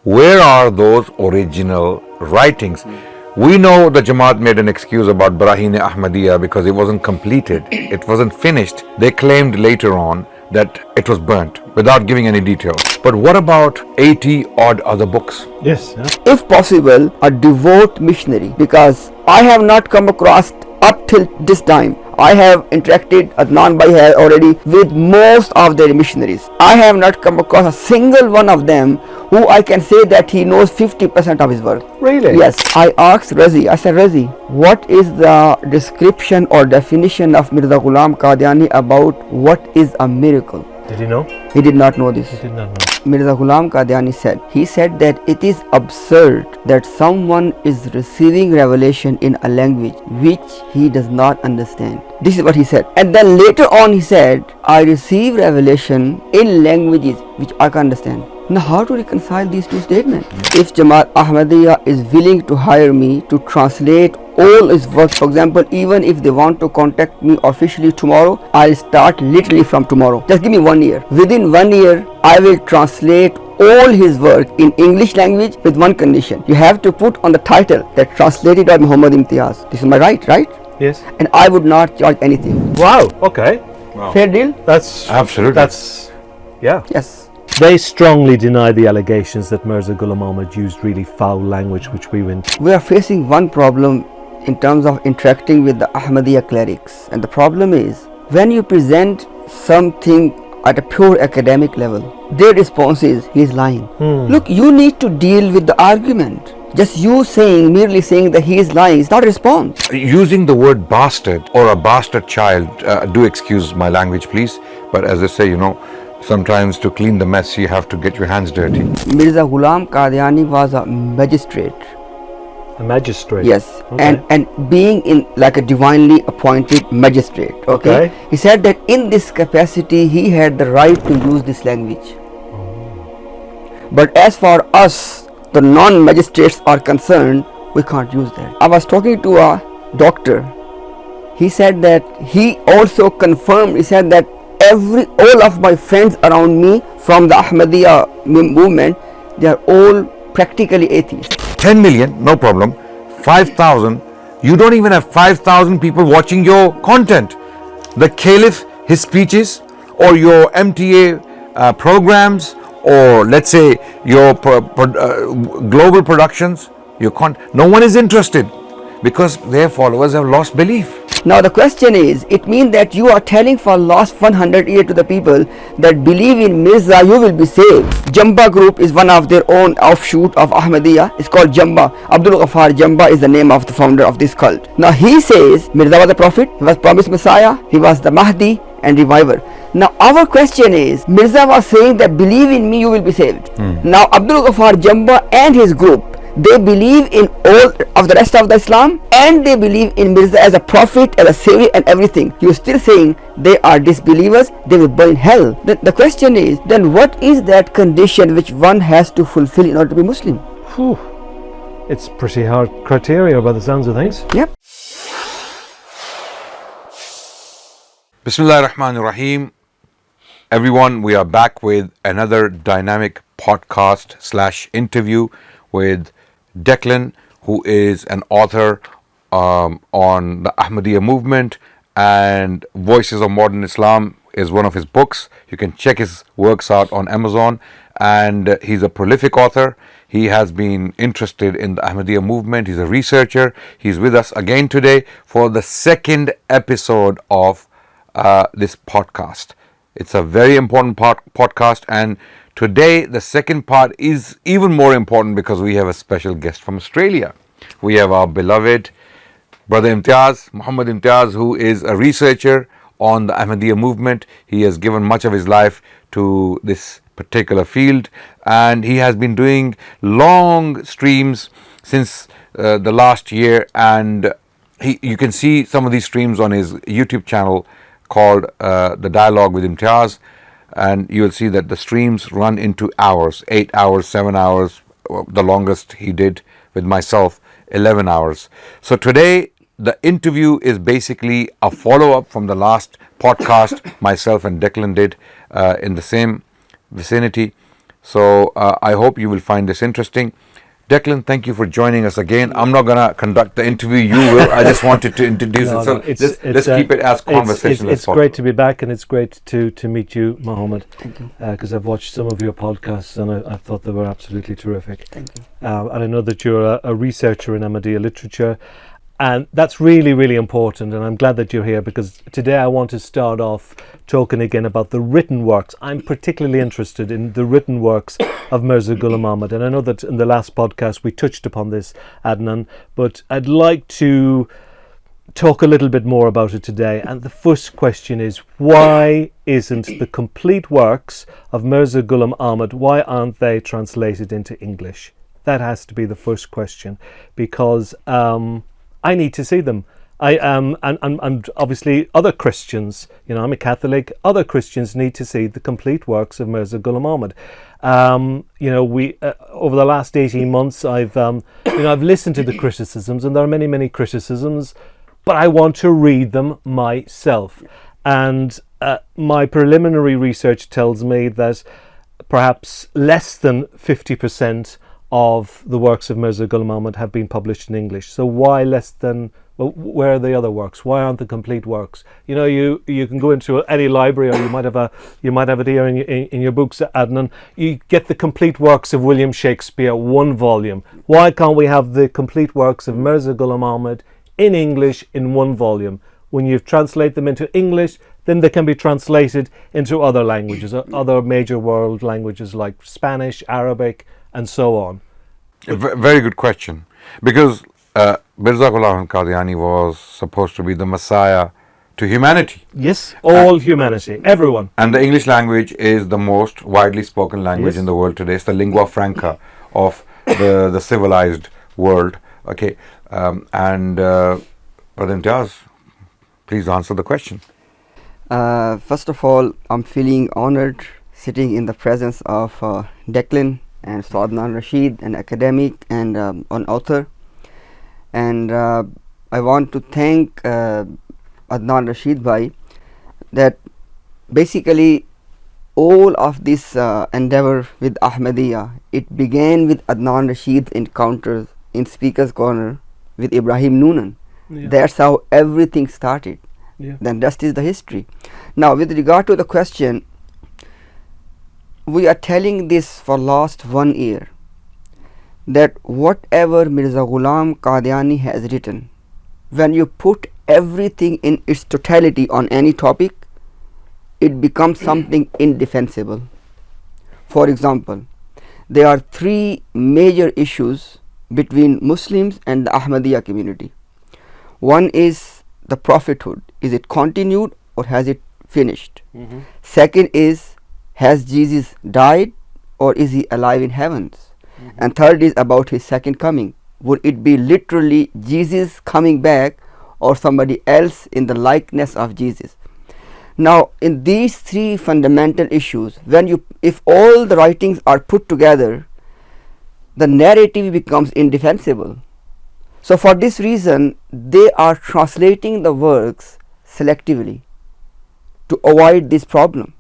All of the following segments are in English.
Where are those original writings? We know the Jamaat made an excuse about Brahine Ahmadiyya because it wasn't completed, it wasn't finished. They claimed later on that it was burnt without giving any details. But what about 80 odd other books? Yes. Yeah. If possible, a devout missionary, because I have not come across up till this time. I have interacted, Adnan Bhai has already, with most of their missionaries. I have not come across a single one of them who I can say that he knows 50% of his work. Really? Yes. I asked Razi, I said, Razi, what is the description or definition of Mirza Ghulam Qadiani about what is a miracle? Did he know? He did not know this. He did not know. Mirza Ghulam Qadiani said, he said that it is absurd that someone is receiving revelation in a language which he does not understand. This is what he said. And then later on he said, I receive revelation in languages which I can understand. Now how to reconcile these two statements? If Jamaat Ahmadiyya is willing to hire me to translate all his work, for example, even if they want to contact me officially tomorrow, I'll start literally from tomorrow. Just give me 1 year. Within 1 year, I will translate all his work in English language with one condition. You have to put on the title that translated by Muhammad Imtiaz. This is my right? Yes. And I would not charge anything. Wow. Okay. Wow. Fair deal? That's Absolutely. That's yeah. Yes. They strongly deny the allegations that Mirza Ghulam Ahmad used really foul language, which we went. We are facing one problem in terms of interacting with the Ahmadiyya clerics, and the problem is when you present something at a pure academic level, their response is he is lying. Look, you need to deal with the argument. Just you merely saying that he is lying is not a response. Using the word bastard or a bastard child, do excuse my language please, but as I say, sometimes to clean the mess you have to get your hands dirty. Mirza Ghulam Qadiani was a magistrate. A magistrate. Yes, Okay. and being in like a divinely appointed magistrate. Okay. He said that in this capacity he had the right to use this language. But as for us, the non-magistrates are concerned, we can't use that. I was talking to a doctor. He said that he also confirmed. He said that all of my friends around me from the Ahmadiyya movement, they are all practically atheists. 10 million, no problem. 5,000, you don't even have 5,000 people watching your content. The Caliph, his speeches, or your MTA programs, or let's say your global productions, no one is interested because their followers have lost belief. Now the question is, it means that you are telling for last 100 years to the people that believe in Mirza, you will be saved. Jamba group is one of their own offshoot of Ahmadiyya. It's called Jamba. Abdul Ghaffar Jamba is the name of the founder of this cult. Now he says Mirza was a prophet, he was promised Messiah, he was the Mahdi and reviver. Now our question is, Mirza was saying that believe in me, you will be saved. Now Abdul Ghaffar Jamba and his group, they believe in all of the rest of the Islam, and they believe in Mirza as a prophet, as a savior and everything. You're still saying they are disbelievers, they will burn in hell. The question is, then what is that condition which one has to fulfill in order to be Muslim? Whew. It's pretty hard criteria by the sounds of things. Yep. Bismillah ar-Rahman ar-Rahim. Everyone, we are back with another dynamic podcast / interview with Declan, who is an author on the Ahmadiyya movement, and Voices of Modern Islam is one of his books. You can check his works out on Amazon, and he's a prolific author. He has been interested in the Ahmadiyya movement. He's a researcher. He's with us again today for the second episode of this podcast. It's a very important podcast, and today the second part is even more important because we have a special guest from Australia. We have our beloved brother Imtiaz, Muhammad Imtiaz, who is a researcher on the Ahmadiyya movement. He has given much of his life to this particular field, and he has been doing long streams since the last year, and you can see some of these streams on his YouTube channel called The Dialogue with Imtiaz, and you'll see that the streams run into hours, 8 hours, 7 hours, the longest he did with myself, 11 hours. So today the interview is basically a follow-up from the last podcast myself and Declan did in the same vicinity. So I hope you will find this interesting. Declan, thank you for joining us again. I'm not going to conduct the interview, you will. I just wanted to introduce it. So let's keep it as conversational as possible. It's great to be back, and it's great to meet you, Mohammed. Thank you. Because I've watched some of your podcasts, and I thought they were absolutely terrific. Thank you. And I know that you're a researcher in Ahmadiyya literature, and that's really, really important, and I'm glad that you're here, because today I want to start off talking again about the written works. I'm particularly interested in the written works of Mirza Ghulam Ahmad, and I know that in the last podcast we touched upon this, Adnan, but I'd like to talk a little bit more about it today. And the first question is, why isn't the complete works of Mirza Ghulam Ahmad, why aren't they translated into English? That has to be the first question, because I need to see them. And obviously other Christians, I'm a Catholic, other Christians need to see the complete works of Mirza Ghulam Ahmad. We over the last 18 months, I've listened to the criticisms, and there are many, many criticisms, but I want to read them myself. And my preliminary research tells me that perhaps less than 50% of the works of Mirza Ghulam Ahmad have been published in English. So why less than? Well, where are the other works? Why aren't the complete works? You can go into any library, or you might have it here in your books, Adnan. You get the complete works of William Shakespeare, one volume. Why can't we have the complete works of Mirza Ghulam Ahmad in English in one volume? When you translate them into English, then they can be translated into other languages, other major world languages like Spanish, Arabic, and so on. Very good question, because Mirza Ghulam Qadiani was supposed to be the Messiah to humanity. Yes, all humanity, everyone. And the English language is the most widely spoken language in the world today. It's the lingua franca of the civilized world. Okay, Brother Imtiaz, please answer the question. First of all, I'm feeling honored sitting in the presence of Declan and Adnan Rashid, an academic and an author. And I want to thank Adnan Rashid bhai, that basically all of this endeavor with Ahmadiyya, it began with Adnan Rashid's encounters in Speaker's Corner with Ibrahim Noonan. Yeah. That's how everything started. Yeah. Then rest is the history. Now, with regard to the question, we are telling this for last 1 year, that whatever Mirza Ghulam Qadiani has written, when you put everything in its totality on any topic, it becomes something indefensible. For example, there are 3 major issues between Muslims and the Ahmadiyya community. One is the prophethood. Is it continued or has it finished? Mm-hmm. Second is, has Jesus died or is he alive in heavens? Mm-hmm. And third is about his second coming. Would it be literally Jesus coming back or somebody else in the likeness of Jesus? Now, in these 3 fundamental issues, if all the writings are put together, the narrative becomes indefensible. So for this reason, they are translating the works selectively to avoid this problem.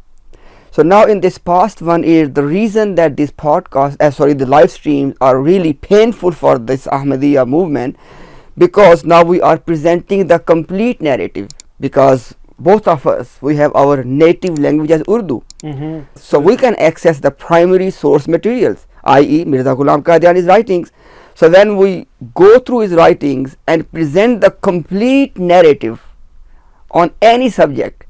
So now in this past 1 year, the reason that this podcast, the live streams are really painful for this Ahmadiyya movement, because now we are presenting the complete narrative, because both of us, we have our native language as Urdu. Mm-hmm. So we can access the primary source materials, i.e. Mirza Ghulam Qadiani's writings. So when we go through his writings and present the complete narrative on any subject,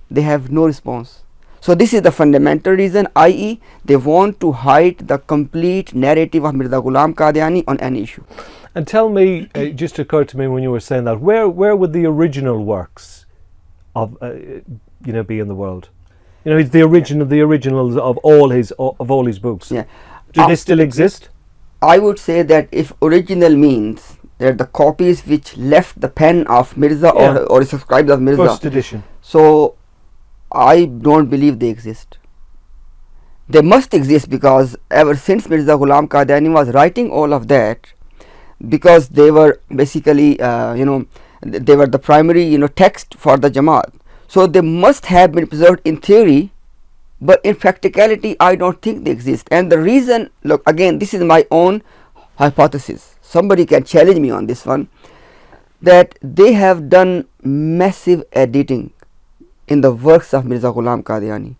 they have no response. So this is the fundamental reason, i.e. they want to hide the complete narrative of Mirza Ghulam Qadiani on any issue. And tell me, it just occurred to me when you were saying that, where would the original works of be in the world? It's the originals of all his books. Yeah. Do they still exist? I would say that if original means that the copies which left the pen of Mirza or subscribed of Mirza, first edition. So I don't believe they exist. They must exist, because ever since Mirza Ghulam Qadiani was writing all of that, because they were basically they were the primary text for the Jamaat, so they must have been preserved in theory but in practicality I don't think they exist. And the reason, look, again, this is my own hypothesis, somebody can challenge me on this one, that they have done massive editing in the works of Mirza Ghulam Qadiani.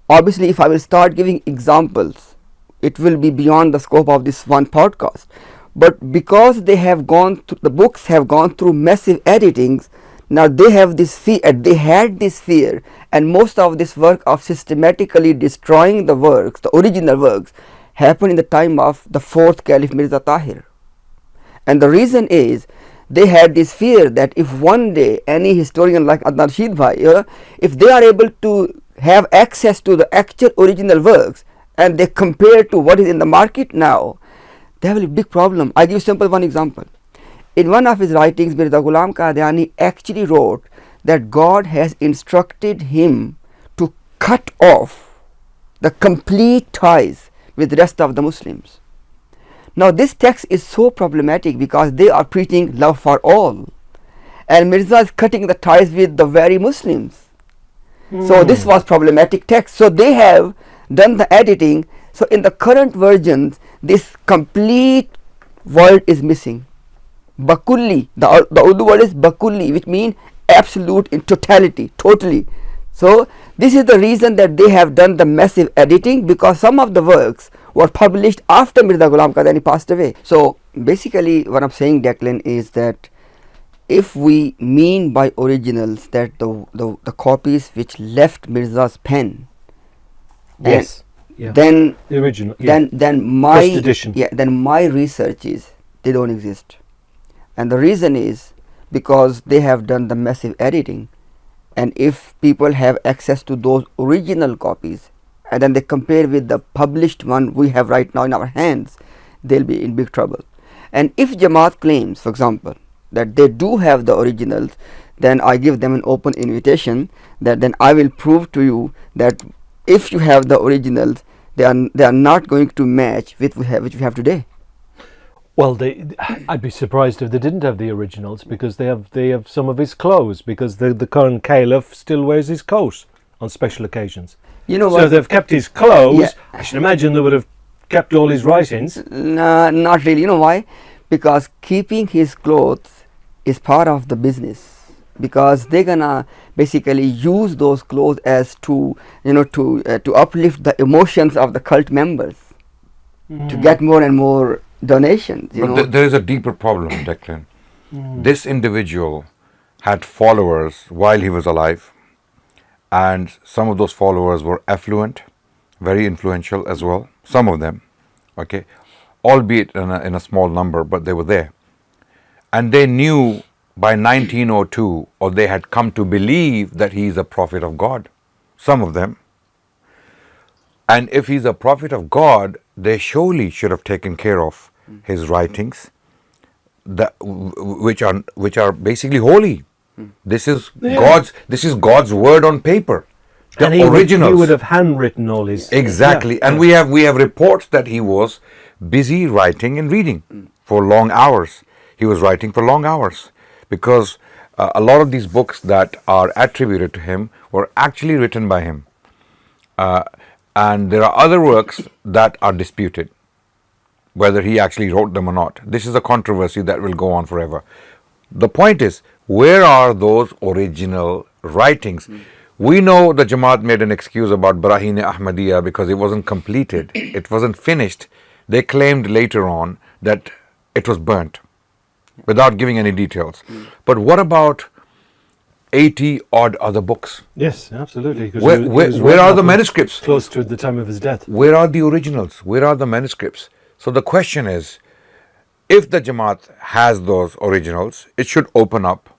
Obviously, if I will start giving examples, it will be beyond the scope of this one podcast. But because they have gone through, the books have gone through massive editings, now they have this fear, they had this fear, and most of this work of systematically destroying the works, the original works, happened in the time of the fourth Caliph Mirza Tahir. And the reason is, they had this fear that if one day any historian like Adnan Rashid Bhai, if they are able to have access to the actual original works and they compare to what is in the market now, there will be a big problem. I give you simple one example. In one of his writings, Mirza Ghulam Qadiani actually wrote that God has instructed him to cut off the complete ties with the rest of the Muslims. Now this text is so problematic because they are preaching love for all, and Mirza is cutting the ties with the very Muslims. So this was problematic text. So they have done the editing. So in the current versions, this complete word is missing. Bakulli, the Urdu word is bakulli, which means absolute, in totality, totally. So this is the reason that they have done the massive editing, because some of the works were published after Mirza Ghulam Qadiani passed away. So basically what I'm saying, Declan, is that if we mean by originals that the copies which left Mirza's pen, Yes. then The original. Yeah. then my First edition. then my research is they don't exist. And the reason is because they have done the massive editing, and if people have access to those original copies and then they compare with the published one we have right now in our hands, they'll be in big trouble. And if Jamaat claims, for example, that they do have the originals, then I give them an open invitation that then I will prove to you that if you have the originals, they are not going to match with which we have today. Well, I'd be surprised if they didn't have the originals, because they have some of his clothes, because the current caliph still wears his coat on special occasions. You know So what? if they've kept his clothes, Yeah. I should imagine they would have kept all his writings. Nah, not really. You know why? Because keeping his clothes is part of the business, because they're gonna basically use those clothes as to uplift the emotions of the cult members, to get more and more donations. But there is a deeper problem, Declan. This individual had followers while he was alive, and some of those followers were affluent, very influential as well. Some of them, okay, albeit in a small number, but they were there. And they knew by 1902, or they had come to believe that he is a prophet of God. Some of them. And if he's a prophet of God, they surely should have taken care of his writings, which are basically holy. This is God's word on paper. The And he originals. would have handwritten all his... Exactly. Yeah. And we have reports that he was busy writing and reading for long hours. He was writing for long hours, because a lot of these books that are attributed to him were actually written by him. And there are other works that are disputed, whether he actually wrote them or not. This is a controversy that will go on forever. The point is, where are those original writings? We know the Jamaat made an excuse about Barahin Ahmadiyya because it wasn't completed. It wasn't finished. They claimed later on that it was burnt, without giving any details. But what about 80 odd other books? Yes, absolutely. 'cause Where he was are writing the up manuscripts? close to the time of his death. Where are the originals? Where are the manuscripts? So the question is, if the Jamaat has those originals, it should open up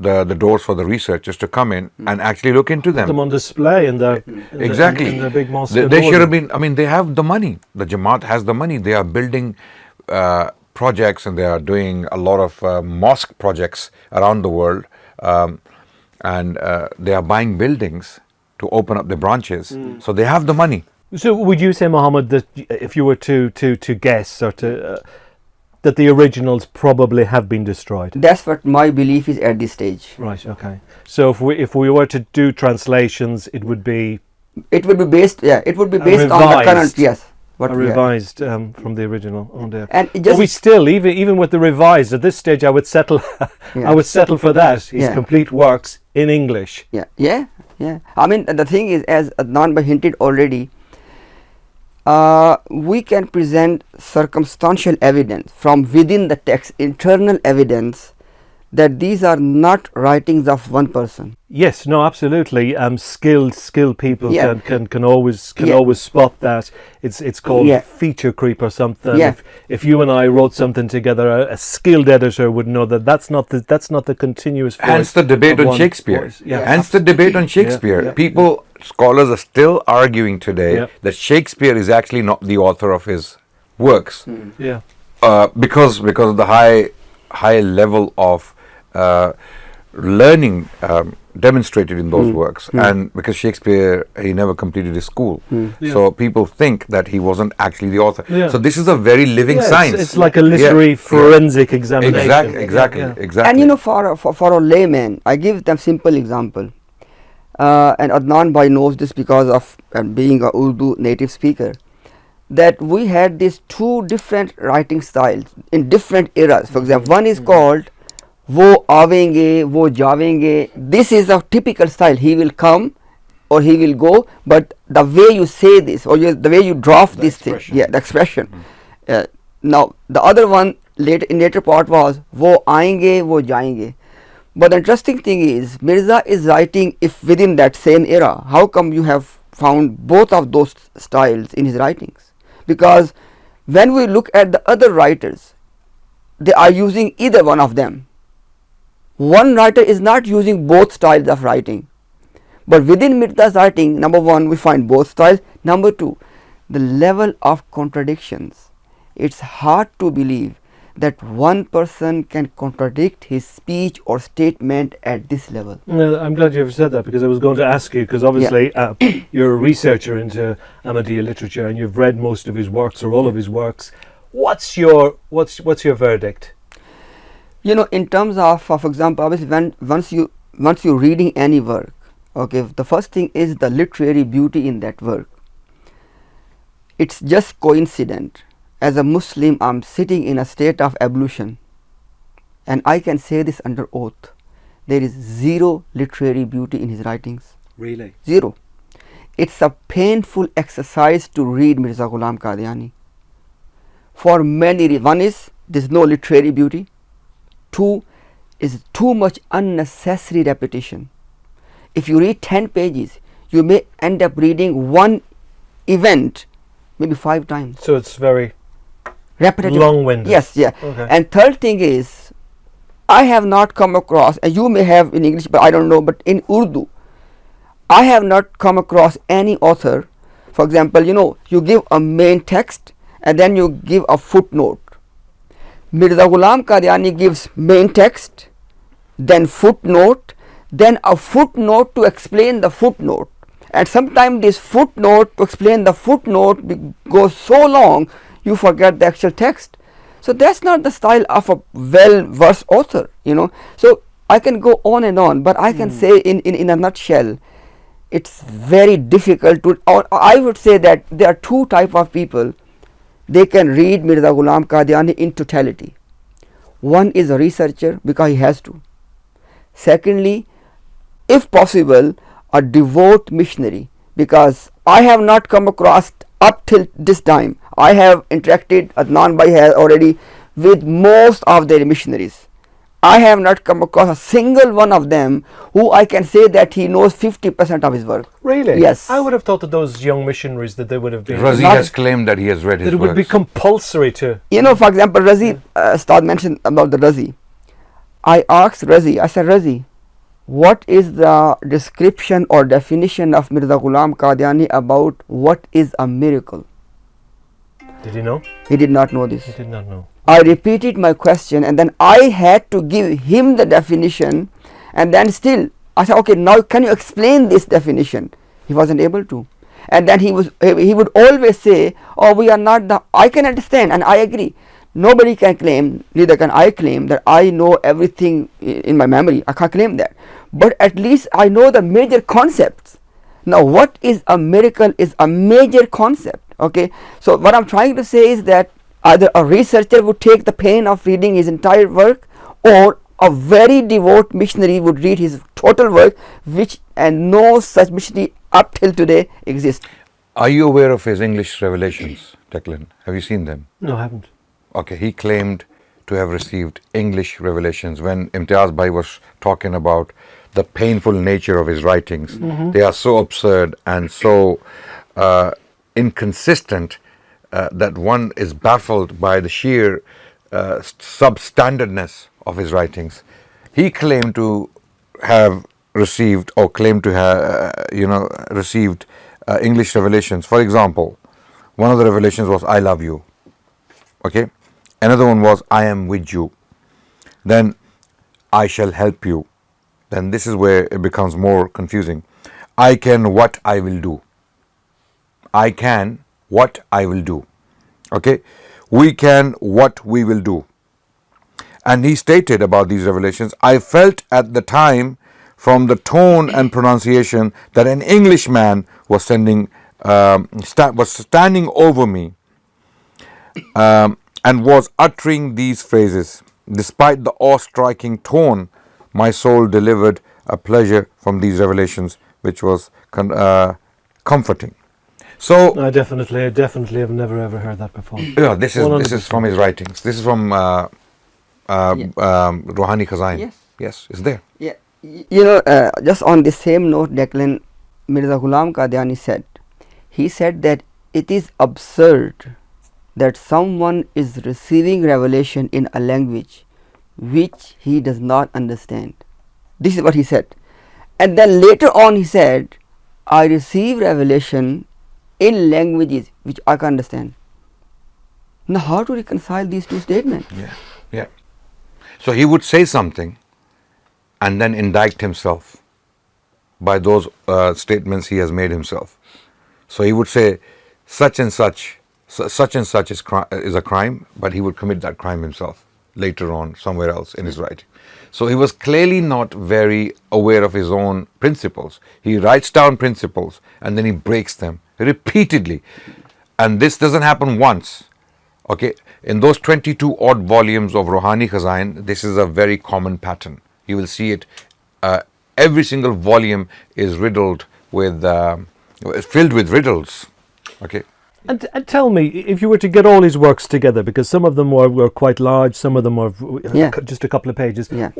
the doors for the researchers to come in and actually look into them. Them on display in the Exactly. in the big mosque. They should have been. I mean, they have the money. The Jamaat has the money. They are building projects, and they are doing a lot of mosque projects around the world, and they are buying buildings to open up the branches. So they have the money. So would you say, Mohammed, that if you were to guess or to that the originals probably have been destroyed? That's what my belief is at this stage. Right. Okay. So if we were to do translations, it would be It would be based, it would be based on the current, yes. Revised from the original. And but we still, even with the revised, at this stage, I would settle. I would settle for that. His complete works in English. Yeah. I mean, the thing is, as Adnan Bhai hinted already, we can present circumstantial evidence from within the text, internal evidence, that these are not writings of one person. Yes, no, absolutely. Skilled people can always spot that. It's called feature creep or something. If you and I wrote something together, a skilled editor would know that that's not the continuous voice. Hence the debate on Shakespeare. Hence the debate on Shakespeare. Scholars are still arguing today that Shakespeare is actually not the author of his works. Because of the high level of learning demonstrated in those works, and because Shakespeare, he never completed his school, so people think that he wasn't actually the author. So this is a very living science. It's like a literary forensic examination. Exactly. And you know, for a layman, I give them simple example, and Adnan Bhai knows this because of being a Urdu native speaker, that we had these two different writing styles in different eras. For example, one is called wo avenge, wo javenge. This is a typical style. He will come or he will go, but the way you say this or the way you draft this thing, the expression. Now the other one later part was wo aayenge, wo jayenge. But the interesting thing is, Mirza is writing if within that same era. How come you have found both of those styles in his writings? Because when we look at the other writers, they are using either one of them. One writer is not using both styles of writing, but within Mirza's writing, number one, we find both styles. Number two, the level of contradictions. It's hard to believe that one person can contradict his speech or statement at this level. Well, I'm glad you said that, because I was going to ask you, because obviously you're a researcher into Ahmadiyya literature and you've read most of his works or all of his works. What's your verdict? You know, in terms of, for example, obviously once you're reading any work, okay, the first thing is the literary beauty in that work. It's just coincident. As a Muslim, I'm sitting in a state of ablution, and I can say this under oath. There is zero literary beauty in his writings. Really? Zero. It's a painful exercise to read Mirza Ghulam Qadiani. For many reasons. One is, there's no literary beauty. Two is too much unnecessary repetition. If you read 10 pages, you may end up reading one event maybe 5 times. So it's very repetitive, long-winded. Yes. Okay. And third thing is, I have not come across, and you may have in English, but I don't know, but in Urdu, I have not come across any author. For example, you know, you give a main text and then you give a footnote. Mirza Ghulam Qadiani gives main text, then footnote, then a footnote to explain the footnote. And sometimes this footnote to explain the footnote goes so long, you forget the actual text. So that's not the style of a well-versed author, you know. So I can go on and on, but I can say in a nutshell, it's very difficult to, or I would say that there are two types of people. They can read Mirza Ghulam Qadiani in totality. One is a researcher, because he has to. Secondly, if possible, a devout missionary, because I have not come across up till this time. I have interacted, Adnan Bhai has already, with most of their missionaries. I have not come across a single one of them who I can say that he knows 50% of his work. Really? Yes. I would have thought that those young missionaries, that they would have been... Razi has claimed that he has read his works. That it would be compulsory to... You know, for example, Razi, Ustad mentioned about the Razi. I asked Razi, I said, Razi, what is the description or definition of Mirza Ghulam Qadiani about what is a miracle? Did he know? He did not know this. He did not know. I repeated my question, and then I had to give him the definition, and then still I said, okay, now can you explain this definition? He wasn't able to. And then he would always say, oh, we are not the... I can understand, and I agree. Nobody can claim, neither can I claim, that I know everything in my memory. I can't claim that. But at least I know the major concepts. Now, what is a miracle is a major concept. Okay, so what I'm trying to say is that either a researcher would take the pain of reading his entire work, or a very devout missionary would read his total work, which and no such missionary up till today exists. Are you aware of his English revelations, Declan? Have you seen them? No, I haven't. Okay, he claimed to have received English revelations when Imtiaz Bhai was talking about the painful nature of his writings. They are so absurd and so inconsistent that one is baffled by the sheer substandardness of his writings. He claimed to have received or claimed to have, received English revelations. For example, one of the revelations was, I love you. Okay. Another one was, I am with you. Then, I shall help you. Then this is where it becomes more confusing. I can what I will do. I can what I will do. Okay. We can what we will do. And he stated about these revelations, I felt at the time from the tone and pronunciation that an Englishman was standing over me and was uttering these phrases. Despite the awe-striking tone, my soul delivered a pleasure from these revelations, which was comforting. So I definitely have never ever heard that before. yeah, this is from his writings. This is from Rouhani Khazain. Yes, it's there. Yeah, just on the same note, Declan, Mirza Ghulam Qadiani said, he said that it is absurd that someone is receiving revelation in a language which he does not understand. This is what he said. And then later on he said, I receive revelation in languages which I can understand. Now, how to reconcile these two statements? Yeah. So he would say something and then indict himself by those statements he has made himself. So he would say such and such is a crime, but he would commit that crime himself later on somewhere else in his writing. So he was clearly not very aware of his own principles. He writes down principles and then he breaks them repeatedly. And this doesn't happen once. Okay, in those 22 odd volumes of Rouhani Khazain, this is a very common pattern. You will see it. Every single volume is riddled with, filled with riddles. Okay. And tell me, if you were to get all his works together, because some of them were quite large, some of them were just a couple of pages. Yeah.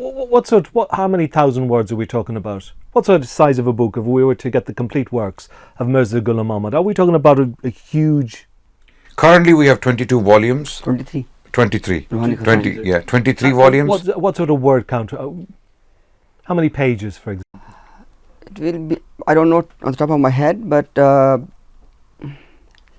How many thousand words are we talking about? What sort of size of a book if we were to get the complete works of Mirza Ghulam Ahmad? Are we talking about a huge? Currently, we have 22 volumes. 23. 23. Rouhani Khazain. 23 volumes. What sort of word count? How many pages, for example? It will be, I don't know on the top of my head, but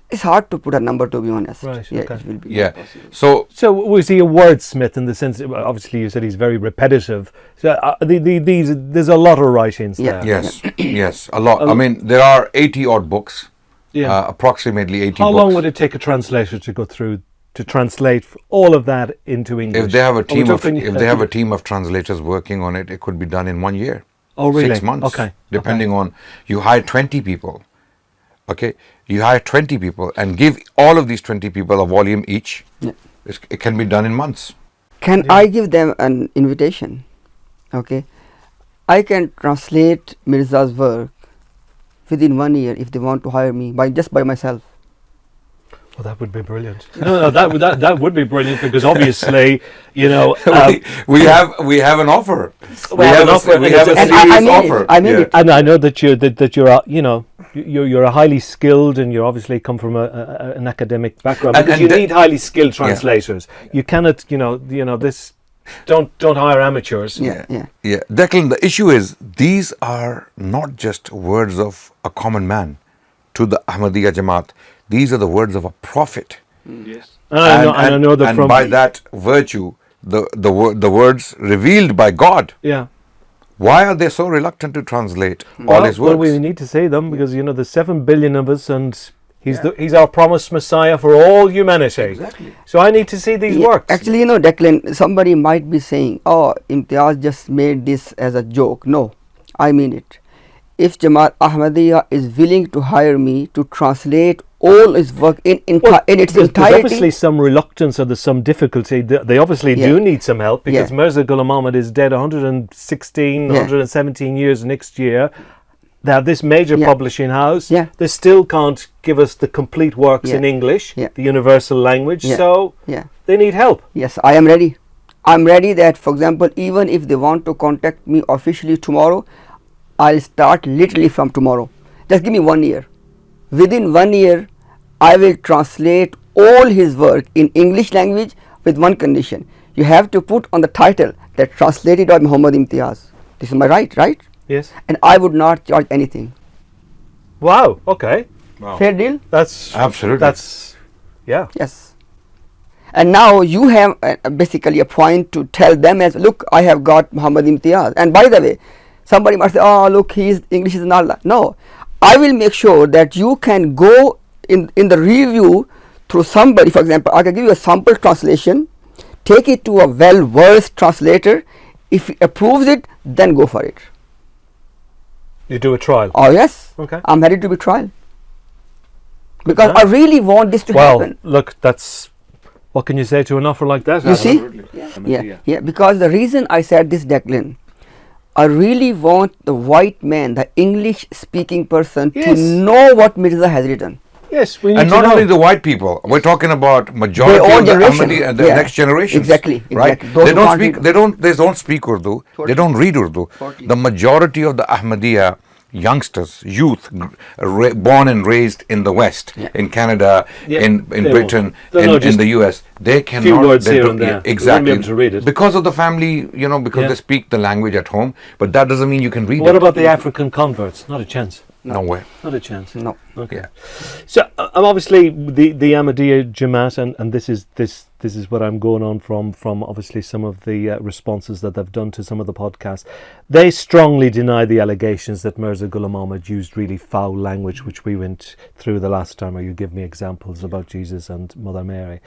it's hard to put a number, to be honest. Right, Yeah, okay. it will be Yeah. possible. So Was he a wordsmith in the sense? Obviously, you said he's very repetitive. So there's a lot of writings Yeah. there. yes, a lot. I mean, there are 80 odd books. Yeah. Approximately 80 How books. long would it take a translator to go through to translate all of that into English? If they have a team talking- team of translators working on it, it could be done in 1 year. Oh, really? 6 months. Okay. Depending on, you hire 20 people. Okay. You hire 20 people and give all of these 20 people a volume each. Yeah. It can be done in months. Can I give them an invitation? Okay. I can translate Mirza's work within 1 year if they want to hire me by myself. Well, that would be brilliant. No, that would be brilliant because obviously, we have an offer. We have an offer. We have a And serious I mean offer. it. I mean it. and I know that you're a highly skilled and you obviously come from an academic background because you need highly skilled translators. You cannot, this. Don't hire amateurs. Yeah. Declan, the issue is these are not just words of a common man to the Ahmadiyya Jamaat. These are the words of a prophet. Yes. I know that and from by that virtue, the words revealed by God. Yeah. Why are they so reluctant to translate all his works? Well, we need to say them because there's 7 billion of us, and he's our promised Messiah for all humanity. Exactly. So I need to see these works. Actually, Declan, somebody might be saying, "Oh, Imtiaz just made this as a joke." No, I mean it. if Jamaat Ahmadiyya is willing to hire me to translate all his work in its There's entirety. obviously some reluctance or there's some difficulty. They obviously do need some help because Mirza Ghulam Ahmad is dead 116, 117 years next year. They have this major publishing house. They still can't give us the complete works in English, the universal language. So they need help. Yes, I am ready. I'm ready that, for example, even if they want to contact me officially tomorrow, I'll start literally from tomorrow. Just give me 1 year. Within 1 year, I will translate all his work in English language with one condition. You have to put on the title that translated by Muhammad Imtiaz. This is my right? Yes. And I would not charge anything. Wow, okay. Wow. Fair deal? That's Absolutely. That's Yes. And now you have basically a point to tell them as, look, I have got Muhammad Imtiaz. And by the way, somebody might say, oh, look, English is not. No, I will make sure that you can go in the review through somebody. For example, I can give you a sample translation, take it to a well-versed translator. If he approves it, then go for it. You do a trial. Oh yes, Okay. I'm ready to be trial. Because I really want this to happen. Well, look, that's... What can you say to an offer like that? You see? Yeah. Because the reason I said this, Declan, I really want the white man, the English-speaking person, to know what Mirza has written. Yes, we need And to not know. only the white people. We're talking about majority Their own of the generation. Ahmadi and the next generation. Exactly. Right? Those They who don't can't speak. read. They don't speak Urdu. They don't read Urdu. The majority of the Ahmadiyya youngsters, youth, born and raised in the West, in Canada, in Britain, in the US, they cannot. Few words they here don't- and there. They exactly. won't be able to read it. Because of the family, because they speak the language at home. But that doesn't mean you can read it. What about the African converts? Not a chance. No way. Not a chance. No. Okay. So obviously the Ahmadiyya Jamaat, and this is what I'm going on from obviously some of the responses that they've done to some of the podcasts. They strongly deny the allegations that Mirza Ghulam Ahmad used really foul language, which we went through the last time, where you give me examples about Jesus and Mother Mary.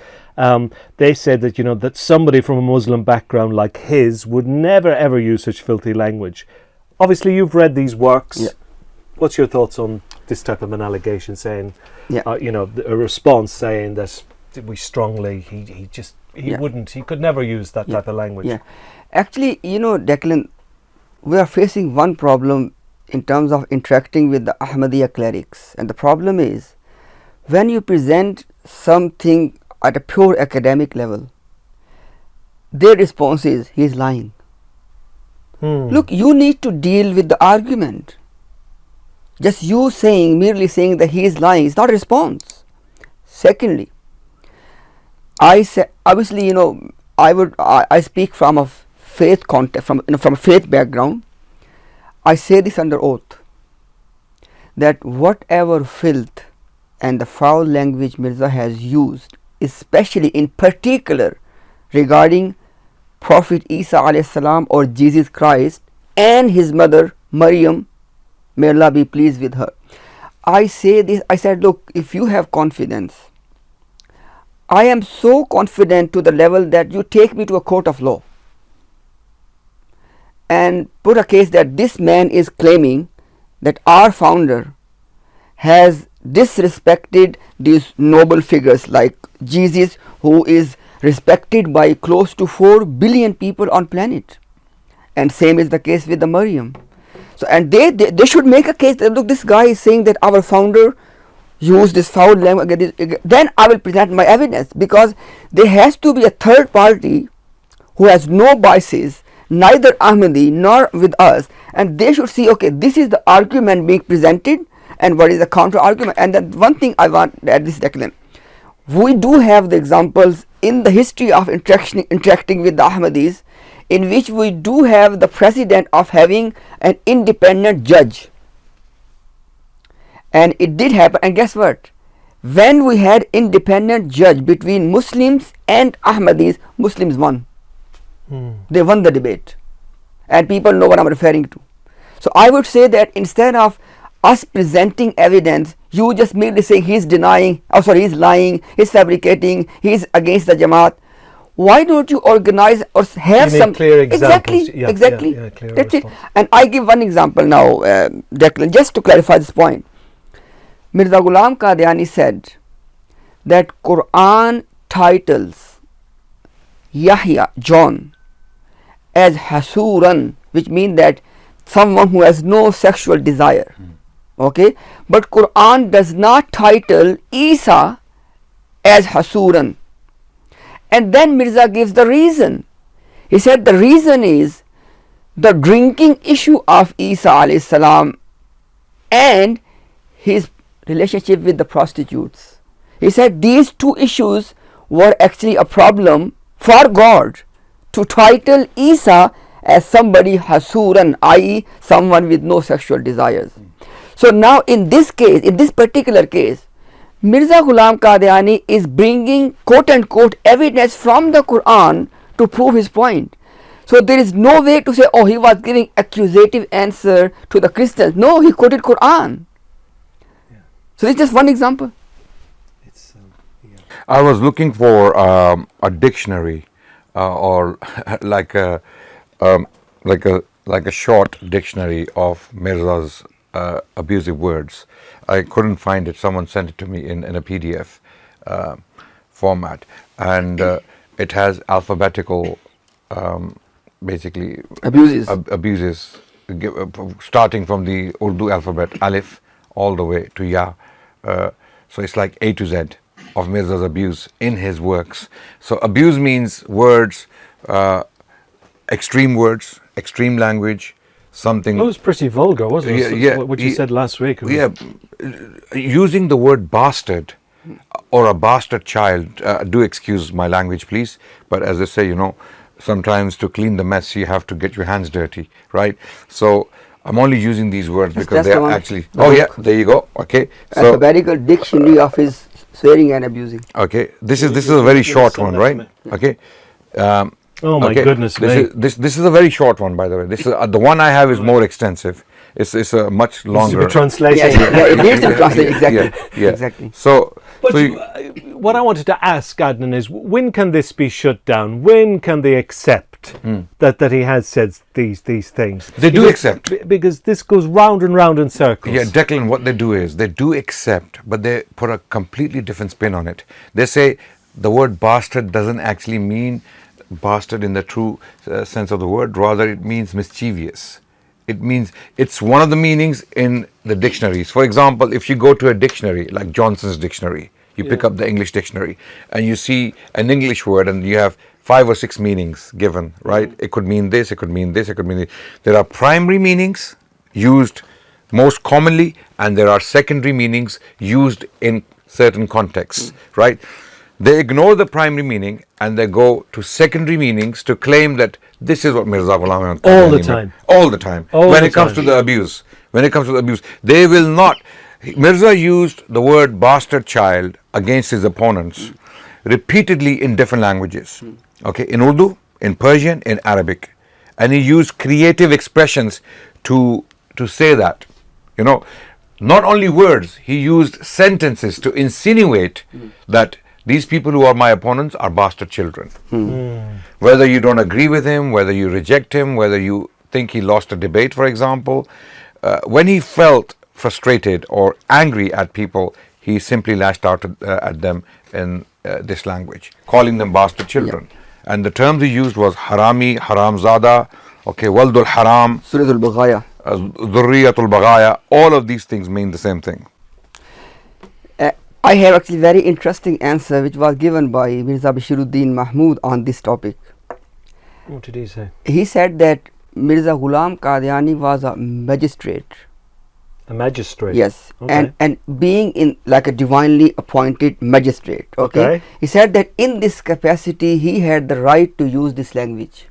They said that that somebody from a Muslim background like his would never ever use such filthy language. Obviously, you've read these works. Yeah. What's your thoughts on this type of an allegation saying, Yeah. a response saying that we strongly, he could never use that type of language? Yeah. Actually, Declan, we are facing one problem in terms of interacting with the Ahmadiyya clerics. And the problem is, when you present something at a pure academic level, their response is, he is lying. Look, you need to deal with the argument. Just you merely saying that he is lying is not a response. Secondly, I say, obviously, I speak from a faith context, from a faith background. I say this under oath, that whatever filth and the foul language Mirza has used, especially in particular regarding Prophet Isa alayhi salam or Jesus Christ and his mother Maryam, may Allah be pleased with her. I say this, I said, look, if you have confidence, I am so confident to the level that you take me to a court of law and put a case that this man is claiming that our founder has disrespected these noble figures like Jesus, who is respected by close to 4 billion people on planet, and same is the case with the Maryam. So, and they should make a case that, look, this guy is saying that our founder used this foul language. Then I will present my evidence, because there has to be a third party who has no biases, neither Ahmadi nor with us, and they should see, okay, this is the argument being presented and what is the counter argument. And then one thing I want to add this, Declan, we do have the examples in the history of interacting with the Ahmadis, in which we do have the precedent of having an independent judge. And it did happen, and guess what? When we had independent judge between Muslims and Ahmadis, Muslims won. They won the debate, and people know what I'm referring to. So I would say that instead of us presenting evidence, you just merely say he's denying, he's lying, he's fabricating, he's against the Jamaat. why don't you organize or have You need some clear examples. exactly, Yeah, exactly. yeah, clear That's it. response. And I give one example now, Declan, just to clarify this point. Mirza Ghulam Qadiani said that Quran titles Yahya, John, as Hasuran, which means that someone who has no sexual desire. Okay, but Quran does not title Isa as Hasuran. And then Mirza gives the reason. He said the reason is the drinking issue of Isa alayhi salam and his relationship with the prostitutes. He said these two issues were actually a problem for God to title Isa as somebody Hasuran, i.e. someone with no sexual desires. So now in this case, in this particular case, Mirza Ghulam Qadiani is bringing quote unquote evidence from the Quran to prove his point. So there is no way to say, oh, he was giving accusative answer to the Christians. No, he quoted Quran. So this is just one example. It's, I was looking for a dictionary or like a short dictionary of Mirza's abusive words. I couldn't find it. Someone sent it to me in a PDF format, and it has alphabetical, basically abuses, starting from the Urdu alphabet Alif all the way to Ya. So it's like A to Z of Mirza's abuse in his works. So abuse means words, extreme language, something. it was pretty vulgar, wasn't it? Yeah, What you said last week. Yeah, using the word bastard or a bastard child. Do excuse my language, please. But as I say, sometimes to clean the mess, you have to get your hands dirty, right? So I'm only using these words because they are actually. Oh yeah, there you go. Okay. So alphabetical dictionary of his swearing and abusing. okay, this is a very short one, right? Okay. Oh my goodness me. This is a very short one, by the way. This is the one I have is more extensive. It's a much longer. This is a translation. It needs to translate exactly. Yeah. Exactly. So What I wanted to ask Adnan is, when can this be shut down? When can they accept that he has said these things? They do accept. Because this goes round and round in circles. Yeah, Declan, what they do is they do accept, but they put a completely different spin on it. They say the word bastard doesn't actually mean bastard in the true sense of the word. Rather, it means mischievous. It means it's one of the meanings in the dictionaries. For example, if you go to a dictionary like Johnson's dictionary, you pick up the English dictionary and you see an English word and you have 5 or 6 meanings given, right? It could mean this, it could mean this, it could mean this. There are primary meanings used most commonly, and there are secondary meanings used in certain contexts, right? They ignore the primary meaning and they go to secondary meanings to claim that this is what Mirza Ghulam All the time. All the time. When it comes to the abuse, they will not. Mirza used the word bastard child against his opponents repeatedly in different languages. Okay, in Urdu, in Persian, in Arabic, and he used creative expressions to say that. Not only words, he used sentences to insinuate that these people who are my opponents are bastard children. Whether you don't agree with him, whether you reject him, whether you think he lost a debate, for example, when he felt frustrated or angry at people, he simply lashed out at them in this language, calling them bastard children. And the terms he used was harami, haramzada, waldul haram, Suratul Baghaya. dhurriyatul baghaya. All of these things mean the same thing. I have actually very interesting answer which was given by Mirza Bashiruddin Mahmud on this topic. What did he say? He said that Mirza Ghulam Qadiani was a magistrate. A magistrate? Yes. Okay. And being in like a divinely appointed magistrate. Okay. He said that in this capacity he had the right to use this language.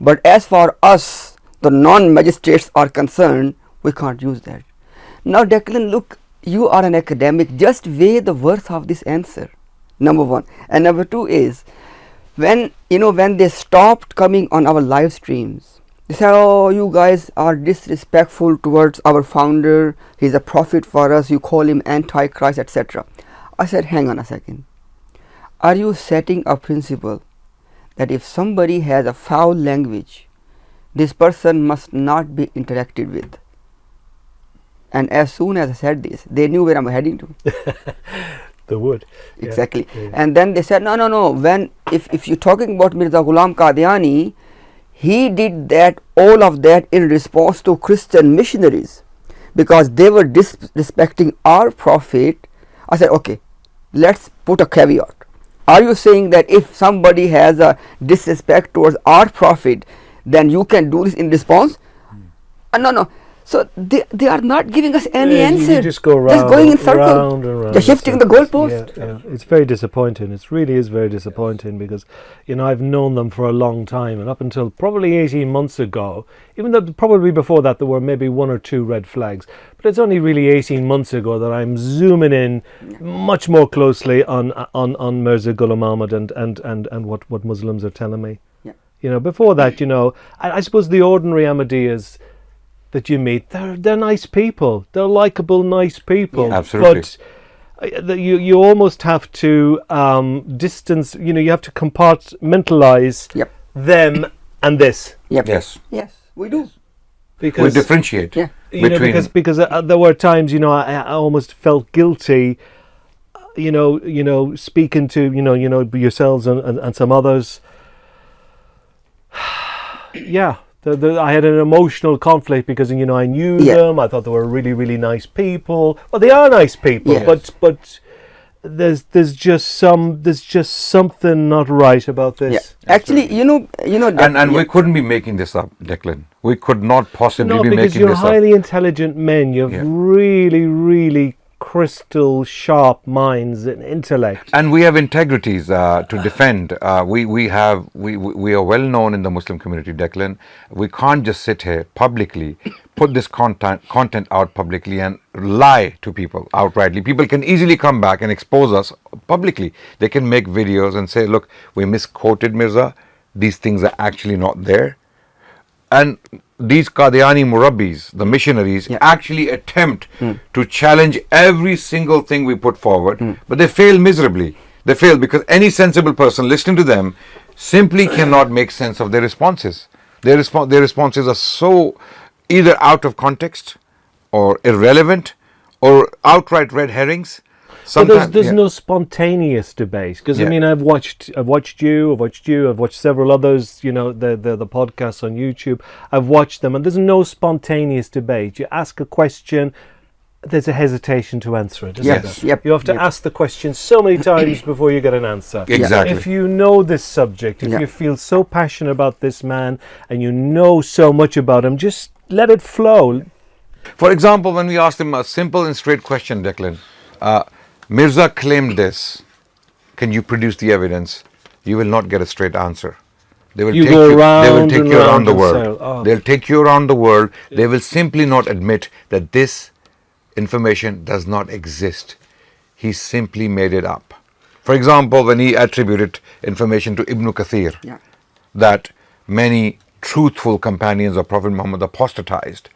But as for us, the non-magistrates are concerned, we can't use that. Now Declan, look, you are an academic, just weigh the worth of this answer, number one. And number two is, when they stopped coming on our live streams, they said, oh, you guys are disrespectful towards our founder, he's a prophet for us, you call him antichrist, etc. I said, hang on a second. are you setting a principle that if somebody has a foul language, this person must not be interacted with? And as soon as I said this, they knew where I'm heading to. They would. Exactly. Yeah. And then they said, no. When if you're talking about Mirza Ghulam Qadiani, he did that, all of that in response to Christian missionaries, because they were disrespecting our prophet. I said, okay, let's put a caveat. Are you saying that if somebody has a disrespect towards our prophet, then you can do this in response? No. So they are not giving us any answer. You just go round, just going in circle. round and round. They're shifting the goalpost. Yeah. It's very disappointing. It really is very disappointing, because I've known them for a long time, and up until probably 18 months ago, even though probably before that there were maybe one or two red flags, but it's only really 18 months ago that I'm zooming in much more closely on Mirza Ghulam Ahmad and what Muslims are telling me. Yeah. Before that, I suppose the ordinary Ahmadiyyas that you meet, they're nice people. They're likable, nice people. Yeah, absolutely. But you almost have to distance. You have to compartmentalize them and this. Yep. Yes. Yes, we do. Because we differentiate. Yeah. Between because there were times I almost felt guilty. Speaking to yourselves and some others. Yeah. I had an emotional conflict because I knew them. I thought they were really, really nice people. Well, they are nice people, but there's just something not right about this. Yeah. Actually, and we couldn't be making this up, Declan. We could not possibly be making this up. No, because you're highly intelligent men. You have really, really crystal sharp minds and intellect, and we have integrities to defend. We are well known in the Muslim community, Declan. We can't just sit here publicly, put this content out publicly and lie to people outrightly. People can easily come back and expose us publicly. They can make videos and say, look, we misquoted Mirza, these things are actually not there. And these Qadiani Murabbis, the missionaries, actually attempt to challenge every single thing we put forward, but they fail miserably. They fail because any sensible person listening to them simply cannot make sense of their responses. Their responses are so either out of context or irrelevant or outright red herrings. But there's no spontaneous debate, because I've watched you, I've watched several others, the podcasts on YouTube. I've watched them, and there's no spontaneous debate. You ask a question, there's a hesitation to answer it. You have to ask the question so many times before you get an answer. Exactly. If you know this subject, if you feel so passionate about this man and you know so much about him, just let it flow. For example, when we asked him a simple and straight question, Declan, Mirza claimed this. Can you produce the evidence? You will not get a straight answer. They will take you around the world. They'll take you around the world. They will simply not admit that this information does not exist. He simply made it up. For example, when he attributed information to Ibn Kathir, that many truthful companions of Prophet Muhammad apostatized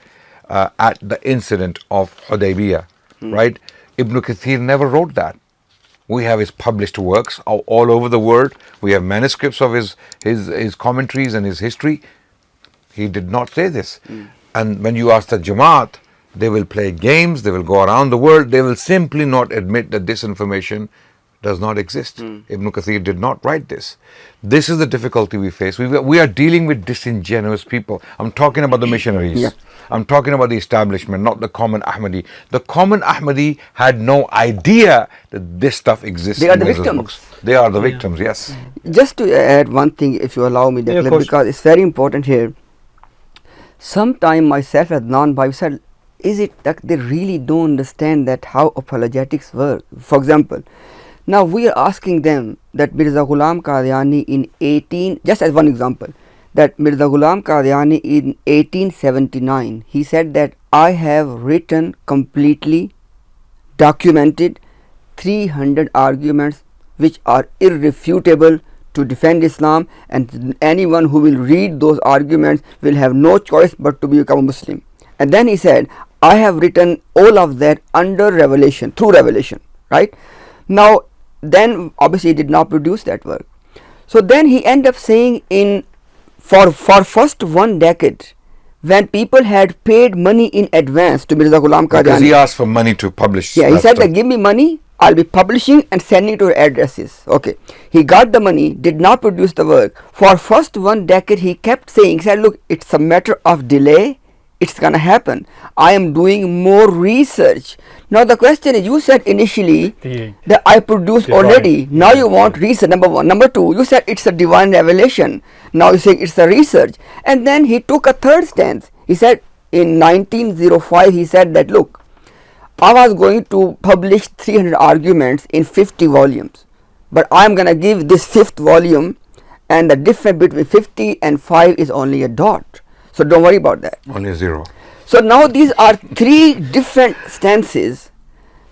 at the incident of Hudaybiyah, right? Ibn Kathir never wrote that. We have his published works all over the world. We have manuscripts of his commentaries and his history. He did not say this. And when you ask the Jamaat, they will play games, they will go around the world, they will simply not admit that this information does not exist. Ibn Kathir did not write this. This is the difficulty we face. We are dealing with disingenuous people. I'm talking about the missionaries. I'm talking about the establishment, not the common Ahmadi. The common Ahmadi had no idea that this stuff exists. They are in the Mirza's victims. books. They are the victims, yes. Just to add one thing, if you allow me, Declan, because it's very important here. Sometime myself as non-Bible said, is it that they really don't understand that how apologetics work? For example, now we are asking them that Mirza Ghulam Qadiani just as one example, that Mirza Ghulam Qadiani in 1879, he said that I have written completely documented 300 arguments which are irrefutable to defend Islam, and anyone who will read those arguments will have no choice but to become a Muslim. And then he said, I have written all of that under revelation, through revelation, right? Now, then obviously he did not produce that work. So then he ended up saying for first 1 decade, when people had paid money in advance to Mirza Ghulam Qadiani. Because he asked for money to publish. Yeah, he said stuff. that give me money, I'll be publishing and sending to your addresses. Okay, he got the money, did not produce the work. For first 1 decade, he kept saying, he said, look, it's a matter of delay. It's gonna happen. I am doing more research. Now the question is, you said initially that I produced divine. already. Now you want research, number one. Number two, you said it's a divine revelation. Now you say it's a research. And then he took a third stance. He said in 1905, he said that, look, I was going to publish 300 arguments in 50 volumes. But I am gonna give this 5th volume, and the difference between 50 and 5 is only a dot. So don't worry about that. Only a 0. So now these are 3 different stances.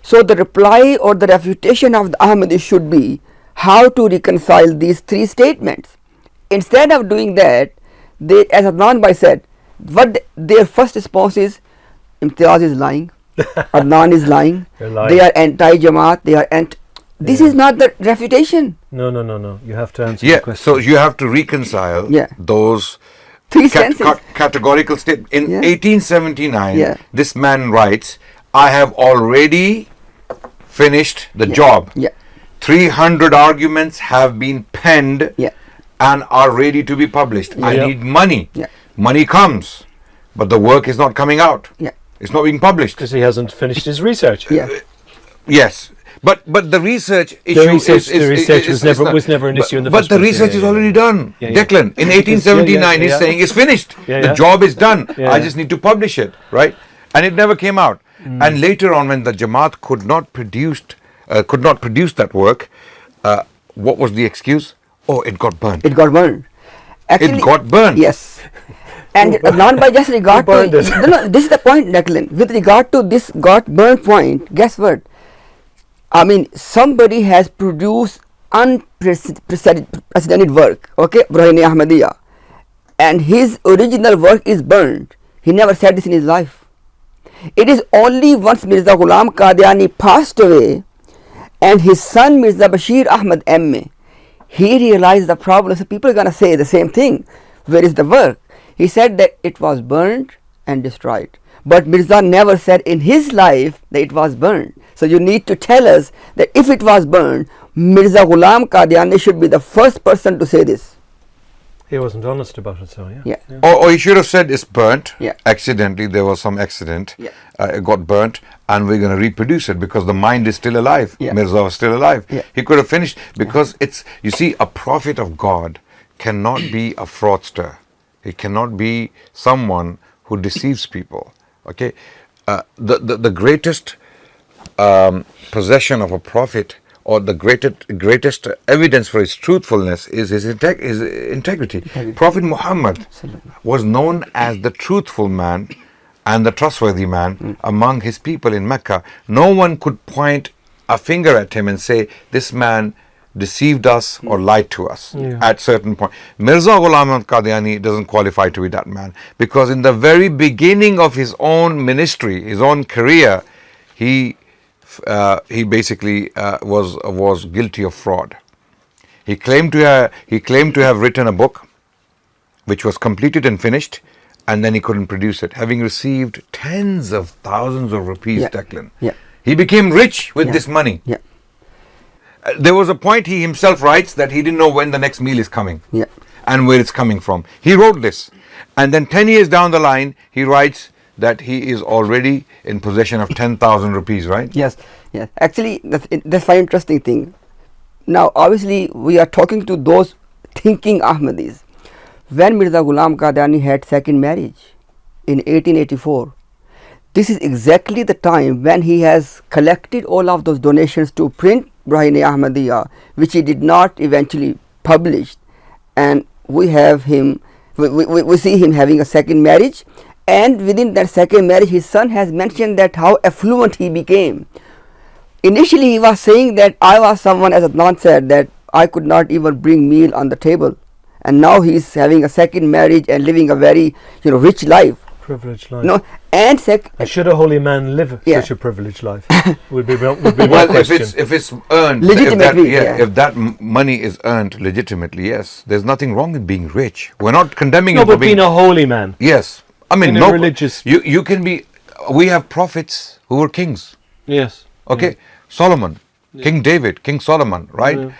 So the reply or the refutation of the Ahmadis should be how to reconcile these 3 statements. Instead of doing that, they, as Adnan Bhai said, their first response is, Imtiaz is lying, Adnan is lying, they are anti-Jamaat, they are anti. This is not the refutation. No. You have to answer Yeah, the question. so you have to reconcile those 3 stances. categorical statements. In Yeah. 1879, Yeah. this man writes, I have already finished the job. Yeah. 300 arguments have been penned Yeah. and are ready to be published. I Yeah. need money. Yeah. Money comes, but the work is not coming out. Yeah. It's not being published. Because he hasn't finished his research. Yeah. Yes, but the research issue was never an issue in the but first the place. research is already done. Yeah. Declan, in 1879, he's saying it's finished. The job is done. Yeah. I just need to publish it, right? And it never came out. And later on, when the Jamaat could not produce that work, what was the excuse? Oh, it got burned. It got burned. Actually, It got burned. Yes. And not by just regard to burned it? no, this is the point, Declan. With regard to this got burned point, guess what? I mean, somebody has produced unprecedented work, okay, Brahini Ahmadiyya, and his original work is burned. He never said this in his life. It is only once Mirza Ghulam Qadiani passed away and his son Mirza Bashir Ahmad M.A., he realized the problem. So people are going to say the same thing. Where is the work? He said that it was burned and destroyed. But Mirza never said in his life that it was burned. So you need to tell us that if it was burned, Mirza Ghulam Qadiani should be the first person to say this. He wasn't honest about it, so yeah. Yeah. Or he should have said it's burnt. Yeah. Accidentally, there was some accident. Yeah. It got burnt, and we're going to reproduce it because the mind is still alive. Yeah. Mirza was still alive. Yeah. He could have finished because it's, you see, a prophet of God cannot be a fraudster. He cannot be someone who deceives people. Okay, the greatest possession of a prophet, or the greatest evidence for his truthfulness, is his integrity. Prophet Muhammad was known as the truthful man and the trustworthy man among his people in Mecca. No one could point a finger at him and say, this man deceived us or lied to us at certain point. Mirza Ghulam Qadiani doesn't qualify to be that man, because in the very beginning of his own ministry, his own career, he basically was guilty of fraud. He claimed to have written a book which was completed and finished, and then he couldn't produce it, having received tens of thousands of rupees. Declan. Yeah. He became rich with this money. Yeah. There was a point, he himself writes, that he didn't know when the next meal is coming and where it's coming from. He wrote this, and then 10 years down the line, he writes that he is already in possession of 10,000 rupees, right? Yes. Actually, that's very interesting thing. Now, obviously, we are talking to those thinking Ahmadis. When Mirza Ghulam Qadiani had second marriage in 1884, this is exactly the time when he has collected all of those donations to print Brahini Ahmadiyya, which he did not eventually publish, and we have him. We see him having a second marriage, and within that second marriage, his son has mentioned that how affluent he became. Initially, he was saying that I was someone, as Adnan said, that I could not even bring meal on the table, and now he is having a second marriage and living a very rich life. Privileged life. No, and And should a holy man live Yeah. such a privileged life? would be my Well, question. if it's earned, Legitimately, if that money is earned legitimately, yes, there's nothing wrong with being rich. We're not condemning No, you for but being a holy man. Yes, I mean, in a no, religious- You can be. We have prophets who were kings. Yes. Okay, Solomon, King David, King Solomon, right?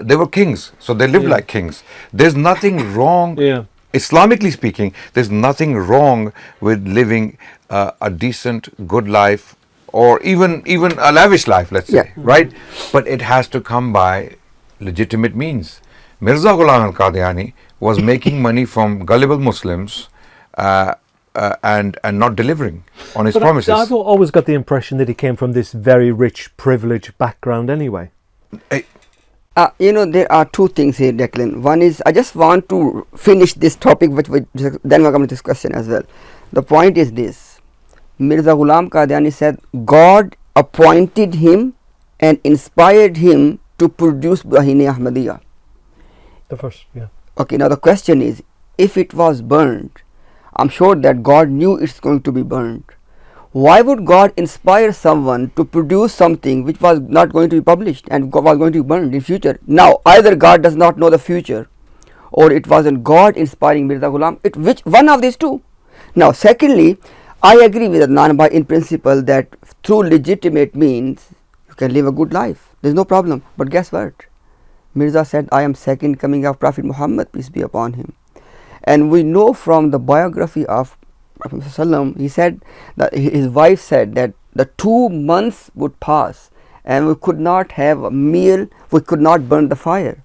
They were kings, so they lived like kings. There's nothing wrong. Yeah. Islamically speaking, there's nothing wrong with living a decent, good life, or even a lavish life, let's say, right? But it has to come by legitimate means. Mirza Ghulam al-Qadiani was making money from gullible Muslims and not delivering on his promises. I've always got the impression that he came from this very rich, privileged background anyway. there are two things here, Declan. One is, I just want to finish this topic, which then we're coming to this question as well. The point is this: Mirza Ghulam Qadiani said God appointed him and inspired him to produce Bahine Ahmadiyya. The first, yeah. Okay, now the question is, if it was burned, I'm sure that God knew it's going to be burned. Why would God inspire someone to produce something which was not going to be published and was going to be burned in future? Now, either God does not know the future, or it wasn't God inspiring Mirza Ghulam. Which one of these two? Now, secondly, I agree with Adnan Bhai in principle that through legitimate means you can live a good life. There's no problem. But guess what? Mirza said, I am second coming of Prophet Muhammad, peace be upon him. And we know from the biography of Prophet Asalam, he said that his wife said that the 2 months would pass and we could not have a meal, we could not burn the fire.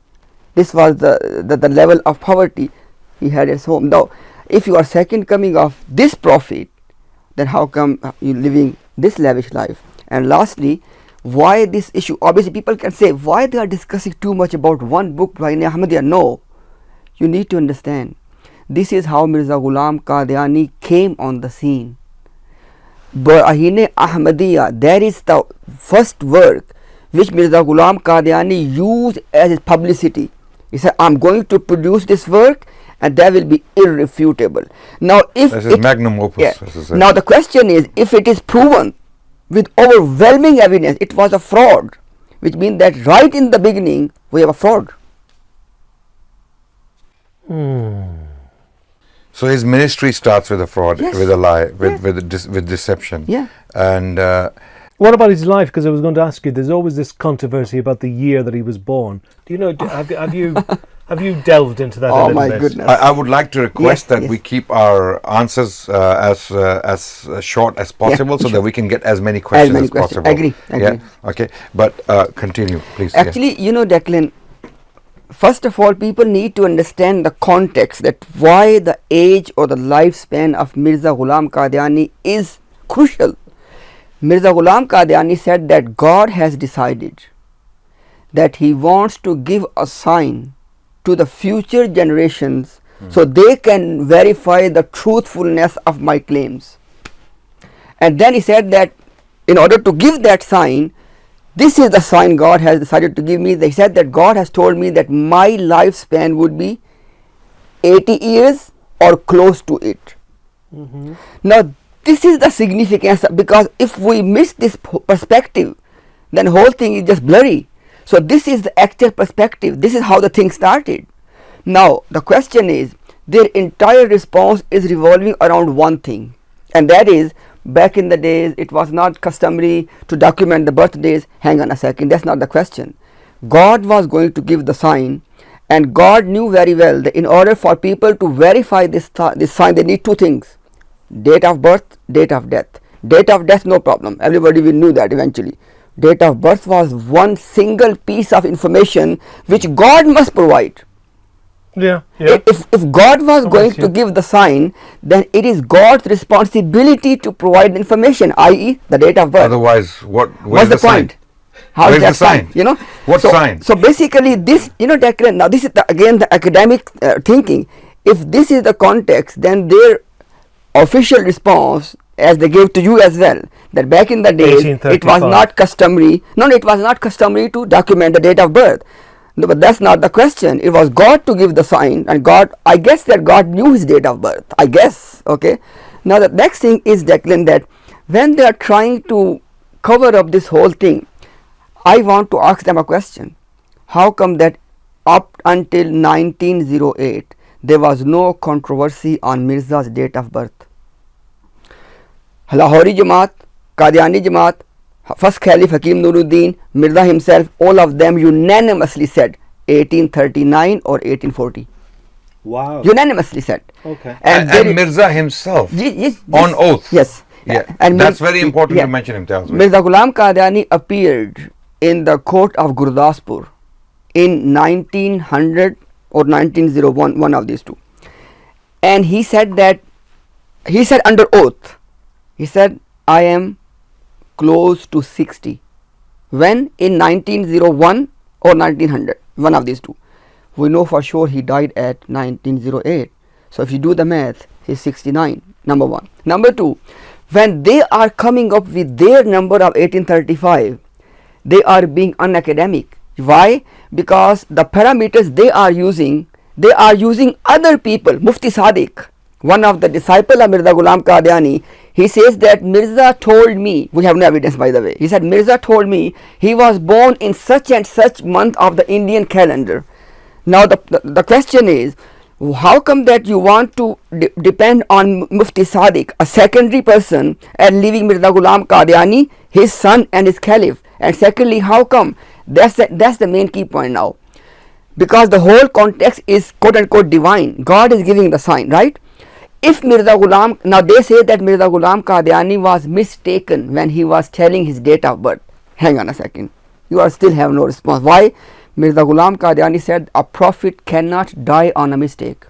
This was the level of poverty he had at his home. Now, if you are second coming of this prophet, then how come you living this lavish life? And lastly, why this issue? Obviously, people can say, why they are discussing too much about one book by Ahmadiyya? No, you need to understand. This is how Mirza Ghulam Qadiani came on the scene. Bahine Ahmadiyya, that is the first work which Mirza Ghulam Qadiani used as his publicity. He said, I'm going to produce this work and that will be irrefutable. Now, if this is magnum opus. Now the question is, if it is proven with overwhelming evidence it was a fraud, which means that right in the beginning we have a fraud. So his ministry starts with a fraud, Yes. with a lie, with deception. Yeah. And What about his life? Because I was going to ask you, there's always this controversy about the year that he was born. Do you know, have you delved into that a Oh little my bit? goodness. I would like to request that yes. we keep our answers as short as possible, so that we can get as many questions as possible. Agree. Yeah. Okay. But continue, please. Actually, Declan, first of all, people need to understand the context, that why the age or the lifespan of Mirza Ghulam Qadiani is crucial. Mirza Ghulam Qadiani said that God has decided that he wants to give a sign to the future generations so they can verify the truthfulness of my claims. And then he said that in order to give that sign, this is the sign God has decided to give me. They said that God has told me that my lifespan would be 80 years or close to it. Now, this is the significance, because if we miss this perspective, then whole thing is just blurry. So this is the actual perspective. This is how the thing started. Now, the question is, their entire response is revolving around one thing, and that is, back in the days, it was not customary to document the birthdays. Hang on a second, that's not the question. God was going to give the sign, and God knew very well that in order for people to verify this sign, they need two things: date of birth, date of death. Date of death, no problem, everybody will know that eventually. Date of birth was one single piece of information which God must provide. Yeah. If God was going to give the sign, then it is God's responsibility to provide the information, i.e. the date of birth. Otherwise, what's the point? Sign? How is Where's that the sign? sign? What sign? So basically, this, Declan, now this is again the academic thinking. If this is the context, then their official response, as they gave to you as well, that back in the days it was not customary. No, it was not customary to document the date of birth. No, but that's not the question. It was God to give the sign, and God, I guess that God knew his date of birth. I guess, okay. Now the next thing is, Declan, that when they are trying to cover up this whole thing, I want to ask them a question. How come that up until 1908 there was no controversy on Mirza's date of birth? Lahori Jamaat, Qadiani Jamaat, first Caliph Hakim Nuruddin, Mirza himself, all of them unanimously said 1839 or 1840. Wow. Unanimously said. Okay. And Mirza himself Yes, on oath. Yes. Yeah, And that's very important yeah. to mention, Imtiaz. Mirza Ghulam Qadiani appeared in the court of Gurdaspur in 1900 or 1901, one of these two. And he said under oath, he said, I am close to 60. When? In 1901 or 1900, one of these two. We know for sure he died at 1908. So if you do the math, he's 69, number one. Number two, when they are coming up with their number of 1835, they are being unacademic. Why? Because the parameters they are using other people. Mufti Sadiq, one of the disciples of Mirza Ghulam Qadiani, he says that Mirza told me, we have no evidence by the way, he said Mirza told me he was born in such and such month of the Indian calendar. Now the question is, how come that you want to depend on Mufti Sadiq, a secondary person, and leaving Mirza Ghulam Qadiani, his son and his caliph? And secondly, how come? That's the main key point now. Because the whole context is quote unquote divine. God is giving the sign, right? If Mirza Ghulam, now they say that Mirza Ghulam Qadiani was mistaken when he was telling his date of birth. Hang on a second. You are still have no response. Why? Mirza Ghulam Qadiani said a prophet cannot die on a mistake.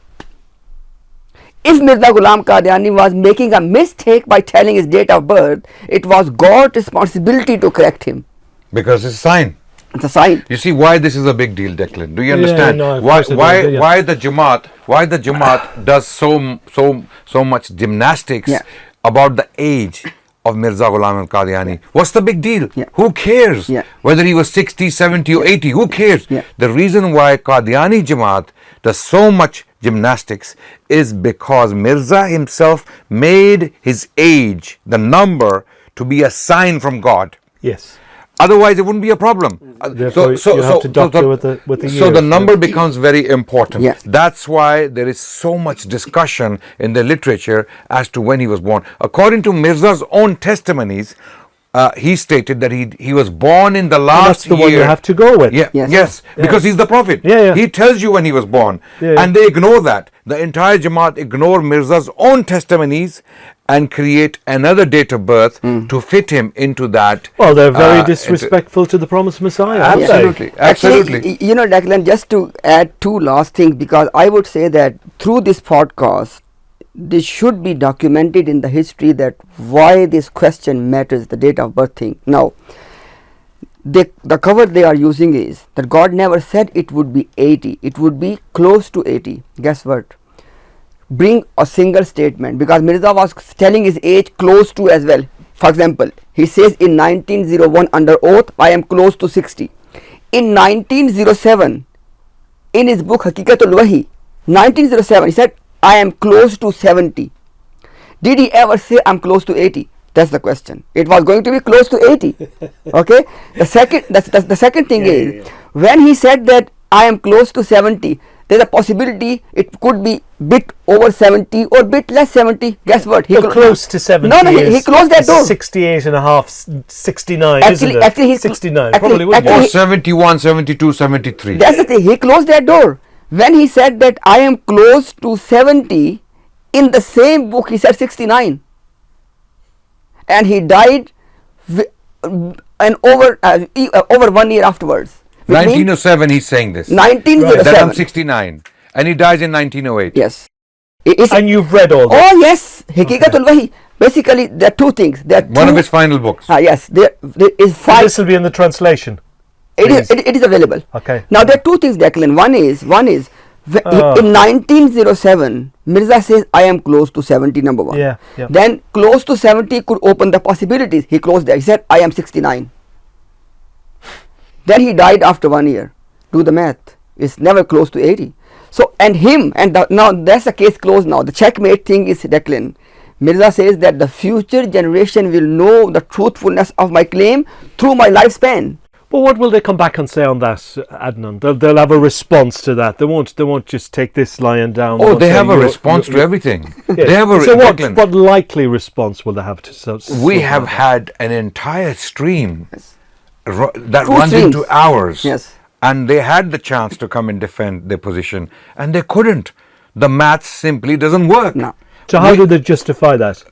If Mirza Ghulam Qadiani was making a mistake by telling his date of birth, it was God's responsibility to correct him. Because it's a sign. It's a sign. You see why this is a big deal, Declan? Do you understand? no, why yeah. the Jamaat does so much gymnastics Yeah. about the age of Mirza Ghulam al-Qadiani? What's the big deal? Yeah. Who cares? Yeah. Whether he was 60, 70 or 80, who cares? Yeah. The reason why Qadiani Jamaat does so much gymnastics is because Mirza himself made his age, the number, to be a sign from God. Yes. Otherwise, it wouldn't be a problem. Therefore, you have to doctor with the so the years, number becomes very important. Yeah. That's why there is so much discussion in the literature as to when he was born. According to Mirza's own testimonies, he stated that he was born in the last that's the year. one you have to go with. Yeah, Yes. yes, because he's the prophet. Yeah. He tells you when he was born. Yeah. And they ignore that. The entire Jamaat ignore Mirza's own testimonies and create another date of birth to fit him into that. Well, they're very disrespectful to the promised Messiah, aren't they? Absolutely, absolutely. Actually, you know, Declan, just to add two last things, because I would say that through this podcast, this should be documented in the history that why this question matters, the date of birth thing. Now, the cover they are using is that God never said it would be 80, it would be close to 80. Guess what? Bring a single statement, because Mirza was telling his age close to as well. For example, he says in 1901 under oath, I am close to 60. In 1907, in his book Hakikatul Wahi, 1907, he said, I am close to 70. Did he ever say I'm close to 80? That's the question. It was going to be close to 80. Okay. The second thing is, when he said that I am close to 70, there's a possibility it could be bit over 70 or bit less 70. Guess what? He close to 70. No, he closed that door. 68 and a half, 69, Actually, isn't it? actually, he 69. actually- Probably would be. actually- Or 71, 72, 73. That's the thing. He closed that door. When he said that I am close to 70, in the same book he said 69. And he died over 1 year afterwards. Which means 1907, he's saying this. 1907. That I'm 69. And he dies in 1908. Yes. And you've read all that? Oh yes, Hakikatul Wahi. Basically, there are two things. There are One of his final books. yes, there is So 5. this will be in the translation. It is available. Okay. Now there are two things, Declan. One is in 1907, Mirza says I am close to 70. Number one. Yeah. Then close to 70 could open the possibilities. He closed there. He said I am 69. Then he died after 1 year. Do the math. It's never close to 80. So now that's the case closed now. The checkmate thing is, Declan, Mirza says that the future generation will know the truthfulness of my claim through my lifespan. But what will they come back and say on that, Adnan? They'll have a response to that. They won't just take this lying down. Oh, They'll they say have a you're- response to you're- everything. Yeah. They have a So Declan, what likely response will they have to? we have had an entire stream that Two runs streams. into hours. Yes. And they had the chance to come and defend their position, and they couldn't. The maths simply doesn't work. No. So how did they justify that?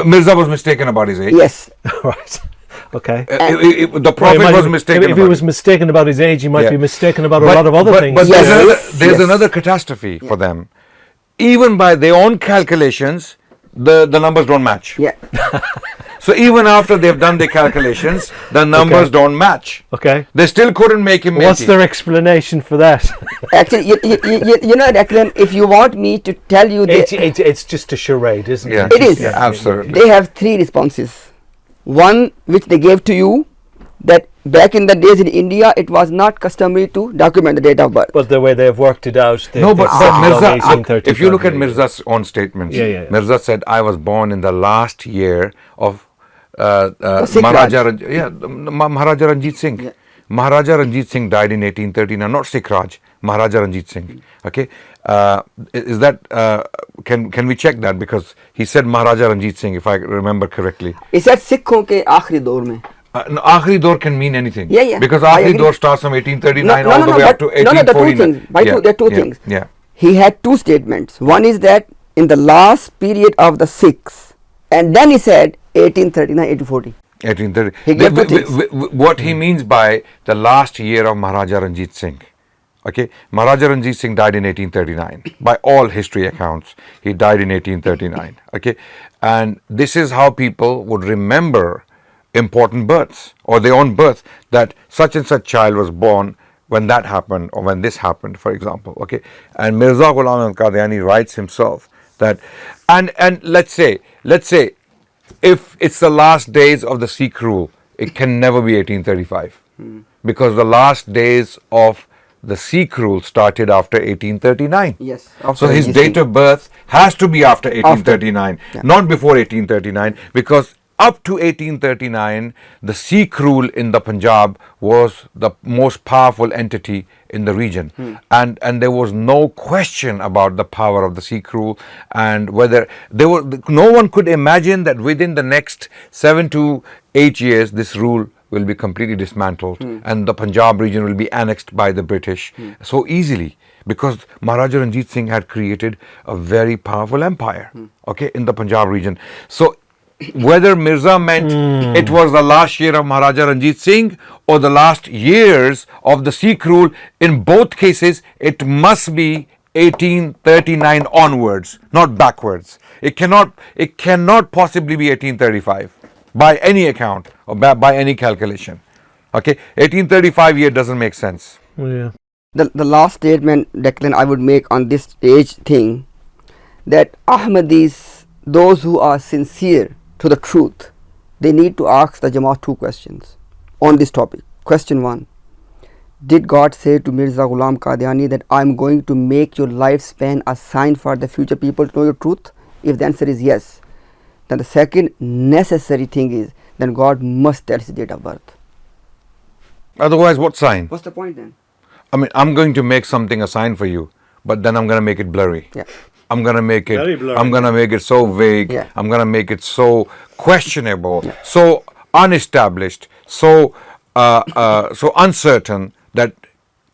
Mirza was mistaken about his age. Yes. Right. Okay. The Prophet was mistaken If he about was mistaken about his age, he might Yeah. be mistaken about a lot of other things. But Yes. there's Yes. another catastrophe for them. Even by their own calculations, the numbers don't match. Yeah. So even after they've done their calculations, the numbers don't match. Okay. They still couldn't make him. What's 80. their explanation for that? Actually, you know, Declan, if you want me to tell you that It's just a charade, isn't Yeah. it? It is. Yeah, absolutely. they have three responses. One which they gave to you, that back in the days in India, it was not customary to document the date of birth. But the way they've worked it out, No, but Mirza, if you look at 1835. Mirza's own statements, Yeah. Mirza said, I was born in the last year of Sikh Maharaja, Raj. Maharaja Ranjit Singh. Yeah. Maharaja Ranjit Singh died in 1839, not Sikh Raj, Maharaja Ranjit Singh. Okay, is that can we check that, because he said Maharaja Ranjit Singh, if I remember correctly. He said सिखों के आखिरी दौर में. No, Akhri Dor can mean anything. Yeah, yeah. Because I Akhri agree. Dor starts from 1839 all the way but- up to 1849. the two things. There are two things. Yeah. He had two statements. One is that in the last period of the Sikhs, and then he said 1839, 1840. 1830. He gave two things. What he means by the last year of Maharaja Ranjit Singh. Okay, Maharaja Ranjit Singh died in 1839. By all history accounts, he died in 1839. Okay, and this is how people would remember important births or their own birth, that such and such child was born when that happened or when this happened, for example. Okay, and Mirza Ghulam Ahmad Qadiani writes himself that, and let's say if it's the last days of the Sikh rule, it can never be 1835, because the last days of the Sikh rule started after 1839. Yes. So his date of birth has to be after 1839, not before 1839, because up to 1839, the Sikh rule in the Punjab was the most powerful entity in the region, and there was no question about the power of the Sikh rule, and whether no one could imagine that within the next 7 to 8 years this rule will be completely dismantled and the Punjab region will be annexed by the British so easily, because Maharaja Ranjit Singh had created a very powerful empire, okay, in the Punjab region. So whether Mirza meant it was the last year of Maharaja Ranjit Singh or the last years of the Sikh rule, in both cases it must be 1839 onwards, not backwards. It cannot possibly be 1835 by any account or by any calculation. Okay, 1835 year doesn't make sense. Yeah. The last statement, Declan, I would make on this age thing, that Ahmadis, those who are sincere to the truth, they need to ask the Jamaat two questions on this topic. Question 1: did God say to Mirza Ghulam Qadiani that I am going to make your lifespan a sign for the future people to know your truth? If the answer is yes, then the second necessary thing is, then God must tell his date of birth. Otherwise, what sign? What's the point then? I mean, I'm going to make something a sign for you, but then I'm going to make it blurry. Yeah. I'm going to make it, Very blurry. I'm going to make it so vague. Yeah. I'm going to make it so questionable, so unestablished, so uncertain that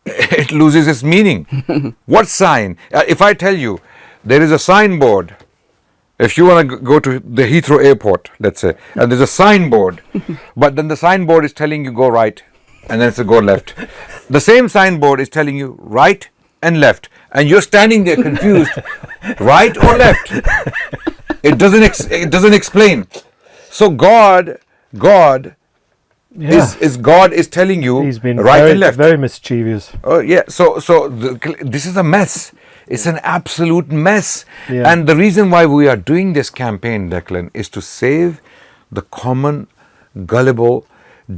it loses its meaning. What sign? If I tell you there is a signboard, if you want to go to the Heathrow airport, let's say, and there's a signboard, but then the signboard is telling you go right, and then it's a go left. The same signboard is telling you right and left, and you're standing there confused, right or left. It doesn't explain. So God is telling you He's been right very, and left. very mischievous. Oh yeah, so this is a mess. It's an absolute mess. Yeah. And the reason why we are doing this campaign, Declan, is to save the common, gullible,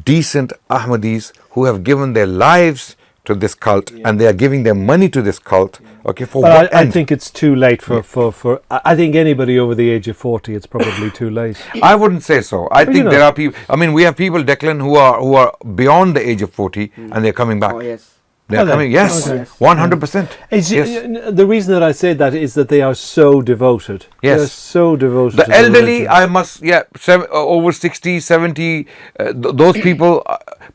decent Ahmadis who have given their lives to this cult, and they are giving their money to this cult. Okay, for But what I end? think it's too late for I think anybody over the age of 40, it's probably too late. I wouldn't say so. I think know. there are people. I mean, we have people, Declan, who are beyond the age of 40, and they're coming back. Oh yes. They are Are they? coming. Yes, Okay. 100%. It's, Yes. The reason that I say that is that they are so devoted. Yes. They're so devoted. The to elderly, religion. I must, over 60, 70, those people.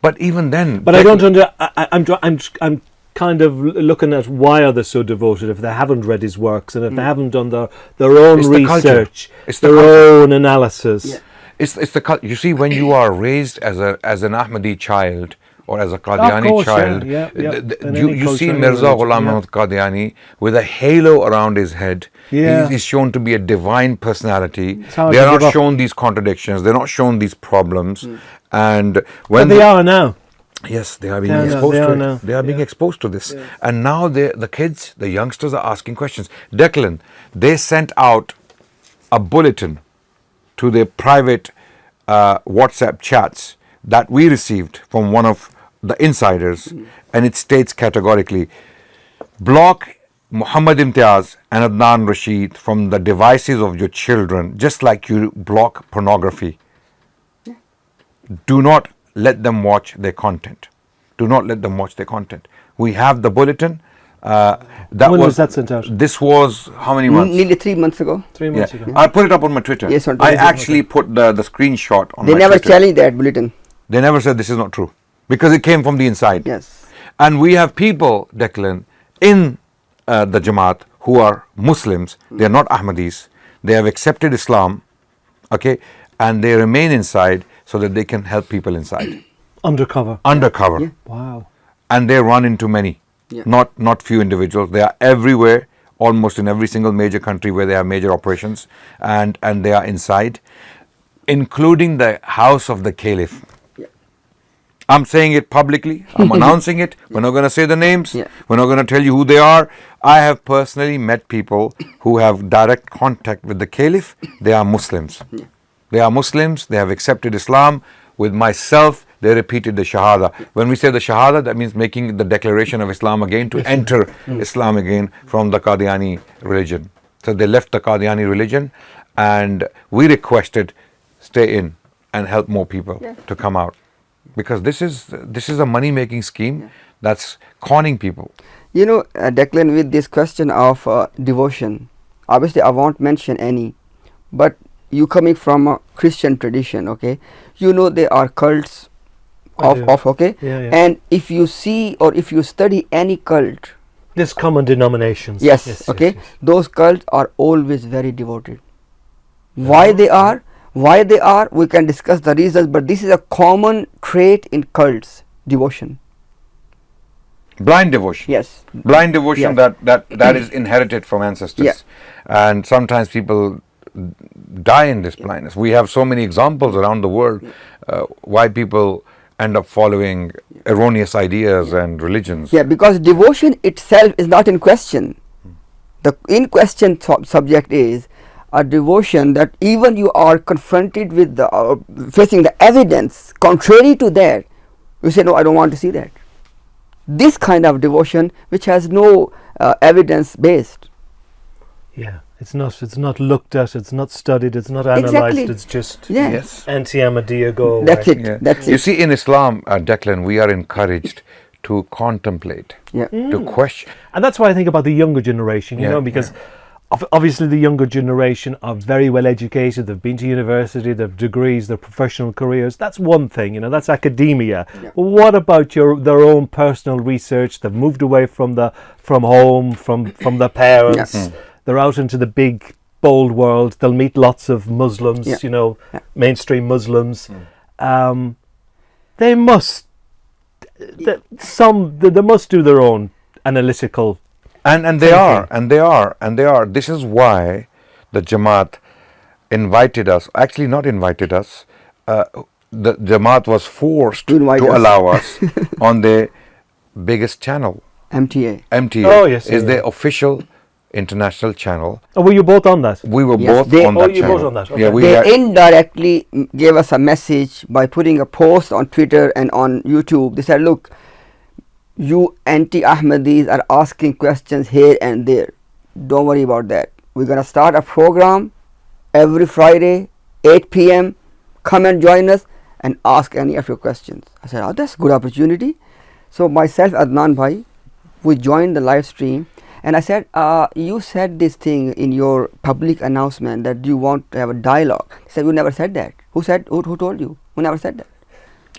But even then, But I don't I'm kind of looking at why are they so devoted if they haven't read his works and if they haven't done their own It's the culture. research, It's the their culture. own analysis. Yeah. it's the cult. You see, when you are raised as an Ahmadi child or as a Qadiani course, child, yeah. In you any see culture, any Mirza religion, Ghulam yeah. Ahmad Qadiani with a halo around his head. Yeah. He's shown to be a divine personality. It's hard They to are give not up. shown these contradictions. They're not shown these problems. And when But they are now. yes, they are being They are now, exposed they to are it. now. They are being exposed to this. And now the kids, the youngsters are asking questions. Declan, they sent out a bulletin to their private WhatsApp chats that we received from one of the insiders, and it states categorically, block Muhammad Imtiaz and Adnan Rashid from the devices of your children, just like you block pornography. Do not let them watch their content. Do not let them watch their content. We have the bulletin. When was that sent out? This was how many months? Nearly 3 months ago. 3 months ago. I put it up on my Twitter. Yes, on I Twitter. actually put the screenshot on They my never Twitter. challenged that bulletin. They never said this is not true because it came from the inside. Yes. And we have people, Declan, in the Jamaat who are Muslims. They are not Ahmadis. They have accepted Islam, okay, and they remain inside so that they can help people inside, Undercover. undercover. Yeah. Wow. And they run into many, Yeah. not few individuals. They are everywhere, almost in every single major country where they have major operations, and they are inside, including the house of the Caliph. Yeah. I'm saying it publicly. I'm announcing it. We're not going to say the names. Yeah. We're not going to tell you who they are. I have personally met people who have direct contact with the Caliph. They are Muslims. Yeah. They are Muslims. They have accepted Islam. With myself, they repeated the Shahada. When we say the Shahada, that means making the declaration of Islam again to enter Islam again from the Qadiani religion. So they left the Qadiani religion, and we requested stay in and help more people to come out, because this is a money making scheme that's conning people. You know, Declan, with this question of devotion, obviously I won't mention any, but you coming from a Christian tradition, okay, you know there are cults of okay, Yeah. and if you see or if you study any cult, There's common denominations. yes, okay, those cults are always very devoted. Why they are, we can discuss the reasons, but this is a common trait in cults: devotion. Blind devotion. Yes. Blind devotion Yeah. that is inherited from ancestors. Yeah. And sometimes people die in this blindness. We have so many examples around the world why people end up following erroneous ideas and religions. Yeah, because devotion itself is not in question. The in question subject is a devotion that even you are confronted with the facing the evidence contrary to that, you say, no, I don't want to see that. This kind of devotion which has no evidence based. Yeah. It's not looked at, it's not studied, it's not analysed, Exactly. it's just Yeah. Yes. anti-Ahmadiyya, go away. That's it. Yeah. That's You it. see, in Islam, Declan, we are encouraged to contemplate, Yeah. to question. And that's why I think about the younger generation, you Yeah, know, because obviously the younger generation are very well educated, they've been to university, they've degrees, they've professional careers. That's one thing, you know, that's academia. Yeah. But what about their own personal research? They've moved away from home, from their parents. Yeah. They're out into the big, bold world. They'll meet lots of Muslims, Yeah. you know, Yeah. mainstream Muslims. They must, they must do their own analytical. And they are. This is why the Jamaat invited us. Actually, not invited us. The Jamaat was forced To invite us. allow us on their biggest channel. MTA. MTA Oh, yes, is yeah, their yeah. official international channel. Oh, were you both on that? We were Yes, both they- on Oh, that you channel. both on that, okay. Yeah, we They had, indirectly gave us a message by putting a post on Twitter and on YouTube. They said, look, you anti-Ahmadis are asking questions here and there. Don't worry about that. We're gonna start a program every Friday, 8 p.m. Come and join us and ask any of your questions. I said, oh, that's a good opportunity. So myself, Adnan Bhai, we joined the live stream, and I said, you said this thing in your public announcement that you want to have a dialogue. He said, you never said that. Who told you? Who never said that?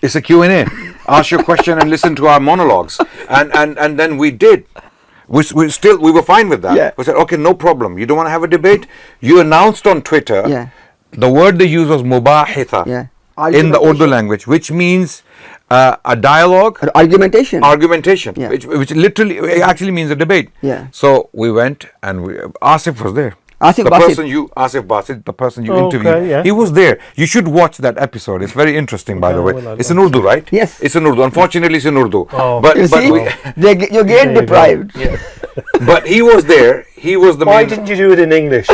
It's a Q&A. Ask your question and listen to our monologues. And then we did. We were fine with that. Yeah. We said, okay, no problem. You don't want to have a debate? You announced on Twitter, Yeah. the word they used was mubahitha Yeah. in the Urdu language, which means a dialogue, Argumentation. argumentation, Yeah. which literally actually means a debate. Yeah. So we went and Asif was there. Asif the Basit. Asif Basit, the person you Okay, interviewed, yeah. he was there. You should watch that episode. It's very interesting, by the way. well, I'll It's in Urdu, right? Yes. It's in Urdu. Unfortunately, it's in Urdu. Oh. But You see, you get deprived. but he was there. He was the Why main. didn't you do it in English?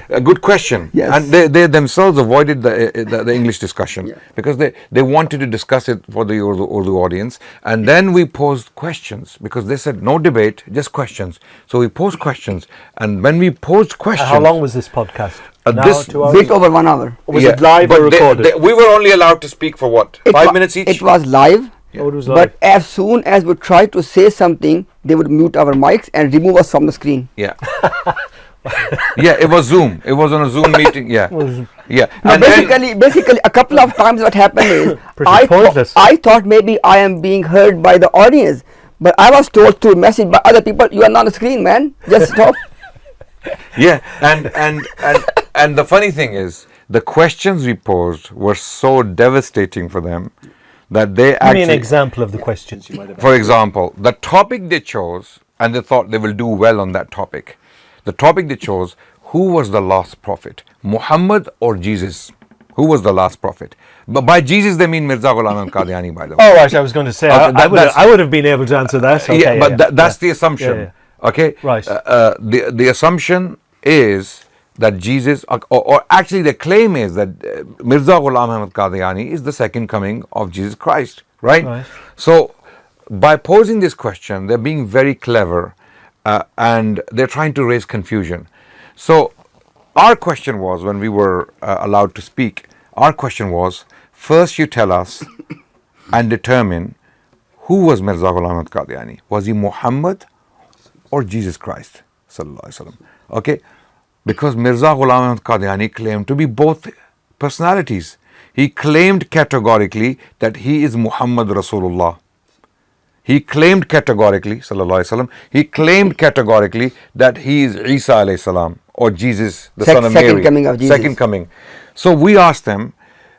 A good question. Yes. And they themselves avoided the English discussion because they wanted to discuss it for the Urdu audience. And then we posed questions because they said no debate, just questions. So we posed questions. And when we posed questions. How long was this podcast? An hour, this 2 hours? Bit over 1 hour. Was it live but or recorded? we were only allowed to speak for what? 5 minutes each? It was live. Oh, it was live. But as soon as we tried to say something, they would mute our mics and remove us from the screen. Yeah. Yeah, it was Zoom. It was on a Zoom meeting. Yeah. Yeah. Now And then- basically, a couple of times what happened is, Pretty pointless. I thought maybe I am being heard by the audience, but I was told through message by other people, you are not on the screen, man. Just stop. Yeah, and the funny thing is, the questions we posed were so devastating for them that they Give me an actually, example of the questions you might have. for example, the topic they chose, and they thought they will do well on that topic. The topic they chose: who was the last prophet, Muhammad or Jesus? Who was the last prophet? But by Jesus they mean Mirza Ghulam Ahmad Qadiani, by the way. Oh, right, I was going to say, Okay, I would have been able to answer that. Okay, yeah, but that's the yeah. assumption. Yeah, Okay, Right. The assumption is that Jesus, or actually the claim is that Mirza Ghulam Ahmad Qadiani is the second coming of Jesus Christ, right? Right. So by posing this question, they're being very clever, and they're trying to raise confusion. So our question was, when we were allowed to speak, our question was, first you tell us and determine who was Mirza Ghulam Ahmad Qadiani. Was he Muhammad or Jesus Christ? Sallallahu Alaihi Wasallam. Okay? Because Mirza Ghulam Ahmad Qadiani claimed to be both personalities. He claimed categorically that he is Muhammad Rasulullah. He claimed categorically, sallallahu alaihi wasallam, he claimed categorically that he is Isa alayhi salam, or Jesus, the son of Mary. Second coming of Jesus. Second coming. So we asked them,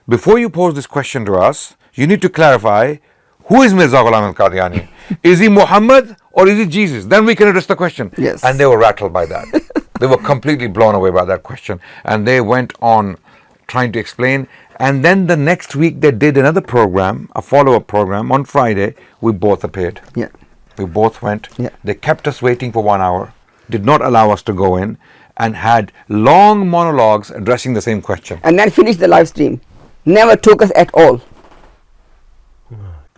before you pose this question to us, you need to clarify, who is Mirza Ghulam Ahmad Qadiani? Is he Muhammad or is he Jesus? Then we can address the question. Yes. And they were rattled by that. They were completely blown away by that question. And they went on trying to explain. And then the next week they did another program, a follow-up program. On Friday, we both appeared. Yeah. We both went. Yeah. They kept us waiting for 1 hour, did not allow us to go in, and had long monologues addressing the same question. And then finished the live stream. Never took us at all.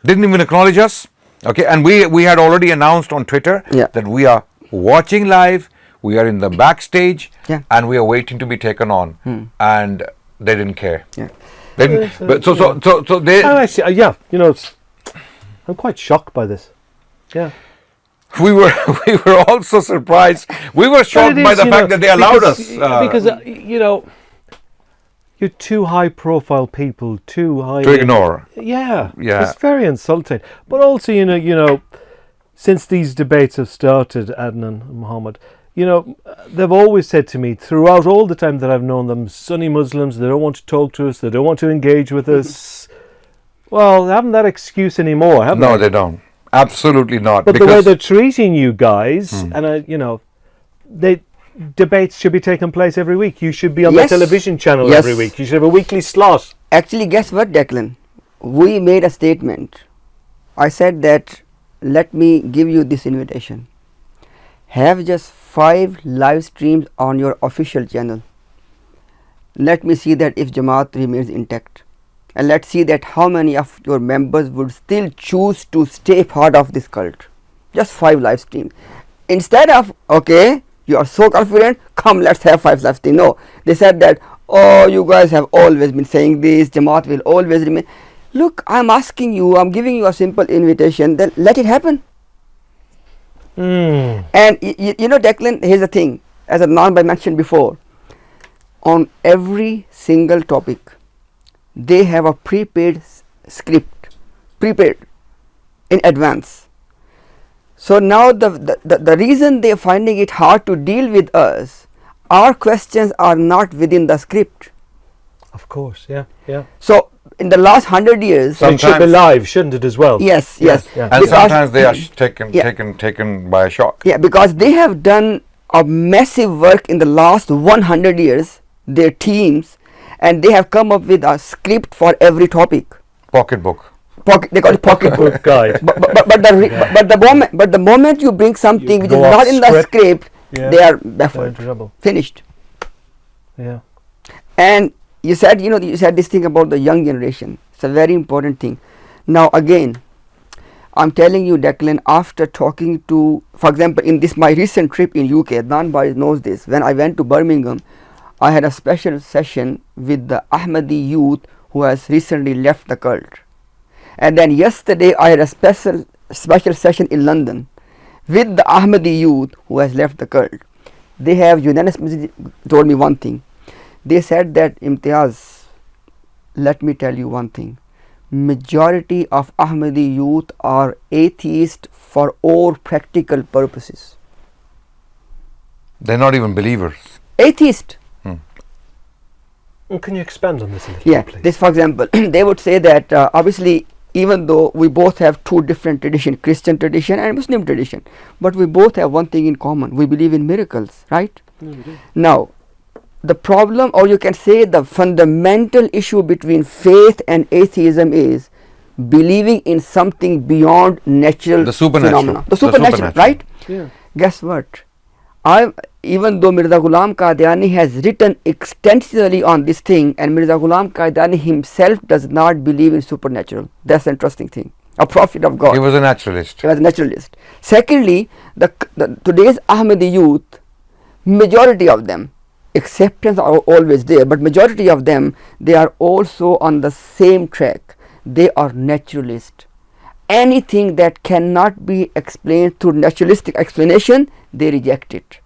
Didn't even acknowledge us. Okay, and we had already announced on Twitter Yeah. that we are watching live, we are in the backstage, Yeah. and we are waiting to be taken on. And they didn't care. Yeah. They didn't, but so they Oh, actually, yeah, I'm quite shocked by this. Yeah. we were also surprised. We were shocked But it by is, the fact that they allowed because, us because you're two high-profile people, too high to ignore. Yeah, Yeah. it's very insulting. But also, since these debates have started, Adnan and Muhammad, they've always said to me throughout all the time that I've known them, Sunni Muslims, they don't want to talk to us, they don't want to engage with us. Well, they haven't that excuse anymore, have No, they? they don't. Absolutely not. But the way because they're treating you guys, and debates should be taking place every week. You should be on Yes. the television channel Yes. every week. You should have a weekly slot. Actually, guess what, Declan? We made a statement. I said that, let me give you this invitation. Have just 5 live streams on your official channel. Let me see that if Jamaat remains intact. and let's see that how many of your members would still choose to stay part of this cult. Just 5 live streams. Instead of, okay, you are so confident, come let's have 5 live streams. No, they said that, oh, you guys have always been saying this, Jamaat will always remain. Look, I'm asking you, I'm giving you a simple invitation, then let it happen. And you know, Declan, here's the thing, as Adnan mentioned before, on every single topic, they have a prepaid script, prepaid in advance. So now the reason they are finding it hard to deal with us, our questions are not within the script. Of course, yeah, yeah. So in the last 100 years, It should be live, shouldn't it, as well? yes, Yeah, yes. yeah. And Because- sometimes they are Yeah. taken by a shock. Yeah, because they have done a massive work in the last 100 years, their teams, and they have come up with a script for every topic. Pocketbook. They call it pocketbook. Guide. But the moment you bring something which is go off not in the script. script, Yeah. they are They're in baffled, trouble. finished. Yeah. And you said, you said this thing about the young generation. It's a very important thing. Now again, I'm telling you, Declan, after talking to, for example, in this my recent trip in UK, Adnan Bhai knows this. When I went to Birmingham, I had a special session with the Ahmadi youth who has recently left the cult. And then yesterday I had a special session in London with the Ahmadi youth who has left the cult. They have unanimously told me one thing. They said that, Imtiaz, let me tell you one thing. Majority of Ahmadi youth are atheist for all practical purposes. They're not even believers. Atheist. Well, can you expand on this a little Yeah, bit, please? this, for example, they would say that obviously, even though we both have 2 different traditions, Christian tradition and Muslim tradition, but we both have one thing in common. We believe in miracles, right? Now, the problem, or you can say the fundamental issue between faith and atheism is believing in something beyond natural The supernatural. phenomena. The The supernatural, supernatural. right? Yeah. Guess what? Even though Mirza Ghulam Qadiani has written extensively on this thing, and Mirza Ghulam Qadiani himself does not believe in supernatural. That's an interesting thing. A prophet of God. He was a naturalist. He was a naturalist. Secondly, today's Ahmadi youth, majority of them, exceptions are always there, but majority of them, they are also on the same track. They are naturalist. Anything that cannot be explained through naturalistic explanation, they reject it.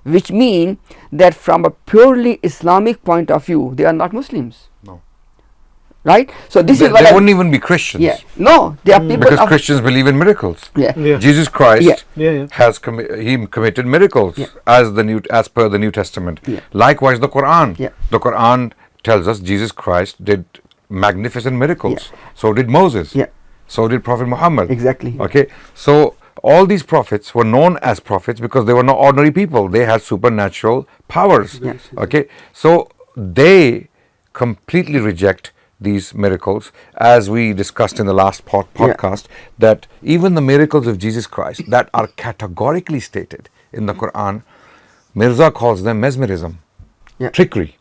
Which means that from a purely Islamic point of view, they are not Muslims. No. Right? So this They is what wouldn't even be Christians. yeah. No, they are people Because of, Christians believe in miracles. yeah. Yeah. Jesus Christ Yeah. Yeah, yeah. has he committed miracles Yeah. as per the New Testament. Yeah. Likewise, the Quran. Yeah. The Quran tells us Jesus Christ did magnificent miracles. Yeah. So did Moses. Yeah. So did Prophet Muhammad. Exactly. Okay. So all these prophets were known as prophets because they were not ordinary people. They had supernatural powers. Yes. Okay. So they completely reject these miracles, as we discussed in the last podcast, that even the miracles of Jesus Christ that are categorically stated in the Quran, Mirza calls them mesmerism, trickery.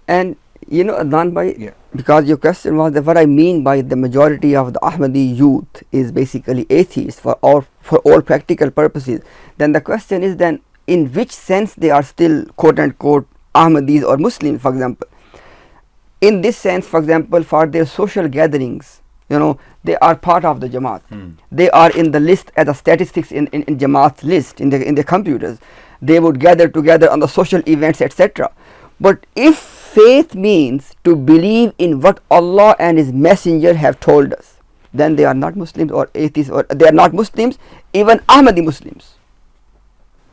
And Adnan Bhai, Yeah. because your question was that what I mean by the majority of the Ahmadi youth is basically atheist for all practical purposes, then the question is then in which sense they are still quote unquote Ahmadis or Muslims, for example. In this sense, for example, for their social gatherings, they are part of the Jamaat. They are in the list as a statistics in Jamaat's list in the computers. They would gather together on the social events, etc. But if faith means to believe in what Allah and His Messenger have told us, then they are not Muslims or atheists, or they are not Muslims, even Ahmadi Muslims.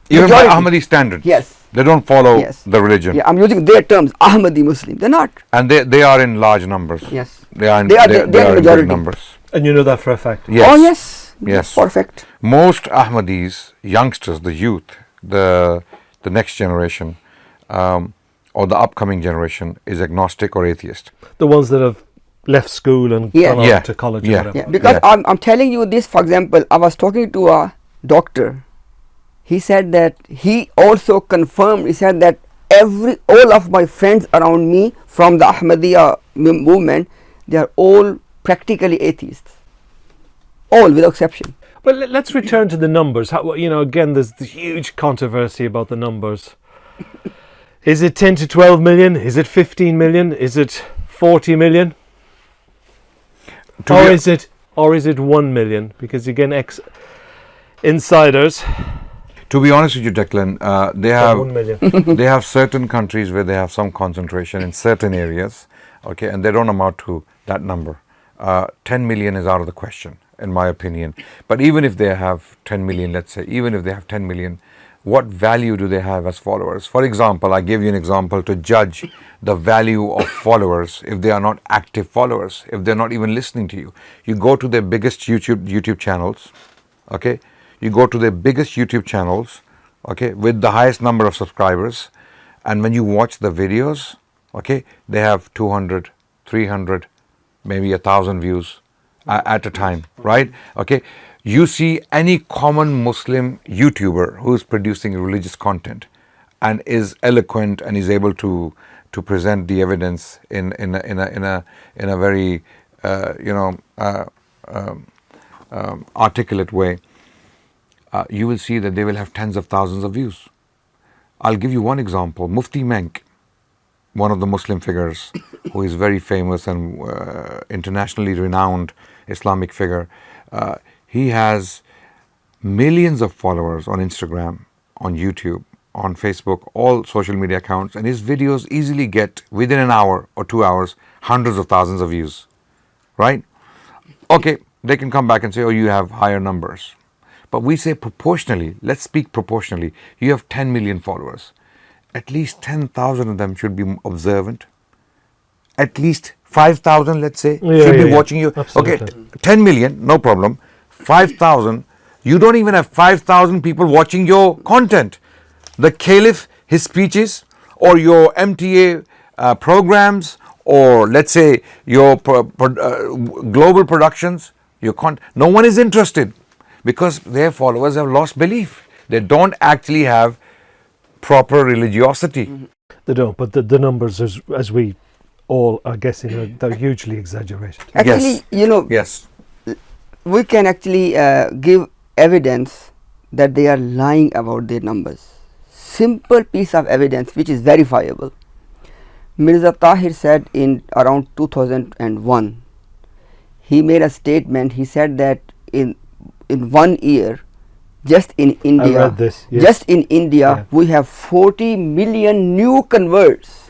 Even by Majority. Ahmadi standards. Yes. They don't follow Yes. the religion. Yeah, I'm using their terms, Ahmadi Muslim. They're not. And they are in large numbers. Yes. They are in, They are they the are in big majority. numbers. And you know that for a fact. Yes. Oh yes. Yes. Perfect. Most Ahmadis, youngsters, the youth, the next generation, or the upcoming generation is agnostic or atheist. The ones that have left school and Yeah. gone on Yeah. to college Yeah. or whatever. Yeah, because Yeah. I'm telling you this, for example, I was talking to a doctor. He said that he also confirmed, he said that all of my friends around me from the Ahmadiyya movement, they are all practically atheists. All without exception. But let's return to the numbers. How, again, there's the huge controversy about the numbers. Is it 10 to 12 million? Is it 15 million? Is it 40 million? Or is it 1 million? Because again, insiders. To be honest with you, Declan, they have 1 million. they have certain countries where they have some concentration in certain areas, okay, and they don't amount to that number. 10 million is out of the question, in my opinion. But even if they have 10 million, let's say, even if they have 10 million, what value do they have as followers? For example, I give you an example to judge the value of followers if they are not active followers, if they're not even listening to you. You go to their biggest YouTube channels, okay? You go to their biggest YouTube channels, okay, with the highest number of subscribers, and when you watch the videos, okay, they have 200, 300, maybe 1,000 views at a time, right? Okay, you see any common Muslim YouTuber who is producing religious content and is eloquent and is able to present the evidence in a very articulate way. You will see that they will have tens of thousands of views. I'll give you one example. Mufti Menk, one of the Muslim figures who is very famous and internationally renowned Islamic figure. He has millions of followers on Instagram, on YouTube, on Facebook, all social media accounts, and his videos easily get, within an hour or 2 hours, hundreds of thousands of views, right? Okay, they can come back and say, oh, you have higher numbers. But we say proportionally, let's speak proportionally. You have 10 million followers. At least 10,000 of them should be observant. At least 5,000, let's say, should be watching you. Absolutely. Okay, 10 million, no problem. 5,000, you don't even have 5,000 people watching your content. The Caliph, his speeches, or your MTA programs, or let's say your global productions, no one is interested. Because their followers have lost belief. They don't actually have proper religiosity. They don't, but the numbers, as we all are guessing, they're hugely exaggerated. Actually, Yes. we can actually give evidence that they are lying about their numbers. Simple piece of evidence which is verifiable. Mirza Tahir said in around 2001, he made a statement. He said that in 1 year, just in India, I read this, yes. We have 40 million new converts,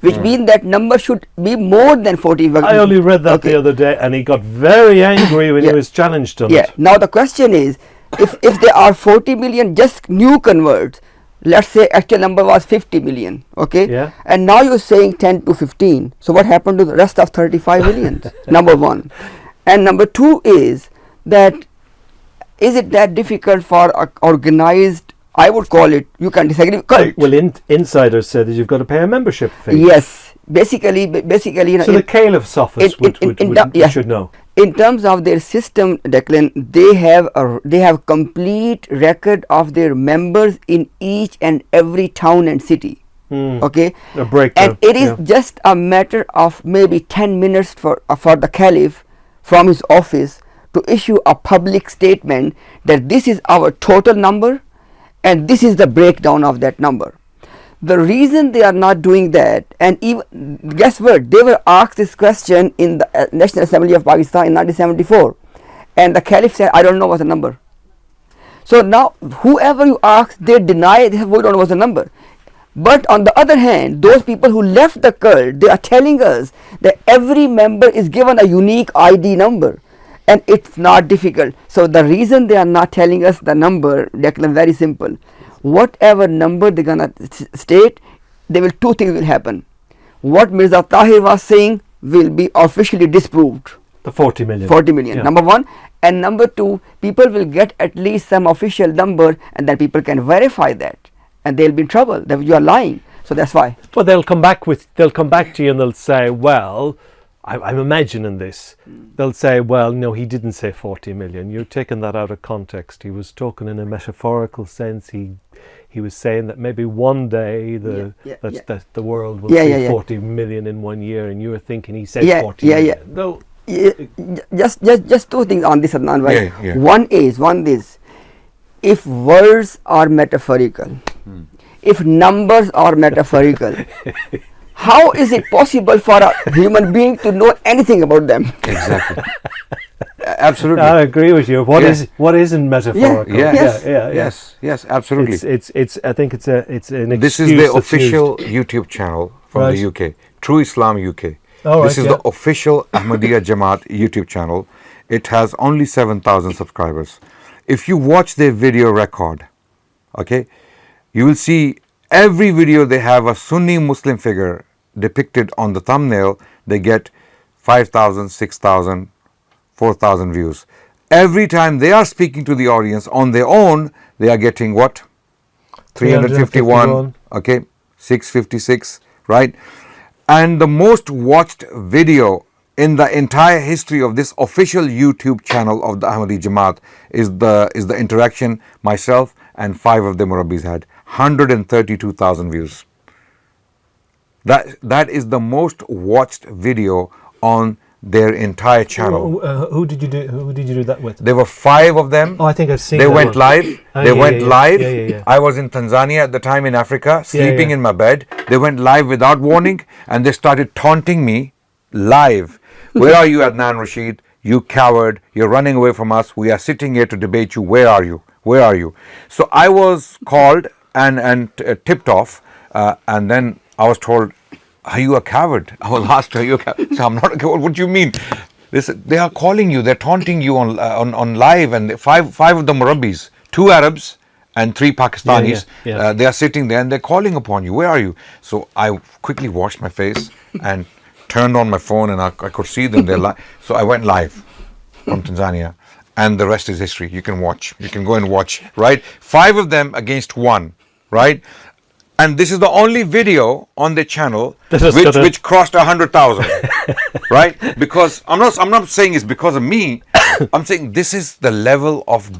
which means that number should be more than 40. I only read that the other day, and he got very angry when he was challenged on it. Now the question is, if there are 40 million just new converts, let's say actual number was 50 million, okay? Yeah. And now you're saying 10 to 15. So what happened to the rest of 35 million? Number one. And number two is that, is it that difficult for organized, I would call it, you can disagree, cult? Well, insiders say that you've got to pay a membership fee. Yes. Basically, so the Caliph's office should know. In terms of their system, Declan, they have complete record of their members in each and every town and city. Okay, A breakdown. And it is just a matter of maybe 10 minutes for the Caliph from his office to issue a public statement that this is our total number and this is the breakdown of that number. The reason they are not doing that, and even guess what, they were asked this question in the National Assembly of Pakistan in 1974, and the Caliph said, I don't know what's the number. So now whoever you ask, they deny, they say, we don't know what's the number. But on the other hand, those people who left the cult, they are telling us that every member is given a unique ID number, and it's not difficult. So the reason they are not telling us the number, Declan, very simple. Whatever number they're gonna state, two things will happen. What Mirza Tahir was saying will be officially disproved. The 40 million. 40 million, Yeah. number one. And number two, people will get at least some official number, and then people can verify that, and they'll be in trouble that you are lying. So that's why. Well, they'll come back to you and they'll say, well, I'm imagining this. They'll say, well, no, he didn't say 40 million. You're taking that out of context. He was talking in a metaphorical sense. He he was saying that maybe one day that the world will see 40 million in 1 year, and you were thinking he said 40 million. No. Just two things on this, Adnan, right? One is if words are metaphorical, if numbers are metaphorical, how is it possible for a human being to know anything about them? Exactly. Absolutely. I agree with you. What isn't metaphorical? Yes, absolutely. It's I think it's an excuse. This is the official YouTube channel from the UK, True Islam UK. This is the official Ahmadiyya Jamaat YouTube channel. It has only 7,000 subscribers. If you watch their video record, okay, you will see every video they have a Sunni Muslim figure depicted on the thumbnail. They get 5,000, 6,000, 4,000 views. Every time they are speaking to the audience on their own, they are getting what? 351, okay, 656, right? And the most watched video in the entire history of this official YouTube channel of the Ahmadi Jamaat is the interaction myself and 5 of the Murabbis had. 132,000 views. That is the most watched video on their entire channel. Who did you do that with? There were 5 of them. Oh, I think I've seen. They went live. They went live. Yeah. I was in Tanzania at the time in Africa, sleeping in my bed. They went live without warning, and they started taunting me live. Where are you, Adnan Rashid? You coward! You're running away from us. We are sitting here to debate you. Where are you? Where are you? So I was called and tipped off, and then I was told, are you a coward? I was asked, are you a coward? So I'm not a coward. What do you mean? They are calling you, they're taunting you on live, and five of the Murabbis, 2 Arabs and 3 Pakistanis, they are sitting there and they're calling upon you. Where are you? So I quickly washed my face and turned on my phone, and I could see them there. So I went live from Tanzania, and the rest is history. You can watch. You can go and watch, right? 5 of them against 1, right? And this is the only video on the channel which crossed 100,000, right? Because I'm not saying it's because of me. I'm saying this is the level of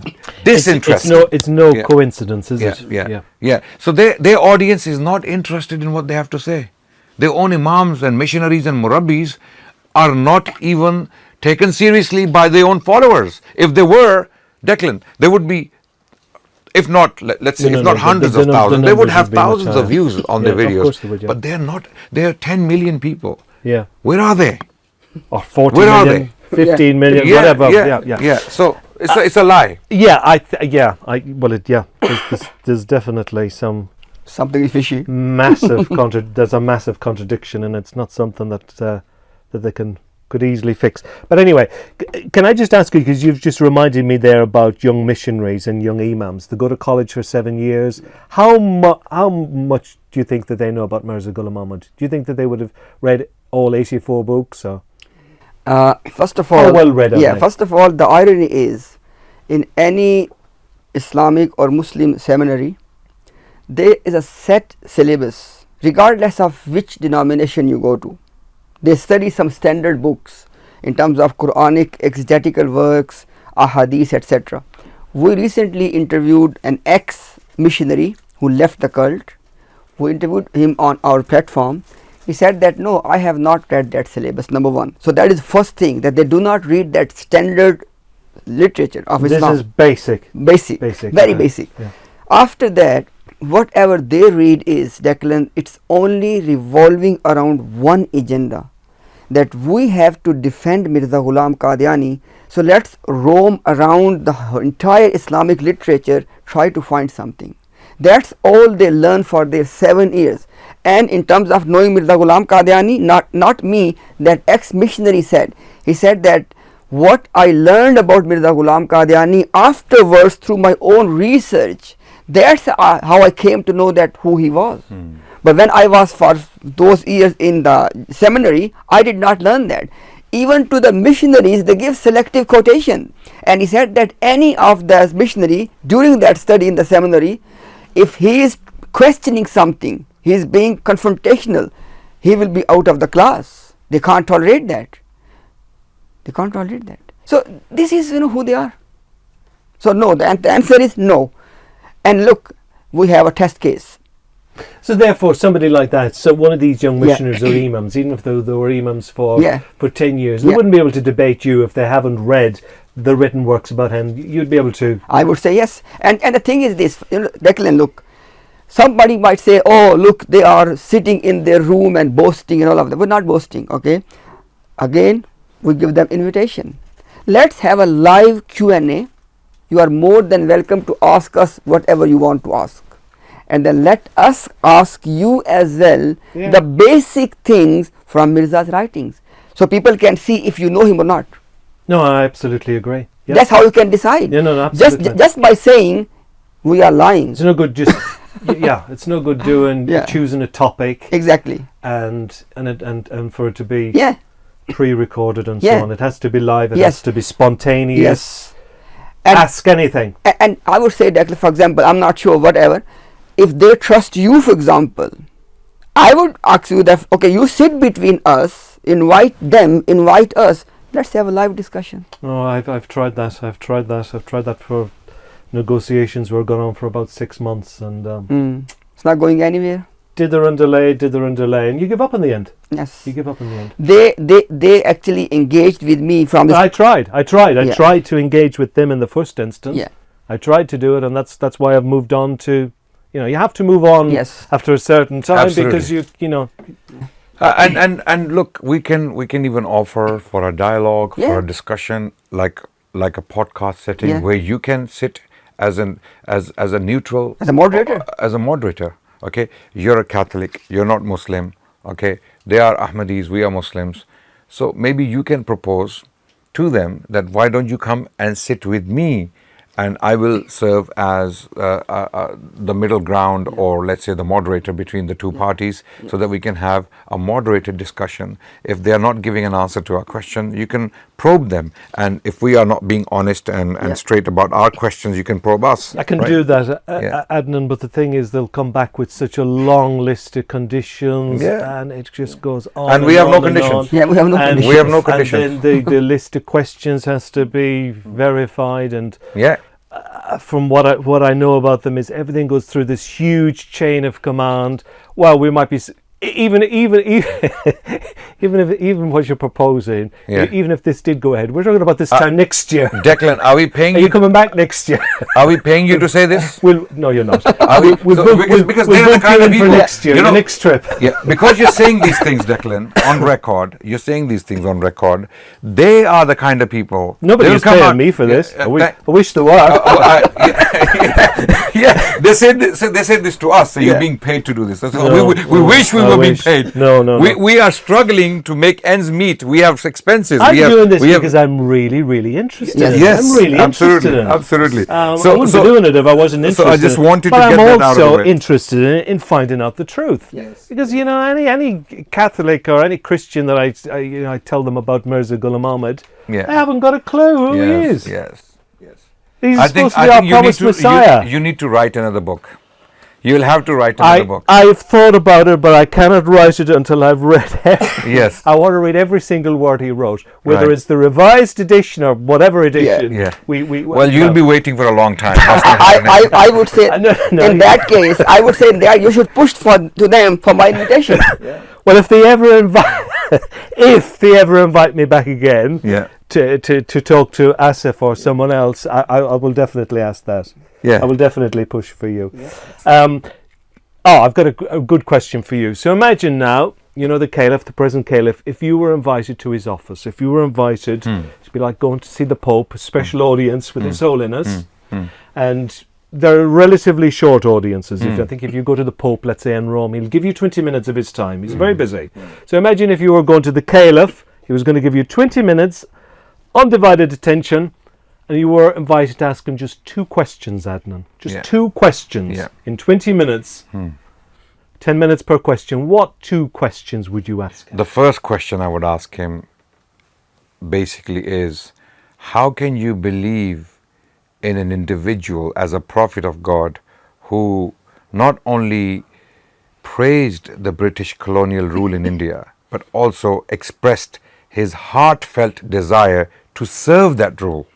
disinterest. It's no coincidence, is it? Yeah. So their audience is not interested in what they have to say. Their own imams and missionaries and murabbis are not even taken seriously by their own followers. If they were, Declan, they would be, if not, let's say, if not hundreds of thousands, they would have thousands of views on their videos. Of course they would, but they're not. There are 10 million people. Yeah. Where are they? Or 40 Where million, are they? 15 million, whatever. Yeah. So it's a lie. There's definitely something fishy. Massive there's a massive contradiction, and it's not something that they could easily fix. But anyway, can I just ask you, because you've just reminded me there about young missionaries and young imams. They go to college for 7 years. How much do you think that they know about Mirza Ghulam Ahmad? Do you think that they would have read all 84 books? Or? First of all, how well read are they? First of all, the irony is, in any Islamic or Muslim seminary, there is a set syllabus, regardless of which denomination you go to. They study some standard books in terms of Quranic exegetical works, ahadith, etc. We recently interviewed an ex-missionary who left the cult. We interviewed him on our platform. He said that, no, I have not read that syllabus, number 1. So that is first thing, that they do not read that standard literature of Islam. This is basic. Very basic. Yeah. After that, whatever they read is, Declan, it's only revolving around one agenda, that we have to defend Mirza Ghulam Qadiani. So let's roam around the entire Islamic literature, try to find something. That's all they learn for their 7 years. And in terms of knowing Mirza Ghulam Qadiani, not me, that ex-missionary said, he said that what I learned about Mirza Ghulam Qadiani afterwards through my own research, that's how I came to know that who he was. But when I was for those years in the seminary, I did not learn that. Even to the missionaries, they give selective quotation. And he said that any of the missionary during that study in the seminary, if he is questioning something, he is being confrontational, he will be out of the class. They can't tolerate that. So this is who they are. So no, the answer is no. And look, we have a test case. So therefore, somebody like that, so one of these young missionaries or imams, even if they were imams for 10 years, they wouldn't be able to debate you if they haven't read the written works about him. You'd be able to. I would say yes. And the thing is this, Declan, look, somebody might say, oh, look, they are sitting in their room and boasting and all of that. We're not boasting, okay? Again, we give them invitation. Let's have a live Q&A. You are more than welcome to ask us whatever you want to ask. And then let us ask you as well the basic things from Mirza's writings. So people can see if you know him or not. No, I absolutely agree. Yeah. That's how you can decide. Yeah, no, absolutely. Just by saying we are lying. It's no good just it's no good doing choosing a topic exactly and for it to be pre-recorded and so on. It has to be live. It has to be spontaneous. Yes. And ask anything. And I would say that, for example, I'm not sure, whatever. If they trust you, for example, I would ask you that, okay, you sit between us, invite them, invite us. Let's have a live discussion. Oh, I've tried that. I've tried that for negotiations were going on for about 6 months, and it's not going anywhere. Dither and delay, and you give up in the end. Yes, you give up in the end. They actually engaged with me from this. I tried to engage with them in the first instance. Yeah, I tried to do it, and that's why I've moved on to. You have to move on after a certain time. Absolutely. Because you know. And look, we can even offer for a dialogue, for a discussion, like a podcast setting where you can sit as a neutral, as a moderator. Okay, you're a Catholic, you're not Muslim. Okay, they are Ahmadis, we are Muslims. So maybe you can propose to them that why don't you come and sit with me, and I will serve as the middle ground, or let's say the moderator between the two parties, so that we can have a moderated discussion. If they are not giving an answer to our question, you can probe them, and if we are not being honest and straight about our questions, you can probe us. I can do that, Adnan, but the thing is they'll come back with such a long list of conditions, and it just goes on. And we have no conditions. Yeah, we have no conditions. We have no conditions. And then the list of questions has to be verified, and from what I know about them is everything goes through this huge chain of command. Well, we might be even what you're proposing, even if this did go ahead, we're talking about this time next year. Declan, are we paying Are you coming back next year? Are we paying you to say this? No, you're not. Because they're the kind of people next year, the next trip. Yeah, because you're saying these things, Declan, on record. You're saying these things on record. They are the kind of people. Nobody's paying me for this. I wish there were. They said this to us. So you're being paid to do this. We wish we were being paid. No. We are struggling to make ends meet. We have expenses. I'm doing this because I'm really, really interested. Yes, I'm really interested in it. Absolutely. I wouldn't be doing it if I wasn't interested. So I just wanted to get that out of the way. But I'm also interested in finding out the truth. Yes. Because any Catholic or any Christian that I tell them about Mirza Ghulam Ahmad, they haven't got a clue who he is. Yes. He's supposed to be our promised Messiah. You need to write another book. You'll have to write another book. I've thought about it, but I cannot write it until I've read it. Yes. I want to read every single word he wrote, whether it's the revised edition or whatever edition. Well, you'll be waiting for a long time. I would say in that case, I would say that you should push to them for my invitation. Well, if they ever invite me back again to talk to Asif or someone else, I will definitely ask that. I will definitely push for you. I've got a good question for you. So imagine now, the Caliph, the present Caliph, if you were invited to his office, if you were invited, it'd be like going to see the Pope, a special audience with His Holiness, and they're relatively short audiences. I think if you go to the Pope, let's say in Rome, he'll give you 20 minutes of his time. He's very busy. So imagine if you were going to the Caliph, he was going to give you 20 minutes, undivided attention, and you were invited to ask him just 2 questions, Adnan. Just 2 questions in 20 minutes. 10 minutes per question. What 2 questions would you ask him? The first question I would ask him basically is, how can you believe in an individual as a prophet of God who not only praised the British colonial rule in India, but also expressed his heartfelt desire to serve that rule?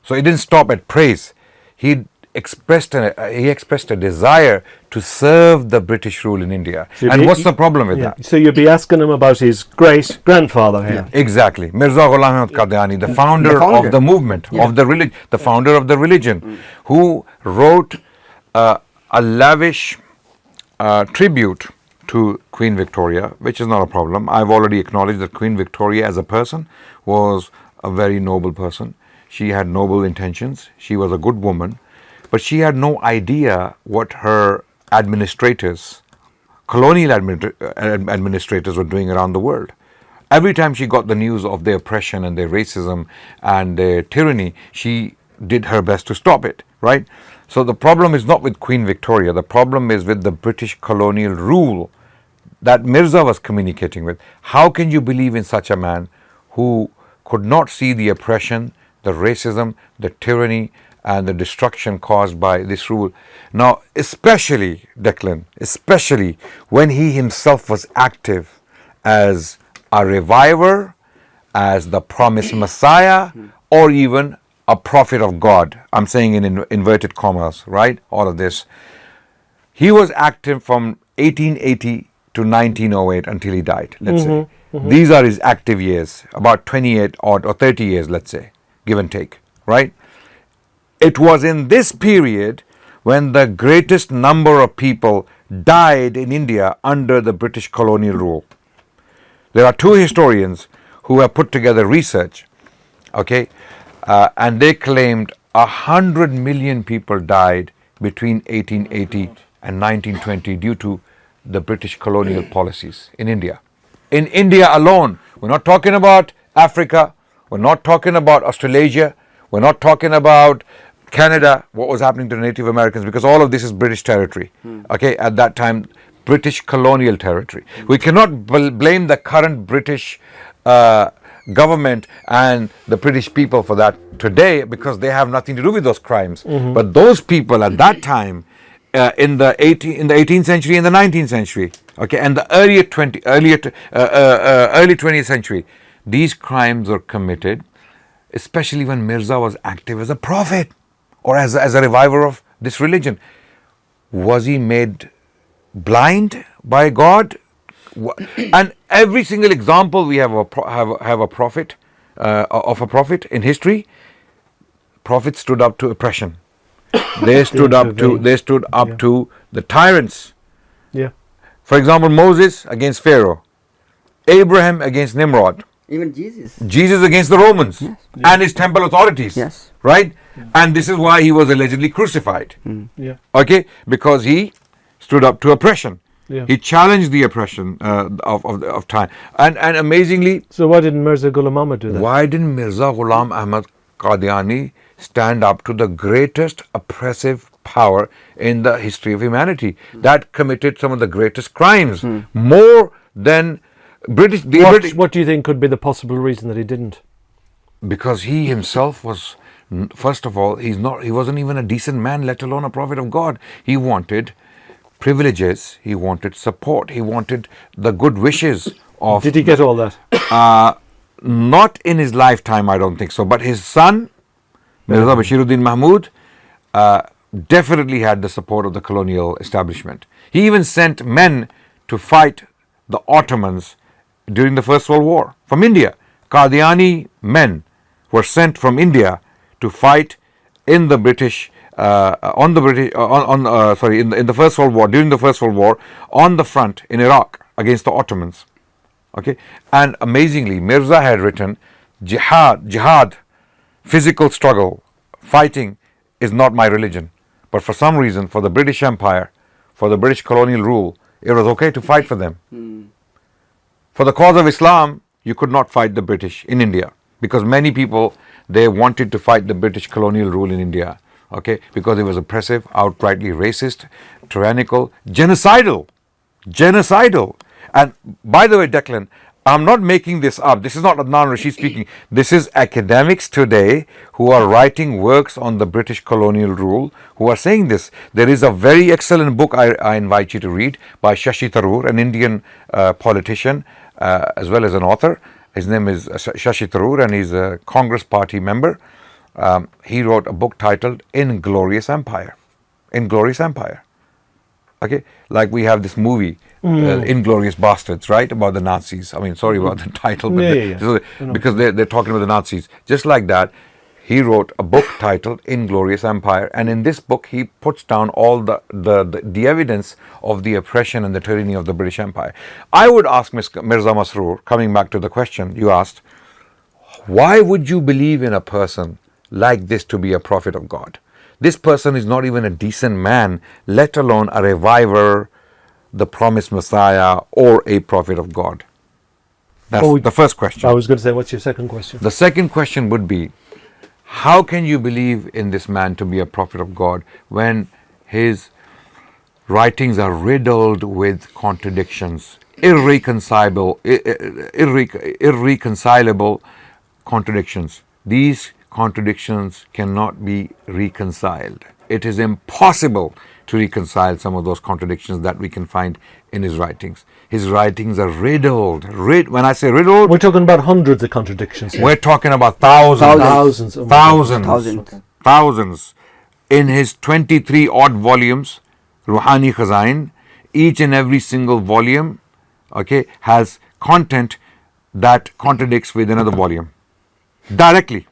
So it didn't stop at praise. He expressed a desire to serve the British rule in India. So And what's the problem with that? So you'd be asking him about his great grandfather here. Exactly. Mirza Ghulam Ahmad Qadiani, the founder of the movement, of the religion, the founder of the religion, who wrote a lavish tribute to Queen Victoria, which is not a problem. I've already acknowledged that Queen Victoria as a person was a very noble person. She had noble intentions. She was a good woman, but she had no idea what her administrators, colonial administrators, were doing around the world. Every time she got the news of their oppression and their racism and their tyranny, she did her best to stop it, right? So the problem is not with Queen Victoria. The problem is with the British colonial rule that Mirza was communicating with. How can you believe in such a man who could not see the oppression, the racism, the tyranny, and the destruction caused by this rule? Now, especially, Declan, especially when he himself was active as a reviver, as the promised Messiah, or even a prophet of God. I'm saying in inverted commas, right? All of this. He was active from 1880 to 1908 until he died, let's say. These are his active years, about 28 odd or 30 years, let's say, give and take, right? It was in this period when the greatest number of people died in India under the British colonial rule. There are two historians who have put together research, okay, and they claimed 100 million people died between 1880 and 1920 due to the British colonial policies in India. In India alone, we're not talking about Africa, we're not talking about Australasia, we're not talking about Canada, what was happening to the Native Americans, because all of this is British territory, okay, at that time, British colonial territory. We cannot blame the current British government and the British people for that today, because they have nothing to do with those crimes. But those people at that time, in the 18th century and the 19th century, okay, and the early 20th century, these crimes were committed, especially when Mirza was active as a prophet or as a reviver of this religion. Was he made blind by God? And every single example we have a prophet of a prophet in history, prophets stood up to oppression. They stood up to the tyrants. Yeah. For example, Moses against Pharaoh, Abraham against Nimrod, Even Jesus. Jesus against the Romans and his temple authorities. Yes. Right? And this is why he was allegedly crucified. Yeah. Okay? Because he stood up to oppression. Yeah. He challenged the oppression of time. And amazingly, So why didn't Mirza Ghulam Ahmad do that? why didn't Mirza Ghulam Ahmad Qadiani stand up to the greatest oppressive power in the history of humanity that committed some of the greatest crimes, more than British? What do you think could be the possible reason that he didn't? Because he himself was, first of all, he wasn't even a decent man, let alone a prophet of God. He wanted privileges, he wanted support, he wanted the good wishes of. Did he get all that? Not in his lifetime, I don't think so. But his son, Mirza Bashiruddin Mahmud, definitely had the support of the colonial establishment. He even sent men to fight the Ottomans during the First World War from India. Qadiani men were sent from India to fight in the British in the First World War, during the First World War, on the front in Iraq against the Ottomans. Okay, and amazingly, Mirza had written, jihad, physical struggle, fighting is not my religion. But for some reason, for the British Empire, for the British colonial rule, it was okay to fight for them. For the cause of Islam, you could not fight the British in India, because many people, they wanted to fight the British colonial rule in India, okay, because it was oppressive, outrightly racist, tyrannical, genocidal. And by the way, Declan, I'm not making this up. This is not Adnan Rashid speaking. This is academics today who are writing works on the British colonial rule who are saying this. There is a very excellent book I invite you to read by Shashi Tharoor, an Indian politician as well as an author. His name is Shashi Tharoor and he's a Congress party member. he wrote a book titled Inglorious Empire. Inglorious Empire. Okay, like we have this movie, Inglorious Bastards, right, about the Nazis. I mean, sorry about the title, but because they're talking about the Nazis. Just like that, he wrote a book titled Inglorious Empire, and in this book he puts down all the evidence of the oppression and the tyranny of the British Empire. I would ask Mirza Masroor, coming back to the question you asked, why would you believe in a person like this to be a prophet of God? This person is not even a decent man, let alone a reviver, the promised Messiah, or a prophet of God. That's the first question. I was going to say, what's your second question? The second question would be, how can you believe in this man to be a prophet of God when his writings are riddled with contradictions, irreconcilable contradictions? These contradictions cannot be reconciled. It is impossible to reconcile some of those contradictions that we can find in his writings. His writings are riddled. When I say riddled, we're talking about hundreds of contradictions here. We're talking about thousands. In his 23 odd volumes, Ruhani Khazain, each and every single volume, okay, has content that contradicts with another volume. Directly.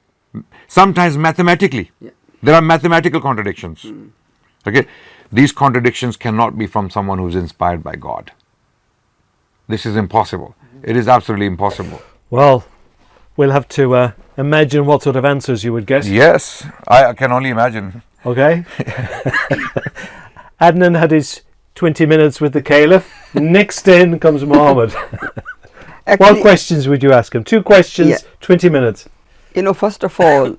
Sometimes mathematically. Yeah. There are mathematical contradictions. Okay. These contradictions cannot be from someone who's inspired by God. This is impossible. It is absolutely impossible. Well, we'll have to imagine what sort of answers you would get. Yes, I can only imagine. Okay. Adnan had his 20 minutes with the Caliph. Next in comes Muhammad. What questions would you ask him? 2 questions, 20 minutes. You know, first of all,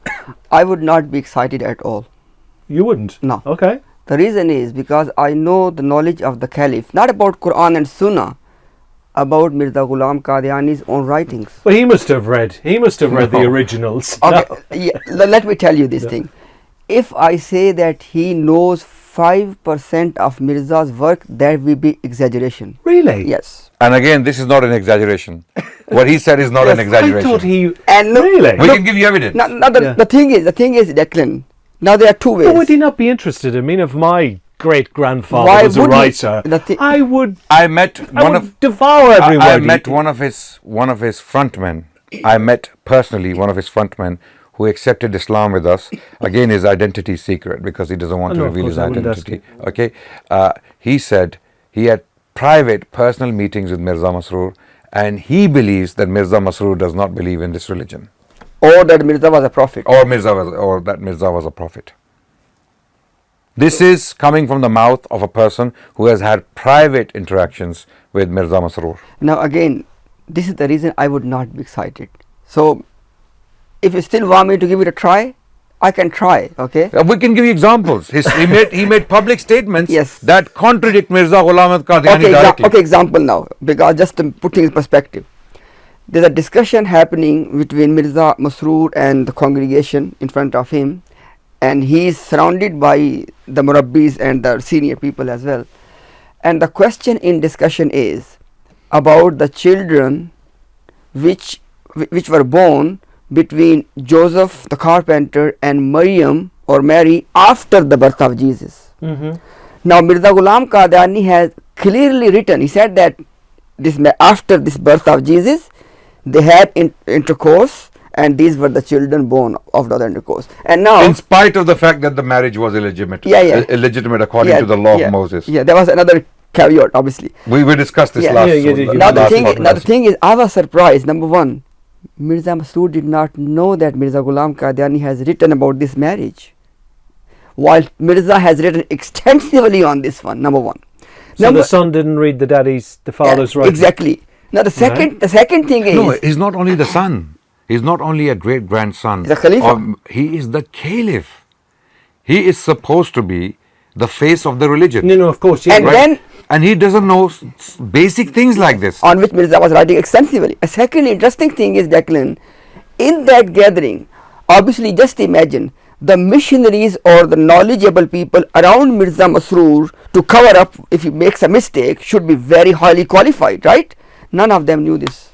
I would not be excited at all. You wouldn't? No. Okay. The reason is because I know the knowledge of the Caliph, not about Quran and Sunnah, about Mirza Ghulam Qadiani's own writings. Well, he must have read the originals. Okay, let me tell you this thing. If I say that he knows 5% of Mirza's work, that will be exaggeration. Really? Yes. And again, this is not an exaggeration. What he said is not an exaggeration. I thought he... And really? We can give you evidence. The thing is, Declan, now there are 2 ways. Well, would he not be interested? I mean, if my great-grandfather was a writer, I would devour every word. I met one of his frontmen. I met personally one of his frontmen who accepted Islam with us. Again, his identity is secret because he doesn't want to reveal his identity. Okay, he said he had private, personal meetings with Mirza Masroor, and he believes that Mirza Masroor does not believe in this religion, or that Mirza was a prophet, or that Mirza was a prophet. This is coming from the mouth of a person who has had private interactions with Mirza Masroor. Now again, this is the reason I would not be excited. So, if you still want me to give it a try, I can try, okay? We can give you examples. He made public statements yes. that contradict Mirza Ghulam Qadiani directly. Okay, example now, because just to put things in perspective. There's a discussion happening between Mirza Masroor and the congregation in front of him, and he is surrounded by the Murabbis and the senior people as well. And the question in discussion is about the children which were born between Joseph the carpenter and Maryam or Mary after the birth of Jesus. Now Mirza Ghulam Qadiani has clearly written, he said that after this birth of Jesus, they had intercourse, and these were the children born of the other intercourse. And now, in spite of the fact that the marriage was illegitimate, illegitimate according to the law of Moses. Yeah, there was another caveat, obviously. We discussed this last. Now the thing is, I was surprised. Number one, Mirza Masroor did not know that Mirza Ghulam Qadiani has written about this marriage, while Mirza has written extensively on this one. Number one. So the son didn't read the father's writing. Exactly. Now the second thing is, no, he's not only the son. He's not only a great grandson. The Khalifa. He is the Caliph. He is supposed to be the face of the religion. No, of course. Yeah, and he doesn't know basic things like this, on which Mirza was writing extensively. A second interesting thing is, Declan, in that gathering, obviously, just imagine the missionaries or the knowledgeable people around Mirza Masroor to cover up if he makes a mistake should be very highly qualified, right? None of them knew this.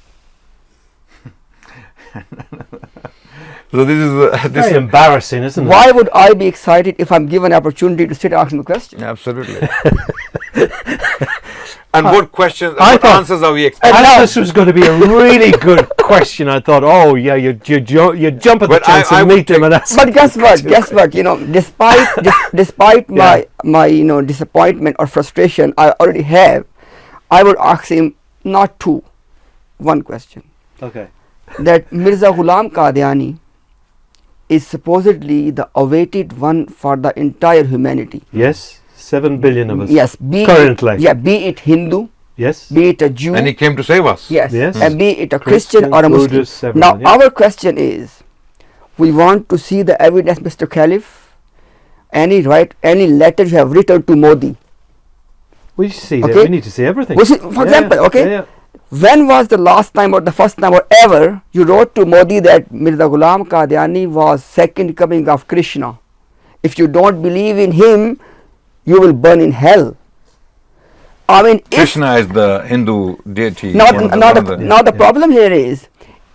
So this is Very embarrassing, isn't it? Why would I be excited if I'm given an opportunity to sit and ask him a question? absolutely. And what questions, I what thought- answers are we I expecting? thought this was going to be a really good question. I thought, oh yeah, you jump at the But I- chance I and would meet them, take- and that's. But guess what? Guess what? You know, despite Yeah. my disappointment or frustration I already have, I would ask him not two, one question. Okay. That Mirza Ghulam Qadiani is supposedly the awaited one for the entire humanity. Yes, 7 billion of us. Yes, be Currently. be it Hindu, Yes. be it a Jew, And he came to save us. yes, Yes. and be it a Christian or a Muslim. Buddhists, Now everyone, yeah. our question is, we want to see the evidence, Mr. Caliph. Any letter you have written to Modi. We see Okay. that. We need to see everything. For example, okay, Yeah. when was the last time or the first time or ever you wrote to Modi that Mirza Ghulam Qadiani was second coming of Krishna? If you don't believe in him, you will burn in hell. I mean, if Krishna is the Hindu deity. now, one of the- now, one the, of the- now the problem here is,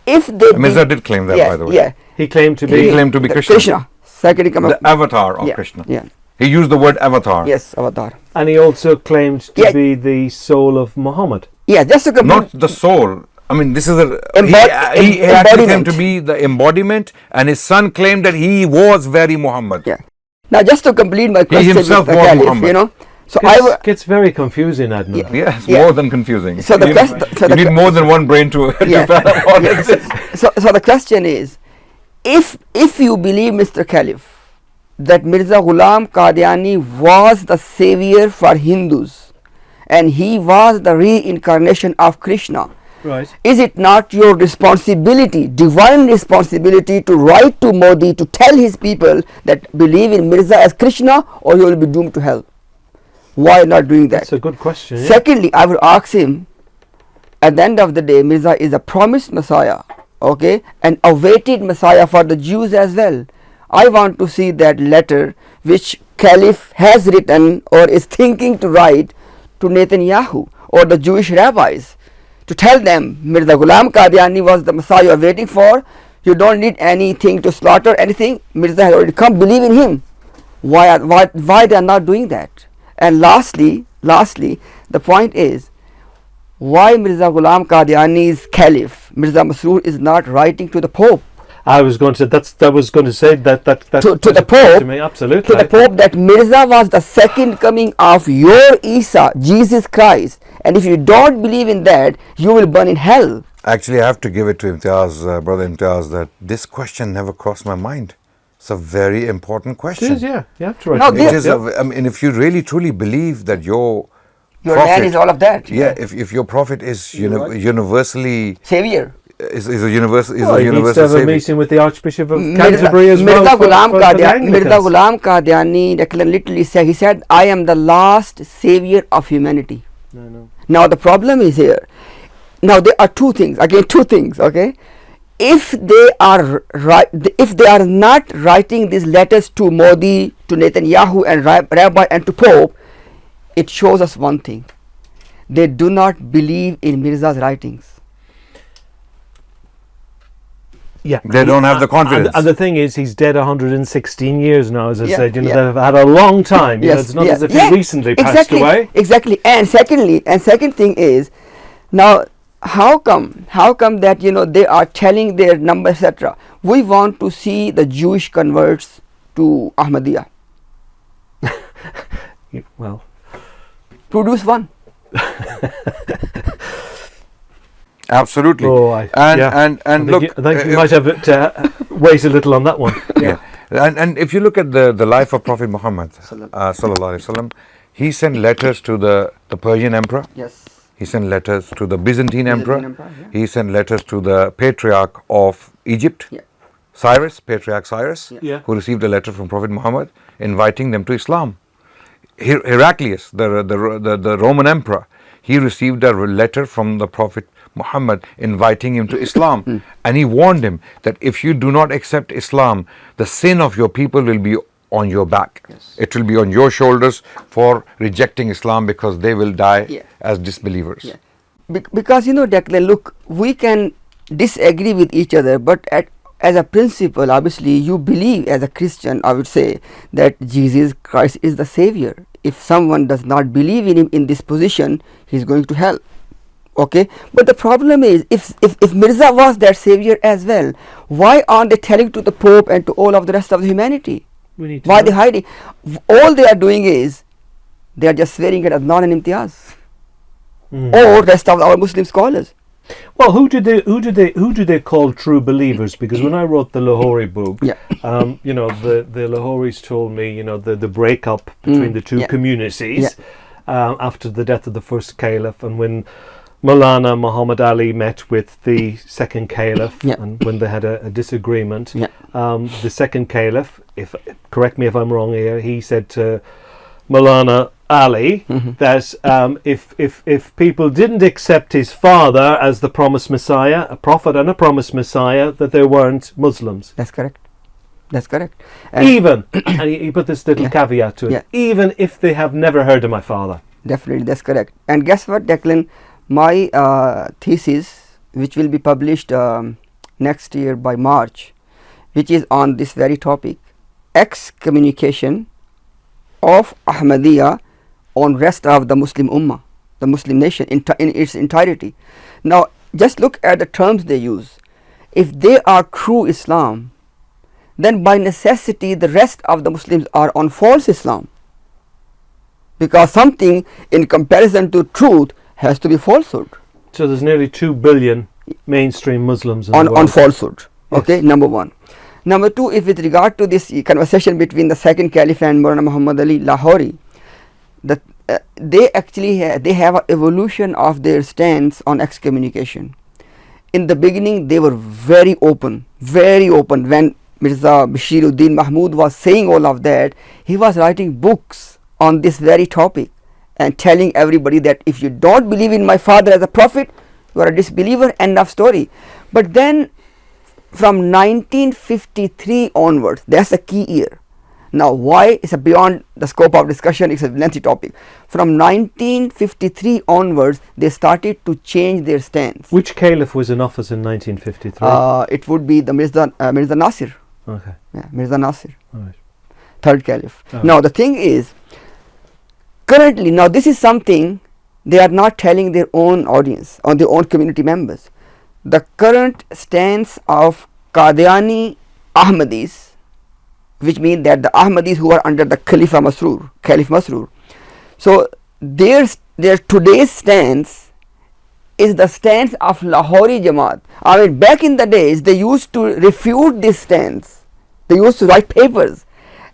if they Mirza did claim that, yeah, by the way. yeah, He claimed to He be. claimed to be the Krishna. second coming The avatar of yeah, Krishna. yeah, He used the word avatar. yes, avatar. And he also claimed to Yeah. be the soul of Muhammad. Yeah, just to complete. Not the soul. I mean, this is a he actually Embodiment. came to be the embodiment, and his son claimed that he was very Muhammad. Yeah. Now, just to complete my question, himself Mr. was Caliph, Muhammad. you know, so Gets very confusing, Adnan. Yes, Yeah. more than confusing. So the you quest- so you the need que- more than one brain to Yeah. develop all Yeah. this. so the question is, if you believe, Mr. Caliph, that Mirza Ghulam Qadiani was the savior for Hindus and he was the reincarnation of Krishna, Right. is it not your responsibility, divine responsibility, to write to Modi to tell his people that believe in Mirza as Krishna or you will be doomed to hell? Why not doing that? That's a good question. Yeah. Secondly, I would ask him, at the end of the day, Mirza is a promised Messiah, okay, and awaited Messiah for the Jews as well. I want to see that letter which Caliph has written or is thinking to write to Netanyahu or the Jewish rabbis to tell them Mirza Ghulam Qadiani was the Messiah you are waiting for. You don't need anything to slaughter anything. Mirza has already come. Believe in him. Why they are not doing that? And lastly, the point is, why Mirza Ghulam Qadiani's Caliph Mirza Masroor is not writing to the Pope, I was going to. I was going to say that. to that's the occurred Pope, To me, absolutely. to the Pope, that Mirza was the second coming of your Isa, Jesus Christ, and if you don't believe in that, you will burn in hell. Actually, I have to give it to Imtiaz, brother Imtiaz, that this question never crossed my mind. It's a very important It question. is, yeah. You have to write. No, it this- down. It is. I mean, if you really truly believe that your Your prophet, man is all of that. yeah, if your prophet is universally Savior. is a universal is Well, a he needs to universal have a savior. meeting with the Archbishop of Mirza Canterbury as well. Mirza for Ghulam the Qadiani, Mirza Anglicans. Ghulam Qadiani literally said, he said, I am the last savior of humanity. No. Now the problem is here. Now there are two things. Okay, if they are not writing these letters to Modi, to Netanyahu and Rabbi and to Pope, it shows us one thing: they do not believe in Mirza's writings. Yeah. They don't have the confidence. And the thing is, he's dead 116 years now, as I Yeah, said. yeah. They've had a long time. You know, it's not as if he recently passed away. Exactly. And second thing is, now how come that they are telling their number, etc. We want to see the Jewish converts to Ahmadiyya. Well, Produce one. Absolutely. I Look, think you might have to wait a little on that one. yeah. And if you look at the life of Prophet Muhammad sallallahu alaihi wasallam, he sent letters to the Persian emperor. Yes. He sent letters to the Byzantine emperor. Emperor, yeah. He sent letters to the patriarch of Egypt, Yeah. Patriarch Cyrus, Yeah. who received a letter from Prophet Muhammad inviting them to Islam. Heraclius, the Roman emperor, he received a letter from the Prophet Muhammad inviting him to Islam. And he warned him that if you do not accept Islam, the sin of your people will be on your back. Yes. It will be on your shoulders for rejecting Islam, because they will die Yeah. as disbelievers. Yeah. Because Declan, look, we can disagree with each other, but as a principle, obviously you believe as a Christian, I would say, that Jesus Christ is the Savior. If someone does not believe in him in this position, he is going to hell. Okay, but the problem is, if Mirza was that Savior as well, why aren't they telling to the Pope and to all of the rest of the humanity? We need to Why know. they hiding? All they are doing is they are just swearing it as not an Imtiaz, or rest of our Muslim scholars. Well, who do they call true believers? Because when I wrote the Lahori book, Yeah. you know, the Lahoris told me, you know, the breakup between the two yeah. communities after the death of the first caliph, and when Maulana Muhammad Ali met with the second caliph, Yeah. and when they had a disagreement, Yeah. the second caliph, if correct me if I'm wrong here, he said to Maulana Ali that if people didn't accept his father as the promised Messiah, a prophet and a promised Messiah, that they weren't Muslims. That's correct. That's correct. And Even, and he put this little caveat to it, Yeah. even if they have never heard of my father. definitely, that's correct. And guess what, Declan? My thesis, which will be published next year by March, which is on this very topic, excommunication of Ahmadiyya on rest of the Muslim Ummah, the Muslim nation in its entirety. Now, just look at the terms they use. If they are true Islam, then by necessity the rest of the Muslims are on false Islam, because something in comparison to truth has to be falsehood. So there's nearly 2 billion mainstream Muslims in the world. On falsehood. Yes. Okay, number one. Number two, if with regard to this conversation between the second caliph and Maulana Muhammad Ali Lahori, that they actually they have an evolution of their stance on excommunication. In the beginning, they were very open. When Mirza Bashiruddin Mahmud was saying all of that, he was writing books on this very topic and telling everybody that if you don't believe in my father as a prophet, you are a disbeliever, end of story. But then from 1953 onwards, that's a key year. Now, why is beyond the scope of discussion, it's a lengthy topic. From 1953 onwards, they started to change their stance. Which caliph was in office in 1953? It would be the Mirza Nasir. Okay, Yeah, Mirza Nasir, all right. third caliph. Oh. Now, the thing is, currently, now this is something they are not telling their own audience or their own community members. The current stance of Qadiani Ahmadis, which means that the Ahmadis who are under the Caliph Masroor. So their today's stance is the stance of Lahori Jamaat. I mean, back in the days, they used to refute this stance. They used to write papers,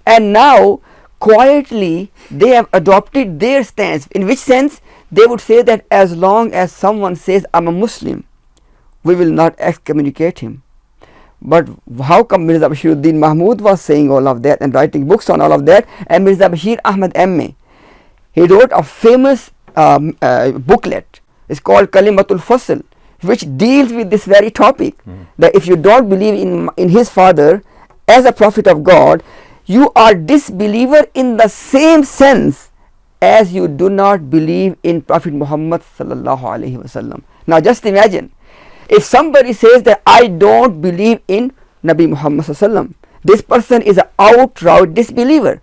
and now quietly they have adopted their stance. In which sense? They would say that as long as someone says, I'm a Muslim, we will not excommunicate him. But how come Mirza Bashiruddin Mahmud was saying all of that and writing books on all of that, and Mirza Bashir Ahmad M.A., he wrote a famous booklet. It's called Kalimatul Fasl, which deals with this very topic, that if you don't believe in his father as a prophet of God, you are disbeliever in the same sense as you do not believe in Prophet Muhammad sallallahu alaihi wasallam. Now just imagine, if somebody says that I don't believe in Nabi Muhammad sallallahu alaihi wasallam, this person is an outright disbeliever.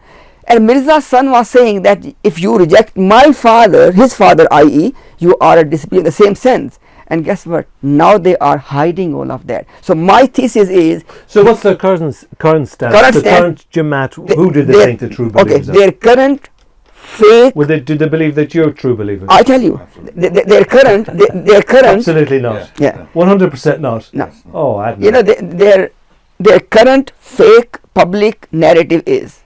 And Mirza's son was saying that if you reject my father, his father, i.e., you are a disbeliever in the same sense. And guess what? Now they are hiding all of that. So my thesis is... So what's their current stance? The current Jamaat, who do they think the true believers are? Their current fake... Do they believe that you're true believers? I tell you, their current... Absolutely not. Yeah. 100% not. No. Oh, I You know, their current fake public narrative is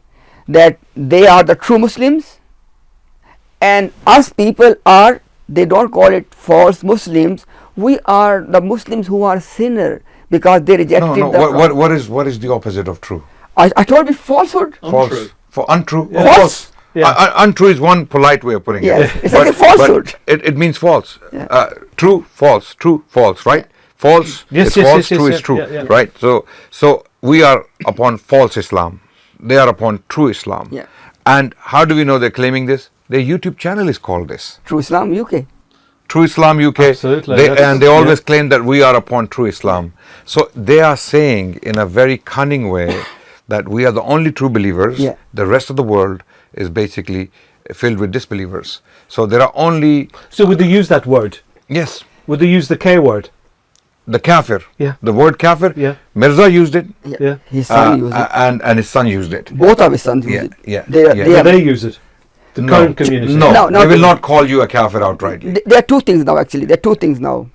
that they are the true Muslims, and us people are, they don't call it false Muslims, we are the Muslims who are sinner because they rejected the... What is the opposite of true? I told you falsehood. False. For untrue? Yeah. Of False. course. Yeah. Untrue is one polite way of putting Yes. it. It's like a falsehood. But it means false. Yeah. True, false, right? False Yes, is yes, false, yes, true yes, is true, yeah, yeah. right? So we are upon false Islam. They are upon true Islam. Yeah. And how do we know they're claiming this? Their YouTube channel is called this. True Islam UK. True Islam UK. Absolutely. They always claim that we are upon True Islam. So they are saying in a very cunning way that we are the only true believers. Yeah. The rest of the world is basically filled with disbelievers. So there are only, So would they use that word? yes, Would they use the K word? the kafir. Yeah. The word kafir. Yeah. Mirza used it. Yeah. His son used it. And his son used it. Both of his sons use Yeah, it. yeah, They, yeah. They, Do have, they use it? The current community? No, No, they will no. not call you a kafir outrightly. there are two things now, actually. There are two things now.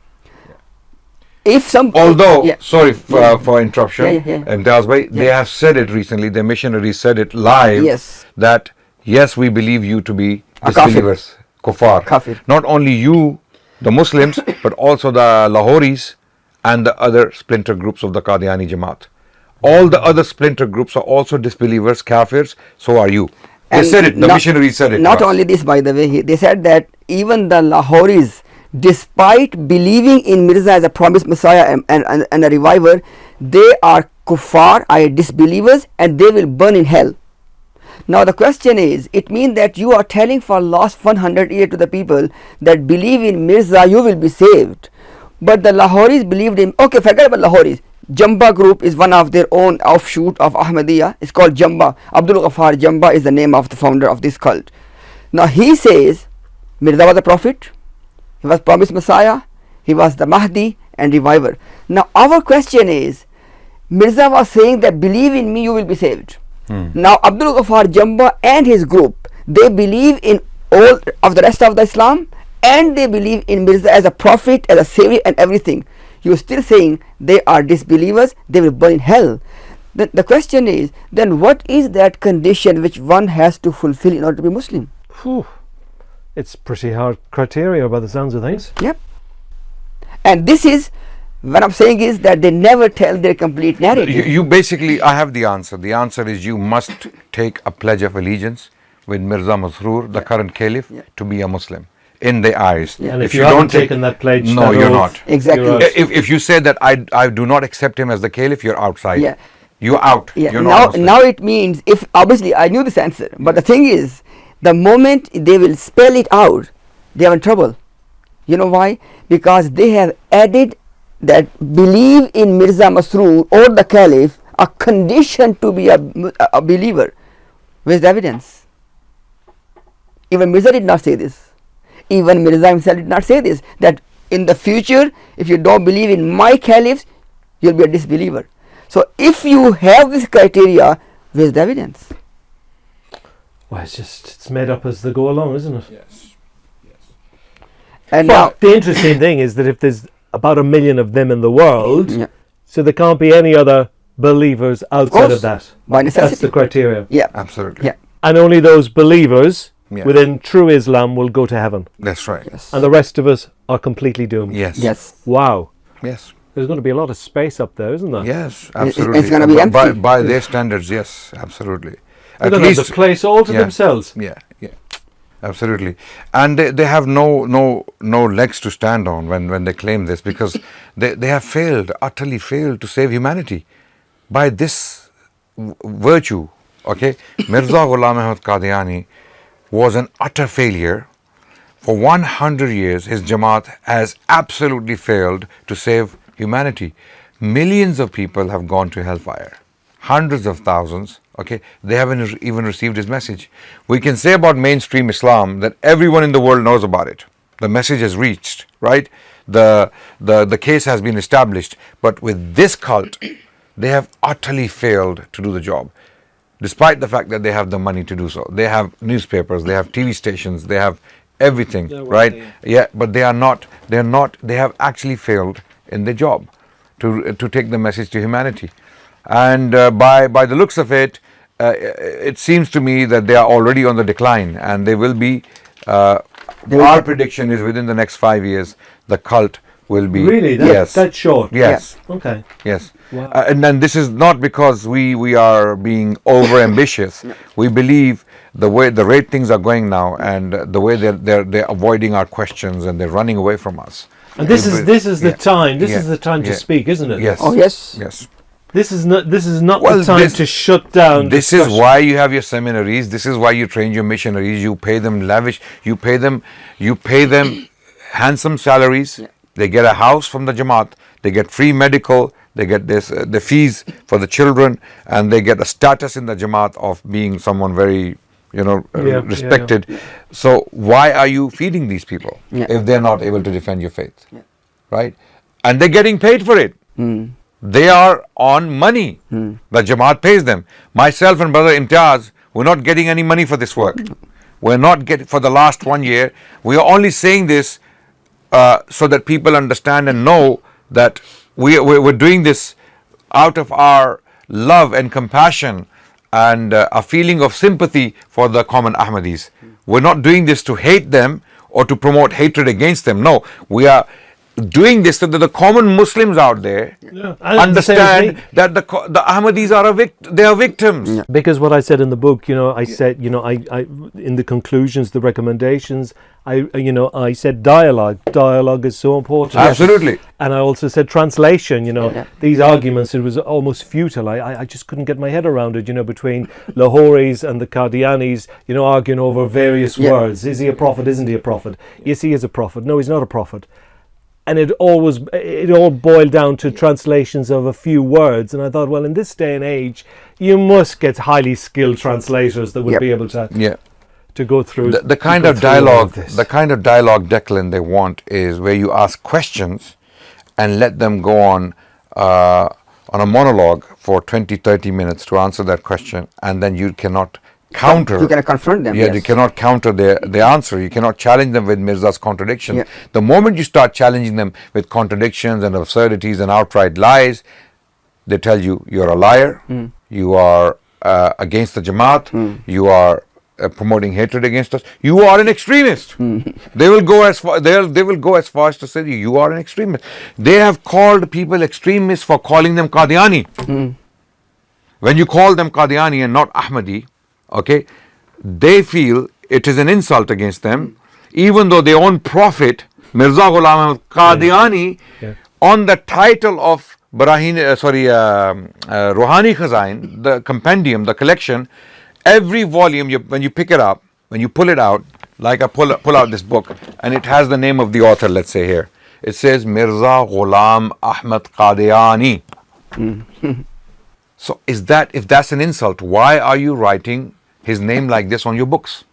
If some... Although, Yeah. sorry for interruption, Yeah. Imtiaz bhai, they have said it recently, the missionaries said it live, Yes. that yes, we believe you to be A kafir. disbelievers, kuffar. Kafir. Not only you, the Muslims, but also the Lahoris and the other splinter groups of the Qadiani Jamaat. All the other splinter groups are also disbelievers, kafirs, so are you. They And said it, the not- missionaries said it. Not to us. only this, by the way, they said that even the Lahoris, despite believing in Mirza as a promised Messiah and a reviver, they are kuffar, i.e. disbelievers, and they will burn in hell. Now the question is, it means that you are telling for last 100 years to the people that believe in Mirza, you will be saved. But the Lahoris believed in, okay, forget about Lahoris. Jamba group is one of their own offshoot of Ahmadiyya. It's called Jamba. Abdul Ghaffar Jamba is the name of the founder of this cult. Now he says Mirza was a prophet, he was promised Messiah, he was the Mahdi and reviver. Now our question is, Mirza was saying that believe in me, you will be saved. Now Abdul Ghaffar Jamba and his group, they believe in all of the rest of the Islam, and they believe in Mirza as a prophet, as a savior and everything. You are still saying they are disbelievers, they will burn in hell. The question is, then what is that condition which one has to fulfill in order to be Muslim? Whew. It's pretty hard criteria by the sounds of things. Yep. And this is, what I'm saying is that they never tell their complete narrative. You basically, I have the answer. The answer is you must take a pledge of allegiance with Mirza Masroor, the current caliph, to be a Muslim in their eyes. And if you haven't taken that pledge, no, that you're oath, not. Exactly. you're out. If you say that I do not accept him as the caliph, you're outside. Yeah. You're out. Yeah. You're not Muslim. Now it means, if obviously I knew this answer, but the thing is, the moment they will spell it out, they are in trouble. You know why? Because they have added that believe in Mirza Masroor or the caliph a condition to be a believer. Where's the evidence? Even Mirza did not say this. Even Mirza himself did not say this, that in the future, if you don't believe in my caliphs, you'll be a disbeliever. So if you have this criteria, where's the evidence? Well, it's made up as they go along, isn't it? Yes. And But the interesting thing is that if there's about 1 million of them in the world, Yeah. so there can't be any other believers outside course. of that. By That's necessity. the criteria. Yeah. Absolutely. Yeah. And only those believers Yeah. within true Islam will go to heaven. That's right. Yes. And the rest of us are completely doomed. Yes. Yes. Wow. Yes. There's going to be a lot of space up there, isn't there? Yes. Absolutely. it's gonna be By, empty. by their standards, yes. Absolutely. They're going to have the place all to yeah. themselves. Yeah. Yeah. Absolutely. And they have no legs to stand on when they claim this, because they have utterly failed to save humanity by this virtue. Okay, Mirza Ghulam Ahmad Qadiani was an utter failure. For 100 years, his Jamaat has absolutely failed to save humanity. Millions of people have gone to hellfire. Hundreds of thousands, okay, they haven't even received his message. We can say about mainstream Islam that everyone in the world knows about it. The message has reached, right? The case has been established. But with this cult, they have utterly failed to do the job, despite the fact that they have the money to do so. They have newspapers, they have TV stations, they have everything, right? Yeah, but they have actually failed in their job to take the message to humanity. And by the looks of it, it seems to me that they are already on the decline, and they will be. Our prediction is within the next 5 years, the cult will be. Really? That's short? Yes. Okay. Yes. Wow. And then this is not because we are being over ambitious. We believe the way the rate things are going now, and the way they're avoiding our questions, and they're running away from us. And this is the time. This Yeah. is the time to Yeah. speak, isn't it? Yes. Oh, yes. Yes. This is not Well, the time this- to shut down. This is discussion. why you have your seminaries. This is why you train your missionaries. You pay them lavish. You pay them handsome salaries. Yeah. They get a house from the Jamaat. They get free medical. They get the fees for the children, and they get a status in the Jamaat of being someone very, respected. So why are you feeding these people if they're not able to defend your faith? Yeah. Right? And they're getting paid for it. They are on money. The Jamaat pays them. Myself and brother Imtiaz, we're not getting any money for this work. We're not getting for the last 1 year. We are only saying this so that people understand and know that we're doing this out of our love and compassion and a feeling of sympathy for the common Ahmadis. We're not doing this to hate them or to promote hatred against them. No, we are doing this so that the common Muslims out there understand that the Ahmadis are victims. Yeah. Because what I said in the book, I said, I in the conclusions, the recommendations, I said dialogue. Dialogue is so important. Absolutely. And I also said translation. These arguments, it was almost futile. I just couldn't get my head around it. Between Lahoris and the Qadianis, arguing over various words. Is he a prophet? Isn't he a prophet? Yes, he is a prophet. No, he's not a prophet. And it all boiled down to translations of a few words. And I thought, well, in this day and age, you must get highly skilled translators that would be able to go through the kind of dialogue. The kind of dialogue, Declan, they want is where you ask questions and let them go on a monologue for 20-30 minutes to answer that question, and then you cannot counter. You cannot confront them. You cannot counter their answer. You cannot challenge them with Mirza's contradiction. Yeah. The moment you start challenging them with contradictions and absurdities and outright lies, they tell you you're a liar. You are against the Jamaat. You are promoting hatred against us. You are an extremist. They will go as far. They will go as far as to say you are an extremist. They have called people extremists for calling them Qadiani. When you call them Qadiani and not Ahmadi, okay, they feel it is an insult against them, even though their own prophet Mirza Ghulam Ahmad Qadiani on the title of Rouhani Khazain, the compendium, the collection, every volume, when you pick it up, when you pull it out, like I pull out this book, and it has the name of the author, let's say here. It says Mirza Ghulam Ahmad Qadiani. So if that's an insult, why are you writing his name like this on your books?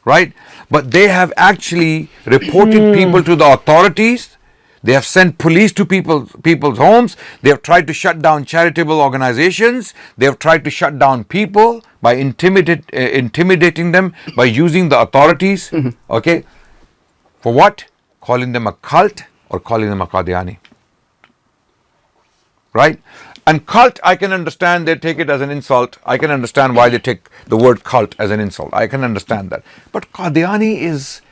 Right? But they have actually reported people to the authorities. They have sent police to people's homes. They have tried to shut down charitable organizations. They have tried to shut down people by intimidating them by using the authorities. Okay? For what? Calling them a cult or calling them a Qadiani. Right? And cult, I can understand they take it as an insult. I can understand why they take the word cult as an insult. I can understand that. But Qadiani is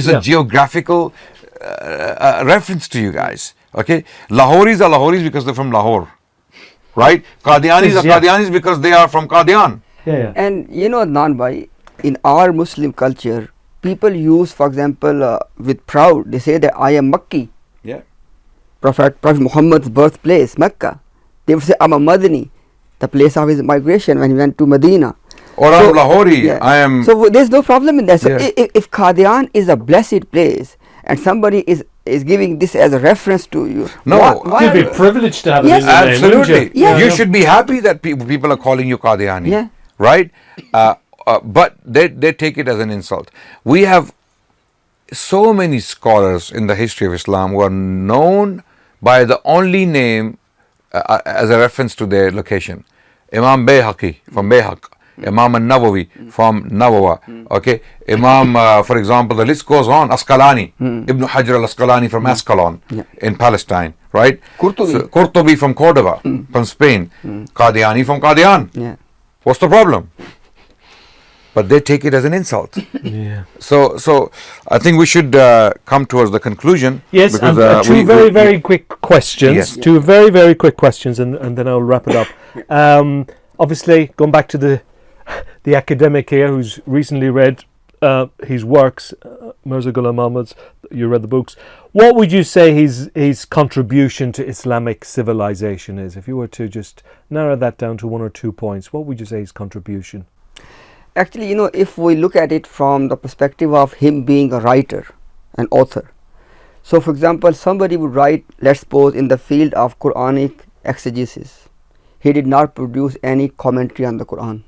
a geographical reference to you guys. Okay? Lahoris are Lahoris because they're from Lahore. Right? Qadianis are Qadianis because they are from Qadian. And Adnan bhai, in our Muslim culture, people use, for example, with proud, they say that I am Makki. Yeah. Prophet Muhammad's birthplace, Mecca. They would say, I'm a Madani, the place of his migration when he went to Medina. Or I'm Lahori, I am... So there's no problem in that. So if Qadian is a blessed place and somebody is giving this as a reference to you... No, you'd be privileged to have it in your name, absolutely. You should be happy that people are calling you Qadiani. Yeah. Right? But they take it as an insult. We have so many scholars in the history of Islam who are known by the only name as a reference to their location. Imam Bayhaqi from Bayhaq, Imam al-Nawawi from Nawawa, okay? Imam, for example, the list goes on, Asqalani, Ibn Hajar al-Asqalani from Ascalon in Palestine, right? Qurtubi from Cordoba, from Spain, Qadiani from Qadian. Yeah. What's the problem? But they take it as an insult. So I think we should come towards the conclusion. Yes, because, two very quick questions. Yes. Two very, very quick questions, and then I'll wrap it up. Obviously, going back to the academic here who's recently read his works, Mirza Ghulam Ahmad's, you read the books. What would you say his contribution to Islamic civilization is? If you were to just narrow that down to 1 or 2 points, what would you say his contribution? Actually, if we look at it from the perspective of him being a writer an author. So for example, somebody would write, let's suppose, in the field of Quranic exegesis. He did not produce any commentary on the Quran.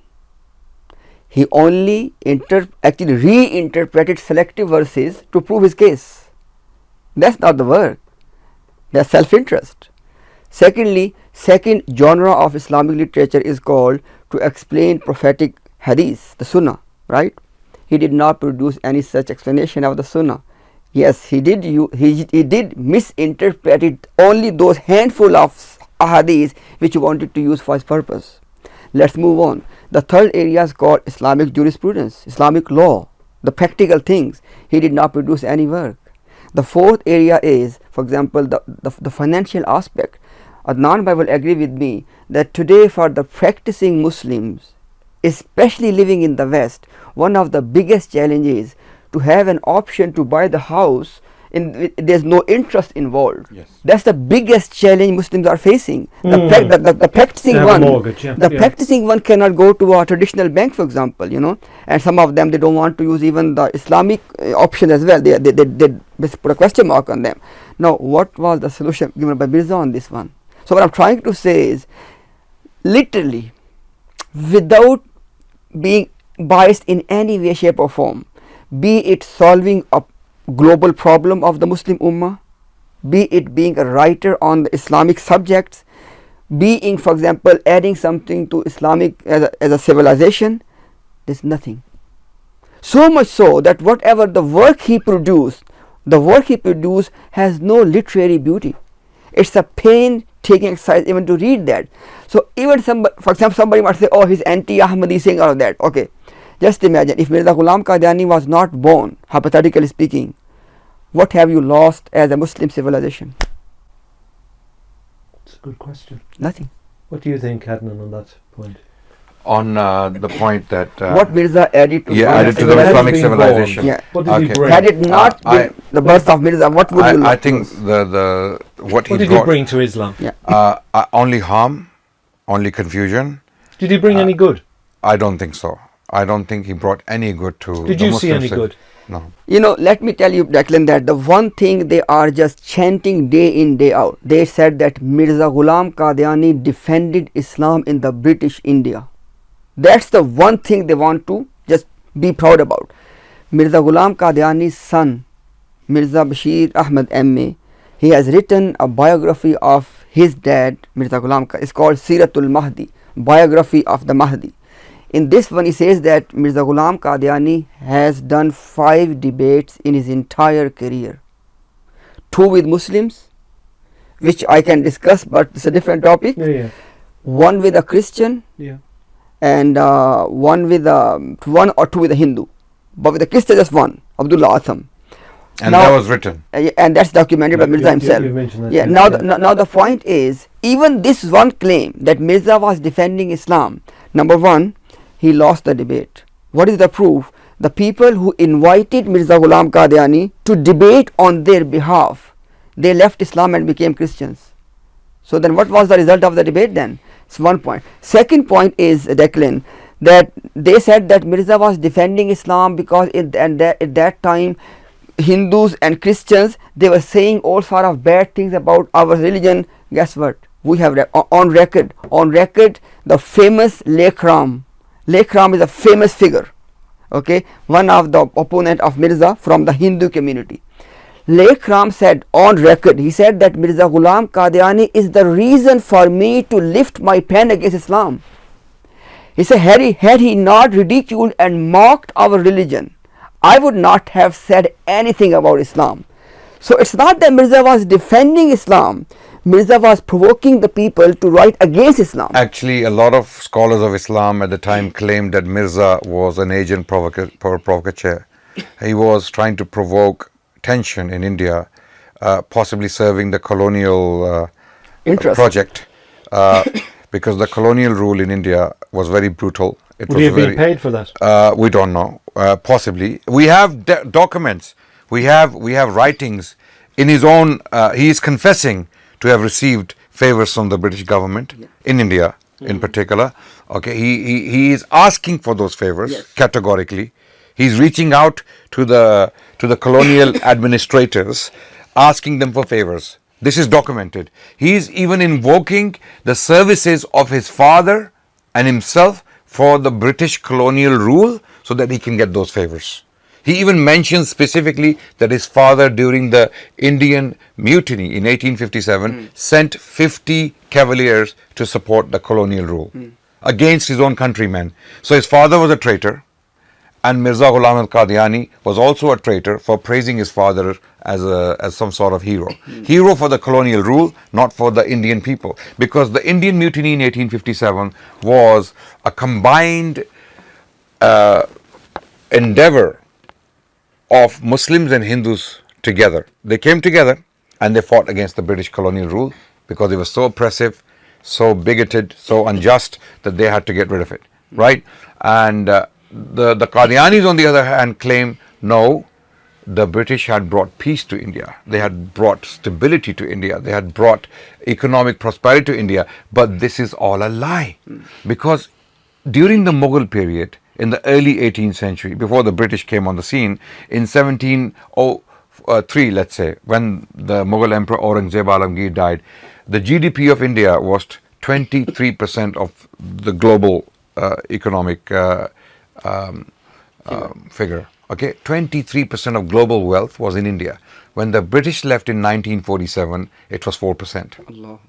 He only actually reinterpreted selective verses to prove his case. That's not the work. That's self-interest. Secondly, second genre of Islamic literature is called to explain prophetic hadith, the Sunnah, right? He did not produce any such explanation of the Sunnah. Yes, he did misinterpret it, only those handful of ahadith which he wanted to use for his purpose. Let's move on. The third area is called Islamic jurisprudence, Islamic law, the practical things. He did not produce any work. The fourth area is, for example, the financial aspect. Adnan Bhai will agree with me that today for the practicing Muslims, especially living in the West, one of the biggest challenges to have an option to buy the house, there's no interest involved. Yes. That's the biggest challenge Muslims are facing. The practicing one, practicing one cannot go to a traditional bank, for example, and some of them, they don't want to use even the Islamic option as well. They put a question mark on them. Now, what was the solution given by Mirza on this one? So what I'm trying to say is, literally, without being biased in any way, shape or form, be it solving a global problem of the Muslim Ummah, be it being a writer on the Islamic subjects, being, for example, adding something to Islamic as a civilization, there's nothing. So much so that whatever the work he produced has no literary beauty. It's a painstaking exercise even to read that. So even for example, somebody might say, oh, he's anti-Ahmadi, saying all of that. Okay, just imagine if Mirza Ghulam Qadiani was not born, hypothetically speaking, what have you lost as a Muslim civilization? It's a good question. Nothing. What do you think, Adnan, on that point? On the point that what Mirza added to the Islamic civilization. Yeah. What did he bring? Had it not been the birth of Mirza, what would you I think what did he bring to Islam? Yeah. Only harm, only confusion. Did he bring any good? I don't think so. I don't think he brought any good to Did the you Muslim see any good? No. Let me tell you, Declan, that the one thing they are just chanting day in, day out, they said that Mirza Ghulam Qadiani defended Islam in the British India. That's the one thing they want to just be proud about. Mirza Ghulam Qadiani's son, Mirza Bashir Ahmad M.A., he has written a biography of his dad, Mirza Ghulam Qadiani. It's called Siratul Mahdi, Biography of the Mahdi. In this one, he says that Mirza Ghulam Qadiani has done 5 debates in his entire career. 2 with Muslims, which I can discuss, but it's a different topic. Yeah. 1 with a Christian. Yeah. And one or two with a Hindu, but with a Christian just one, Abdullah Atham. And that was written. And that's documented by Mirza himself. You mentioned that. Yeah. Now the point is, even this one claim that Mirza was defending Islam, number one, he lost the debate. What is the proof? The people who invited Mirza Ghulam Qadiani to debate on their behalf, they left Islam and became Christians. So then what was the result of the debate then? It's one point. Second point is, Declan, that they said that Mirza was defending Islam because at that time Hindus and Christians, they were saying all sort of bad things about our religion. Guess what? We have on record the famous Lekram. Lekram is a famous figure, okay, one of the opponent of Mirza from the Hindu community. Lekram said on record, he said that Mirza Ghulam Qadiani is the reason for me to lift my pen against Islam. He said, had he not ridiculed and mocked our religion, I would not have said anything about Islam. So it's not that Mirza was defending Islam, Mirza was provoking the people to write against Islam. Actually, a lot of scholars of Islam at the time claimed that Mirza was an agent provocateur. He was trying to provoke tension in India, possibly serving the colonial project, because the colonial rule in India was very brutal. Would he have been paid for that? We don't know. Possibly. We have documents. We have writings in his own. He is confessing to have received favors from the British government in India, in particular. Okay, he is asking for those favors categorically. He's reaching out to the colonial administrators, asking them for favors. This is documented. He's even invoking the services of his father and himself for the British colonial rule so that he can get those favors. He even mentions specifically that his father, during the Indian Mutiny in 1857, sent 50 cavaliers to support the colonial rule against his own countrymen. So his father was a traitor, and Mirza Ghulam al-Qadiani was also a traitor for praising his father as some sort of hero. Hero for the colonial rule, not for the Indian people. Because the Indian Mutiny in 1857 was a combined endeavor of Muslims and Hindus together. They came together and they fought against the British colonial rule because it was so oppressive, so bigoted, so unjust that they had to get rid of it, right? And the Qadianis, on the other hand, claim no, the British had brought peace to India. They had brought stability to India. They had brought economic prosperity to India. But this is all a lie. Because during the Mughal period, in the early 18th century, before the British came on the scene, in 1703, let's say, when the Mughal Emperor Aurangzeb Alamgir died, the GDP of India was 23% of the global economic figure. Okay, 23% of global wealth was in India. When the British left in 1947, it was 4%. Allah.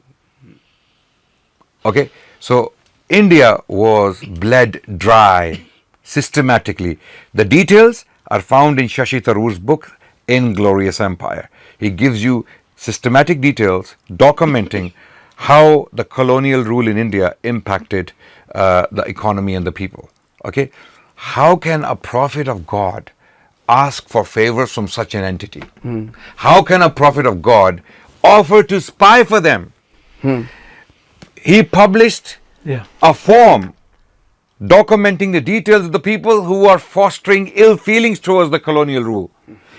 Okay, so India was bled dry systematically. The details are found in Shashi Tharoor's book, Inglorious Empire. He gives you systematic details documenting how the colonial rule in India impacted the economy and the people. Okay, how can a prophet of God ask for favors from such an entity? How can a prophet of God offer to spy for them? He published a form documenting the details of the people who are fostering ill feelings towards the colonial rule.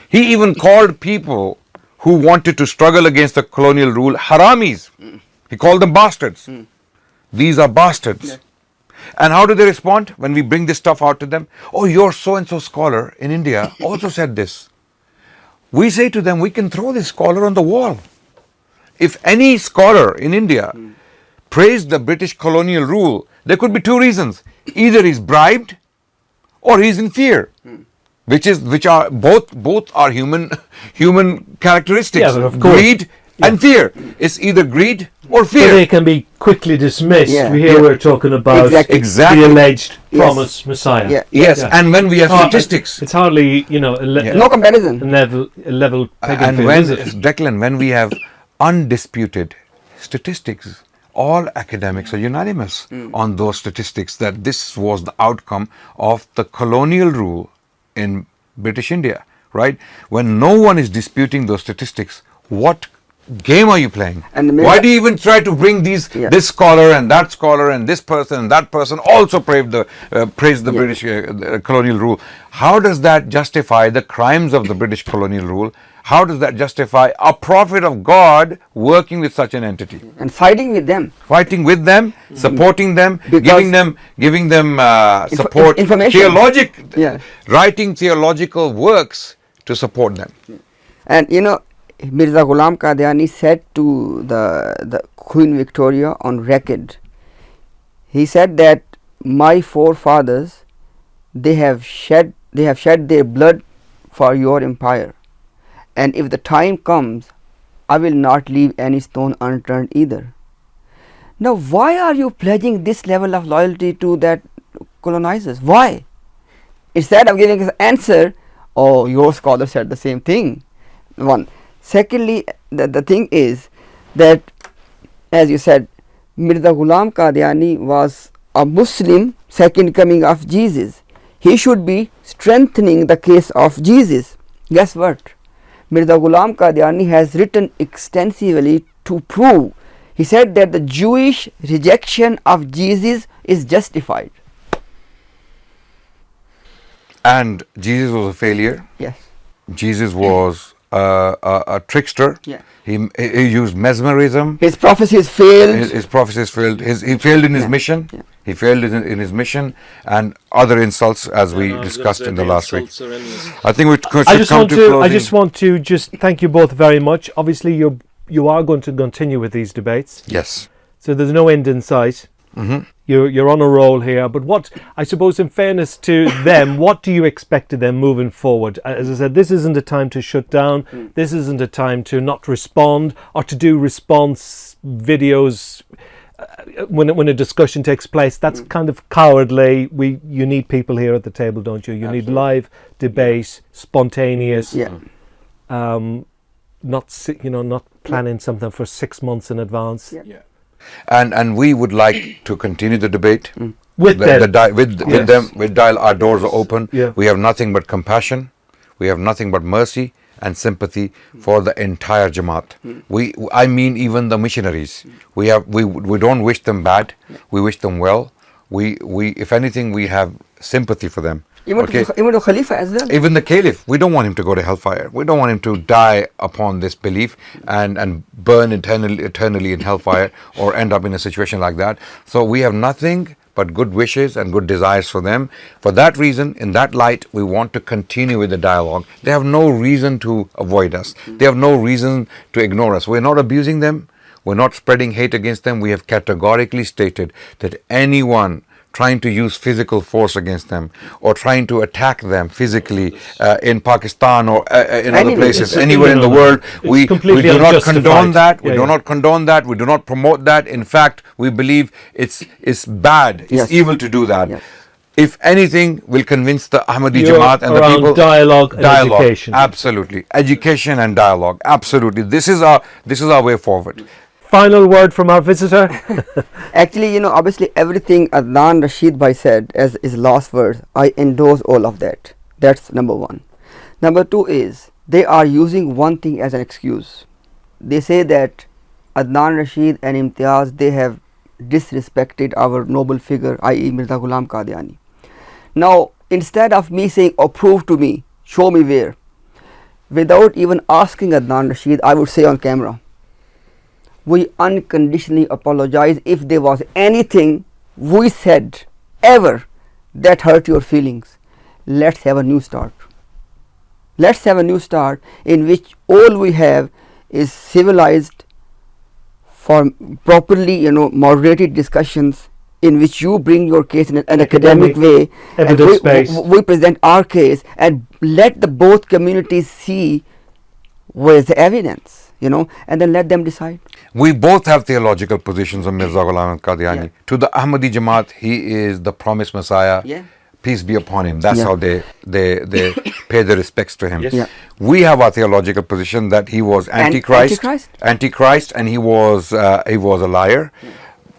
He even called people who wanted to struggle against the colonial rule haramis. He called them bastards. These are bastards. And how do they respond when we bring this stuff out to them? Oh, your so-and-so scholar in India also said this. We say to them, we can throw this scholar on the wall. If any scholar in India praised the British colonial rule, there could be two reasons. Either he's bribed or he's in fear, which are both are human characteristics. Yeah, but of course. Greed and fear. It's either greed or But fear. they can be quickly dismissed. Yeah. Here we're talking about Exactly. the alleged Yes. promised Messiah. Yeah. Yes, Yeah. and when we have statistics, It's hardly, No comparison. a level pegging and field, when is it? Declan, when we have undisputed statistics, all academics are unanimous on those statistics that this was the outcome of the colonial rule in British India, right? When no one is disputing those statistics, what game are you playing? And why do you even try to bring this scholar and that scholar and this person and that person also praise the British colonial rule? How does that justify the crimes of the British colonial rule? How does that justify a prophet of God working with such an entity? And fighting with them. Fighting with them, supporting them, Because giving them support, information. writing theological works to support them. And Mirza Ghulam Qadiani said to the Queen Victoria on record, he said that my forefathers, they have shed their blood for your empire, and if the time comes, I will not leave any stone unturned either. Now, why are you pledging this level of loyalty to that colonizers? Why? Instead of giving an answer, oh, your scholar said the same thing. One. Secondly, the thing is that, as you said, Mirza Ghulam Qadiani was a Muslim second coming of Jesus. He should be strengthening the case of Jesus. Guess what? Mirza Ghulam Qadiani has written extensively to prove. He said that the Jewish rejection of Jesus is justified. And Jesus was a failure. Yes. Jesus was a trickster. Yeah. He used mesmerism. His prophecies failed. His prophecies failed. He failed in his mission. Yeah. He failed in his mission, and other insults, as we discussed in the last week. I think we should I just come want to to. closing. I just want to just thank you both very much. Obviously, you are going to continue with these debates, Yes. so there's no end in sight. Mm-hmm. You're on a roll here. But what I suppose, in fairness to them, what do you expect of them moving forward? As I said, this isn't a time to shut down. This isn't a time to not respond or to do response videos. When a discussion takes place, that's kind of cowardly. You need people here at the table, don't you? You need live debate, spontaneous. Yeah. Not planning something for 6 months in advance. Yeah. And we would like to continue the debate With them. with them. With dial, our doors are open. Yeah. We have nothing but compassion. We have nothing but mercy and sympathy for the entire Jamaat. I mean, even the missionaries. We don't wish them bad. We wish them well. We if anything, we have sympathy for them. Even the Khalifa as well. Even the Caliph, we don't want him to go to hellfire. We don't want him to die upon this belief and burn eternally in hellfire or end up in a situation like that. So we have nothing but good wishes and good desires for them. For that reason, in that light, we want to continue with the dialogue. They have no reason to avoid us. They have no reason to ignore us. We're not abusing them. We're not spreading hate against them. We have categorically stated that anyone trying to use physical force against them or trying to attack them physically in Pakistan or in other places, anywhere in the world, we do not condone that. We do not condone that. We do not promote that. In fact, we believe it's bad, it's evil to do that. Yes. If anything, will convince the Ahmadi Jamaat and the people. Dialogue and education. Absolutely, education and dialogue. Absolutely, this is our way forward. Final word from our visitor. Actually, obviously everything Adnan Rashid Bhai said as his last words, I endorse all of that. That's number one. Number two is, they are using one thing as an excuse. They say that Adnan Rashid and Imtiaz, they have disrespected our noble figure, i.e. Mirza Ghulam Qadiani. Now, instead of me saying, oh, prove to me, show me where, without even asking Adnan Rashid, I would say on camera, we unconditionally apologize if there was anything we said ever that hurt your feelings. Let's have a new start. Let's have a new start in which all we have is civilized, for properly, moderated discussions in which you bring your case in an academic way, and we present our case and let the both communities see where's the evidence, and then let them decide. We both have theological positions on Mirza Ghulam Qadiani. Yeah. To the Ahmadi Jamaat, he is the promised Messiah. Yeah. Peace be upon him. That's how they pay their respects to him. Yes. Yeah. We have our theological position that he was Antichrist, and he was a liar. Yeah.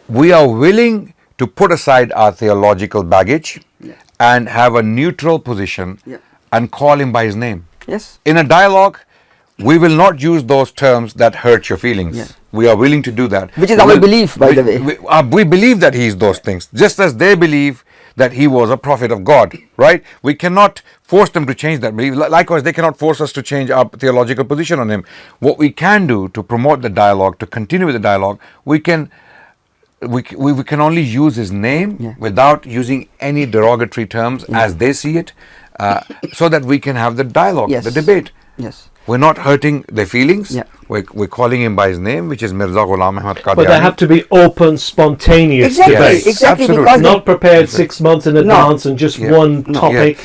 We are willing to put aside our theological baggage and have a neutral position and call him by his name. Yes. In a dialogue, we will not use those terms that hurt your feelings. Yeah. We are willing to do that. Which is our belief, by the way. We believe that he is those things, just as they believe that he was a prophet of God, right? We cannot force them to change that belief. Likewise, they cannot force us to change our theological position on him. What we can do to promote the dialogue, to continue with the dialogue, we can only use his name without using any derogatory terms as they see it, so that we can have the dialogue, the debate. Yes. We're not hurting their feelings. Yeah. We're calling him by his name, which is Mirza Ghulam Ahmad Qadiani. But they have to be open, spontaneous debates. Exactly. Because not prepared 6 months in advance and just one topic.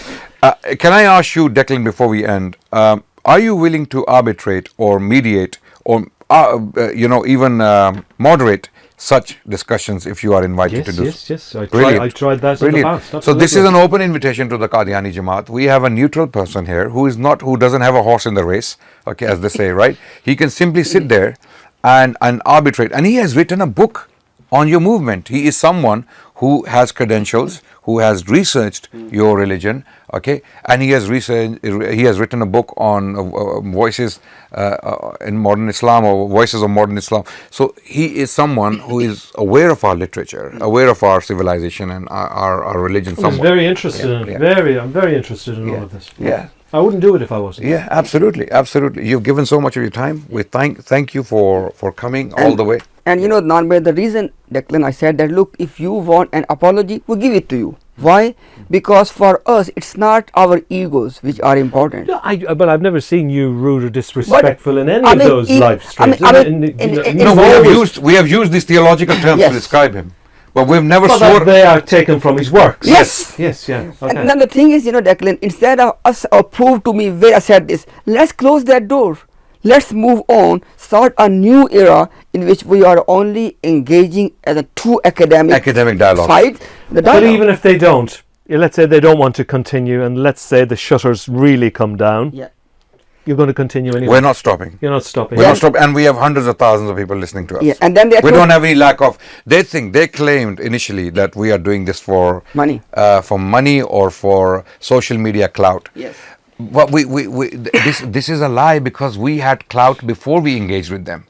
Can I ask you, Declan, before we end, are you willing to arbitrate or mediate or even moderate such discussions if you are invited to do so? Yes. I tried that in the past. Absolutely. So this is an open invitation to the Qadiani Jamaat. We have a neutral person here who doesn't have a horse in the race, okay, as they say, right? He can simply sit there and arbitrate. And he has written a book on your movement. He is someone who has credentials, who has researched your religion, okay, and he has written a book on voices in modern Islam, or voices of modern Islam. So he is someone who is aware of our literature, aware of our civilization and our religion. I'm very interested in I'm very interested in all of this. Yeah. I wouldn't do it if I wasn't. Yeah, absolutely, absolutely. You've given so much of your time. We thank you for coming all the way. And you know, Nanbay, the reason, Declan, I said that, look, if you want an apology, we'll give it to you. Why? Because for us, it's not our egos which are important. No, but I've never seen you rude or disrespectful in any of those live streams. We have used these theological terms to describe him, but we've never sworn. They are taken from his works. Yes. Yes. Yeah. Okay. And then the thing is, you know, Declan, instead of us prove to me where I said this, let's close that door. Let's move on, start a new era in which we are only engaging as a true academic dialogue. Side, but even if they don't, let's say they don't want to continue, and let's say the shutters really come down, you're going to continue anyway. We're not stopping. You're not stopping. We're not stopping, and we have hundreds of thousands of people listening to us. Yeah, and then we don't have any lack of. They claimed initially that we are doing this for money or for social media clout. Yes. But this is a lie, because we had clout before we engaged with them.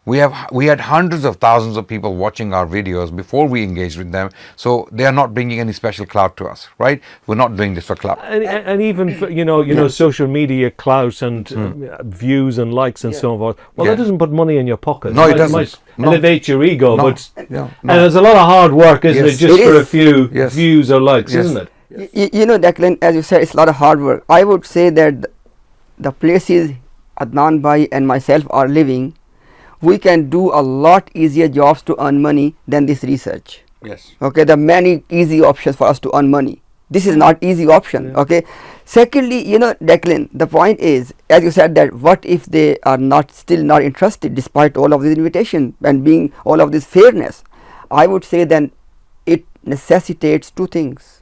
We had hundreds of thousands of people watching our videos before we engaged with them, so they are not bringing any special clout to us, right? We're not doing this for clout. And even for, you know, social media clout and views and likes and so forth. Well, that doesn't put money in your pocket. No, it doesn't. It might elevate your ego, but and there's a lot of hard work, isn't it? Just for a few views or likes, isn't it? You know, Declan, as you said, it's a lot of hard work. I would say that the places Adnan Bhai and myself are living, we can do a lot easier jobs to earn money than this research. Yes. Okay, there are many easy options for us to earn money. This is not easy option. Okay. Secondly, you know, Declan, the point is, as you said, that what if they are still not interested despite all of this invitation and being all of this fairness? I would say then it necessitates two things.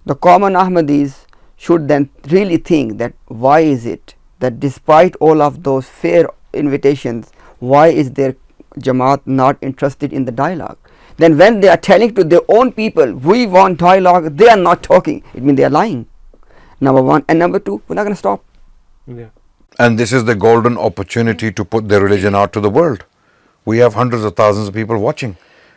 The common Ahmadis should then really think that why is it that despite all of those fair invitations, why is their Jamaat not interested in the dialogue? Then when they are telling to their own people, we want dialogue, they are not talking, it means they are lying. Number one. And number two, we're not going to stop. Yeah. And this is the golden opportunity to put their religion out to the world. We have hundreds of thousands of people watching.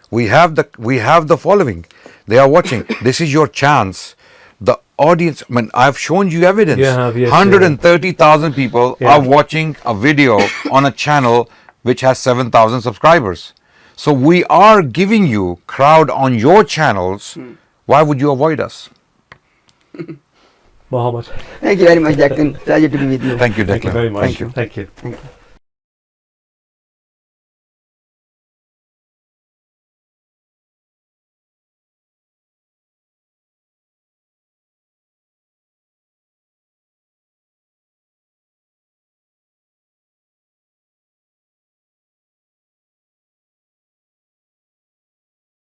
We have the following. They are watching. This is your chance. The audience, I mean, I've shown you evidence. 130,000 people are watching a video on a channel which has 7,000 subscribers. So we are giving you crowd on your channels. Why would you avoid us? Mohammed. Thank you very much, Declan. Pleasure to be with you. Thank you, Declan. Thank you very much. Thank you. Thank you. Thank you.